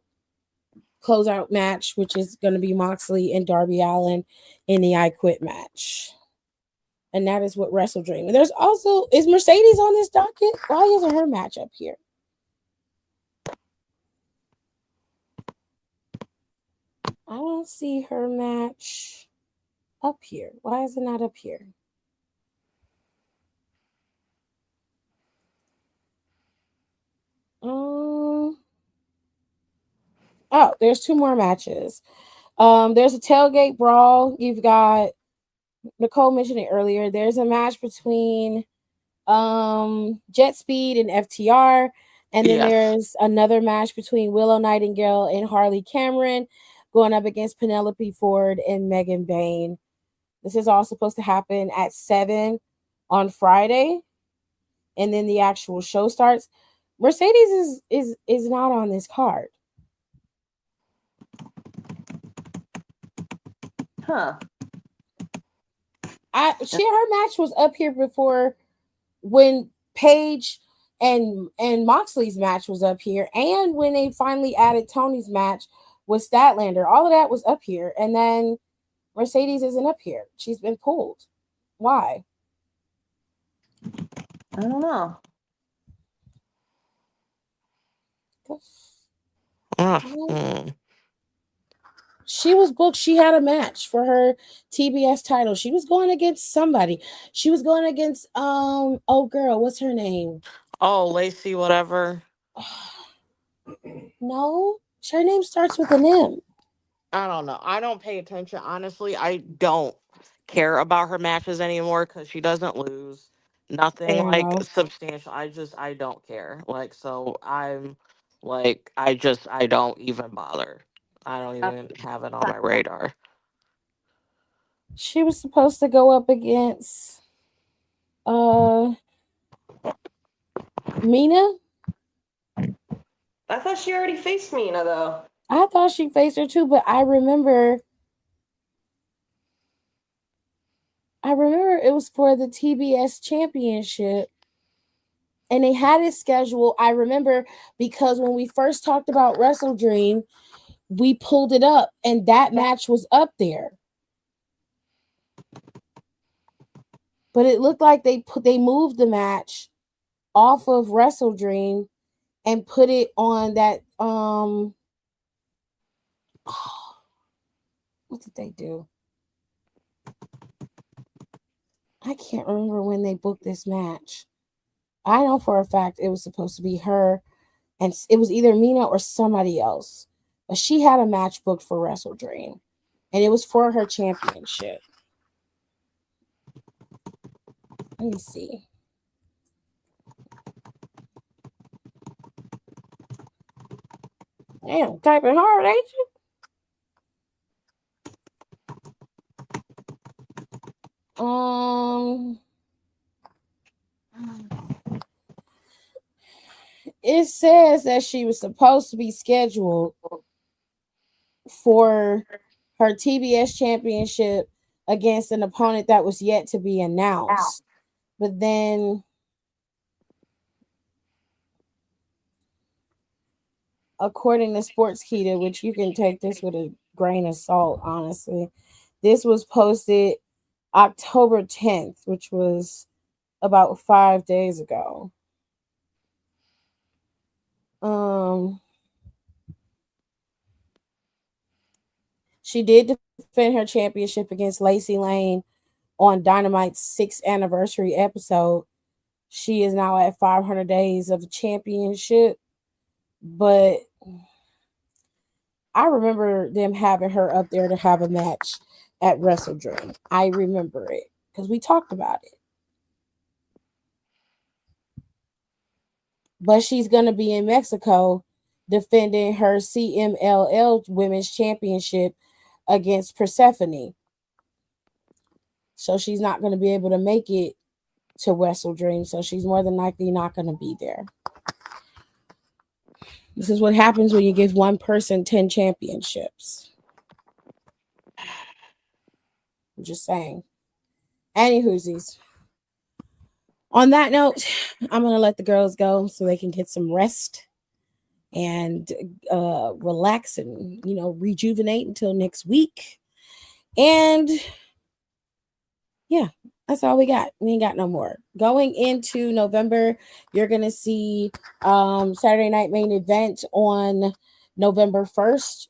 match, which is going to be Moxley and Darby Allin in the I Quit match. And that is what Wrestle Dream. And there's also, is Mercedes on this docket? Why isn't her match up here? I don't see her match up here. Why is it not up here? Oh, there's two more matches. There's a tailgate brawl. You've got, Nicole mentioned it earlier. There's a match between Jet Speed and FTR. And then there's another match between Willow Nightingale and Harley Cameron going up against Penelope Ford and Megan Bayne. This is all supposed to happen at 7 on Friday. And then the actual show starts. Mercedes is not on this card. Huh. Her match was up here before when Paige and Moxley's match was up here, and when they finally added Tony's match with Statlander. All of that was up here, and then Mercedes isn't up here. She's been pulled. Why? I don't know. She was booked. She had a match for her TBS title. She was going against somebody. She was going against oh girl, what's her name? Oh, Lacey, whatever. No, her name starts with an M. I don't know. I don't pay attention. Honestly, I don't care about her matches anymore because she doesn't lose. Nothing like substantial. I don't care. Like, so I'm like, I don't even bother. I don't even have it on my radar. She was supposed to go up against Mina. I thought she already faced Mina though. I thought she faced her too, but I remember it was for the TBS championship and they had it scheduled. I remember because when we first talked about Wrestle Dream, we pulled it up and that match was up there. But it looked like they moved the match off of Wrestle Dream and put it on that what did they do? I can't remember when they booked this match. I know for a fact it was supposed to be her, and it was either Mina or somebody else. But she had a match booked for Wrestle Dream, and it was for her championship. Let me see. Damn, typing hard, ain't you? It says that she was supposed to be scheduled for her TBS championship against an opponent that was yet to be announced. But then, according to Sportskeeda, which you can take this with a grain of salt, honestly, this was posted October 10th, which was about 5 days ago. She did defend her championship against Lacey Lane on Dynamite's 6th anniversary episode. She is now at 500 days of championship, but I remember them having her up there to have a match at Wrestle Dream. I remember it because we talked about it. But she's going to be in Mexico defending her CMLL Women's Championship against Persephone. So she's not going to be able to make it to Wrestle Dream. So she's more than likely not going to be there. This is what happens when you give one person 10 championships. I'm just saying. Anywhoosies. On that note, I'm going to let the girls go so they can get some rest and relax and, rejuvenate until next week. And yeah, that's all we got. We ain't got no more. Going into November, you're going to see Saturday Night Main Event on November 1st.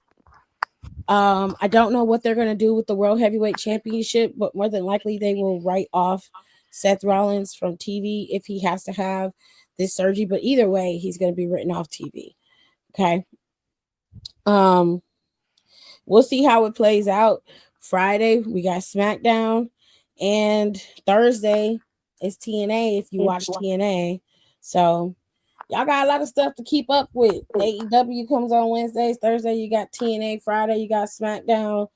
I don't know what they're going to do with the World Heavyweight Championship, but more than likely they will write off Seth Rollins from TV if he has to have this surgery. But either way, he's going to be written off TV. Okay. We'll see how it plays out. Friday, we got SmackDown. And Thursday is TNA if you watch TNA. So y'all got a lot of stuff to keep up with. AEW comes on Wednesdays. Thursday, you got TNA. Friday, you got SmackDown.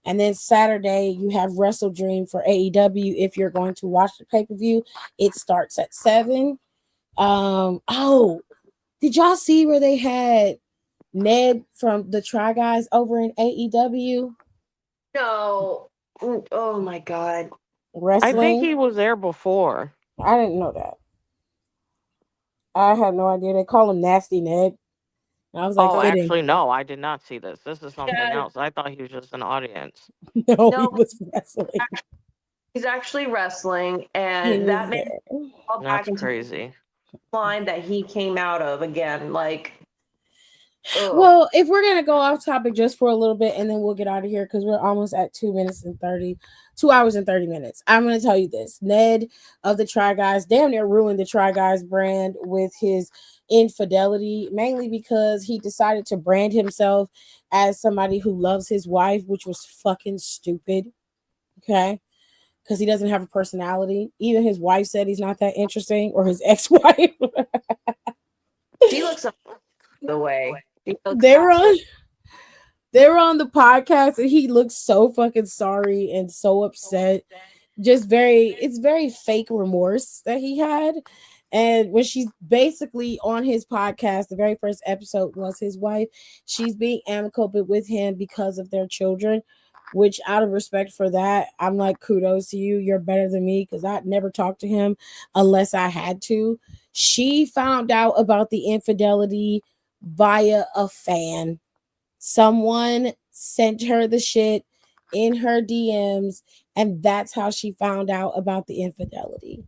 And then Saturday, you have Wrestle Dream for AEW. If you're going to watch the pay-per-view, it starts at 7. Did y'all see where they had Ned from the Try Guys over in AEW? No. Oh my God. Wrestling. I think he was there before. I didn't know that. I had no idea. They call him Nasty Ned. And I was like, fitting. Actually, no, I did not see this. This is something else. I thought he was just an audience. No, he was wrestling. He's actually wrestling, and that made all back into crazy. Line that he came out of again, like. Ugh. Well, if we're gonna go off topic just for a little bit, and then we'll get out of here because we're almost at 2 hours and 30 minutes. I'm gonna tell you this: Ned of the Try Guys damn near ruined the Try Guys brand with his infidelity, mainly because he decided to brand himself as somebody who loves his wife, which was fucking stupid. Okay. Because he doesn't have a personality. Even his wife said he's not that interesting, or his ex-wife. She looks the way. They were on the podcast, and he looked so fucking sorry and so upset. It's very fake remorse that he had. And when she's basically on his podcast, the very first episode was his wife. She's being amicable with him because of their children, which out of respect for that, I'm like, kudos to you. You're better than me because I'd never talk to him unless I had to. She found out about the infidelity via a fan. Someone sent her the shit in her DMs, and that's how she found out about the infidelity.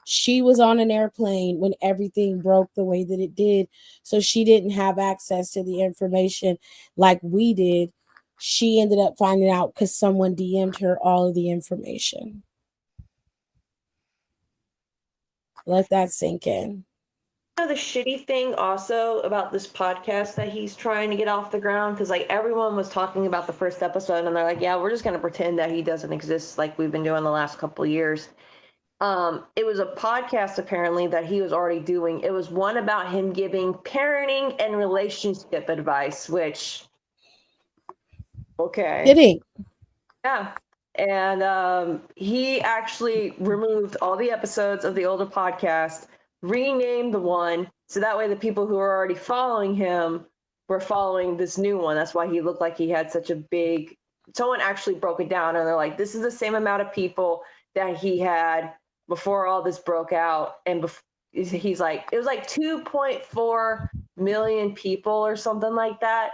She was on an airplane when everything broke the way that it did, so she didn't have access to the information like we did. She ended up finding out because someone DM'd her all of the information. Let that sink in. You know, the shitty thing also about this podcast that he's trying to get off the ground, because like everyone was talking about the first episode and they're like, yeah, we're just going to pretend that he doesn't exist like we've been doing the last couple of years. It was a podcast apparently that he was already doing. It was one about him giving parenting and relationship advice, which okay. Did he? Yeah. And he actually removed all the episodes of the older podcast, renamed the one so that way the people who are already following him were following this new one. That's why he looked like he had such a big. Someone actually broke it down, and they're like, "This is the same amount of people that he had before all this broke out." And he's like, it was like 2.4 million people or something like that.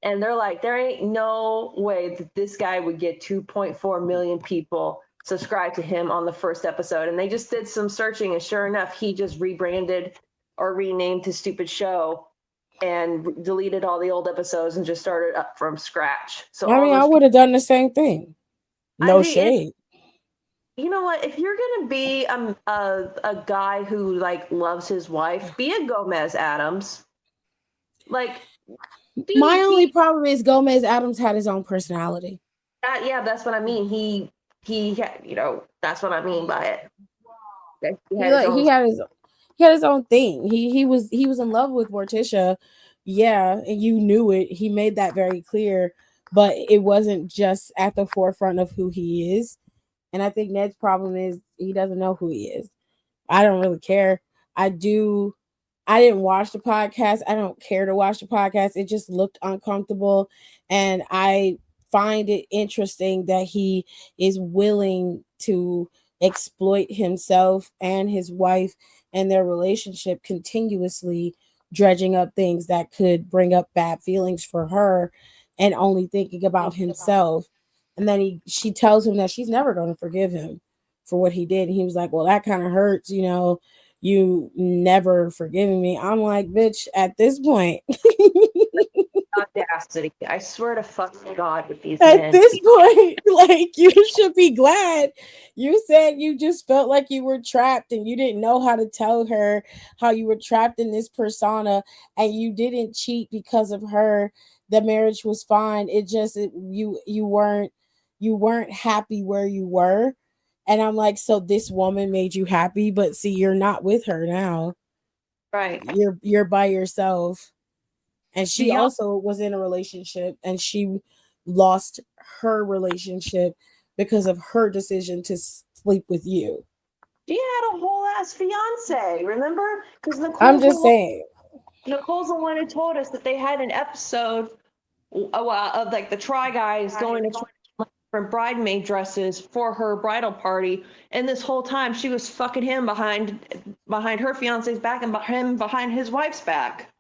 And they're like, there ain't no way that this guy would get 2.4 million people subscribed to him on the first episode. And they just did some searching, and sure enough, he just rebranded or renamed his stupid show and deleted all the old episodes and just started up from scratch. So I mean, I would have done the same thing. No shade. You know what? If you're gonna be a guy who like loves his wife, be a Gomez Adams. Like, my only problem is Gomez Adams had his own personality. Yeah, that's what I mean. He that's what I mean by it. He had his own thing. He was in love with Morticia, yeah, and you knew it. He made that very clear, but it wasn't just at the forefront of who he is. And I think Ned's problem is he doesn't know who he is. I don't really care. I didn't watch the podcast. I don't care to watch the podcast. It just looked uncomfortable. And I find it interesting that he is willing to exploit himself and his wife and their relationship continuously, dredging up things that could bring up bad feelings for her and only thinking about himself. And then she tells him that she's never going to forgive him for what he did. And he was like, well, that kind of hurts, you never forgiving me. I'm like, bitch, at this point. Audacity. I swear to fucking God with these at men. This point, like, you should be glad. You said you just felt like you were trapped and you didn't know how to tell her how you were trapped in this persona and you didn't cheat because of her. The marriage was fine. You weren't happy where you were. And I'm like, so this woman made you happy, but see, you're not with her now. Right. You're by yourself. And she also was in a relationship and she lost her relationship because of her decision to sleep with you. She had a whole ass fiance, remember? Because I'm just saying. Nicole's the one who told us that they had an episode of like the Try Guys going to different bridesmaid dresses for her bridal party, and this whole time she was fucking him behind her fiance's back and him behind his wife's back.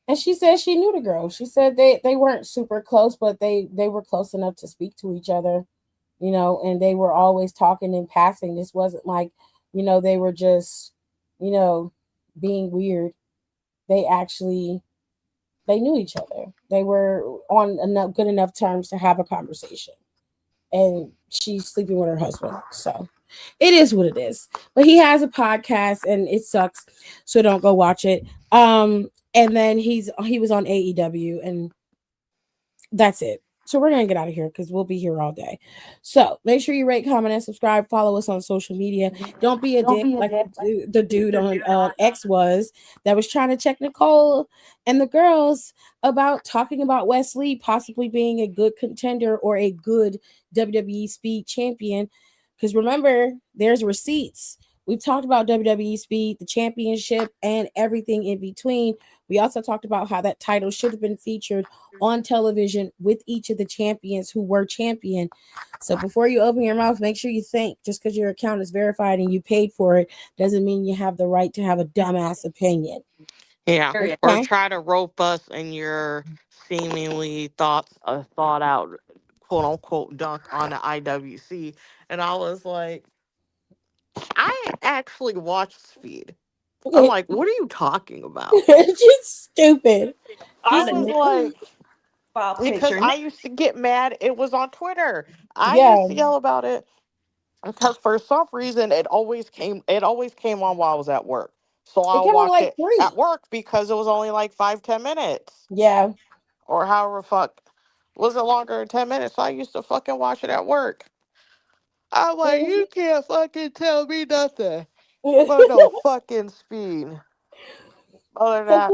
And she said she knew the girl. She said they weren't super close, but they were close enough to speak to each other, and they were always talking in passing. This wasn't like, they were just, being weird. They knew each other. They were on good enough terms to have a conversation. And she's sleeping with her husband. So it is what it is. But he has a podcast and it sucks. So don't go watch it. And then he was on AEW and that's it. So we're going to get out of here because we'll be here all day. So make sure you rate, comment, and subscribe. Follow us on social media. Don't be a dick like the dude on X was that was trying to check Nicole and the girls about talking about Wesley possibly being a good contender or a good WWE Speed champion. Because remember, there's receipts. We've talked about WWE Speed, the championship, and everything in between. We also talked about how that title should have been featured on television with each of the champions who were champion. So before you open your mouth, make sure you think. Just because your account is verified and you paid for it doesn't mean you have the right to have a dumbass opinion. Yeah, okay. Or try to rope us in your seemingly thought out, quote unquote, dunk on the IWC. And I was like, I actually watched Speed. I'm like, what are you talking about? Just stupid. I was like, because I used to get mad. It was on Twitter. I used to yell about it because for some reason it always came on while I was at work. So I'll watch it at work because it was only like 5-10 minutes. Yeah. Or however was it longer than 10 minutes? So I used to fucking watch it at work. I'm like, you can't fucking tell me nothing. But no fucking Speed. Other than that,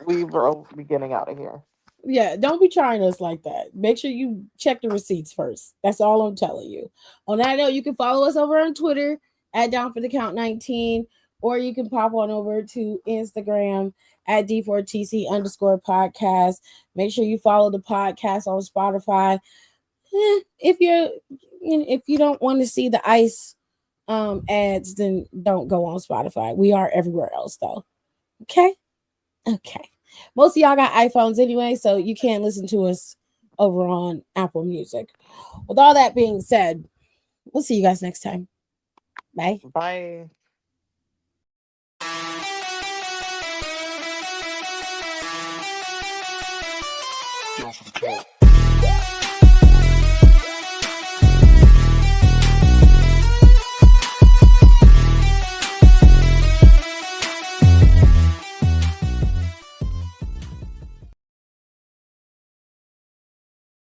we will be getting out of here. Yeah, don't be trying us like that. Make sure you check the receipts first. That's all I'm telling you. On that note, you can follow us over on Twitter at Down for the Count 19, or you can pop on over to Instagram at D4TC underscore podcast. Make sure you follow the podcast on Spotify. If you don't want to see the ice ads, then don't go on Spotify. We are everywhere else though. Okay. Okay. Most of y'all got iPhones anyway, so you can't listen to us over on Apple Music. With all that being said, we'll see you guys next time. Bye. Bye.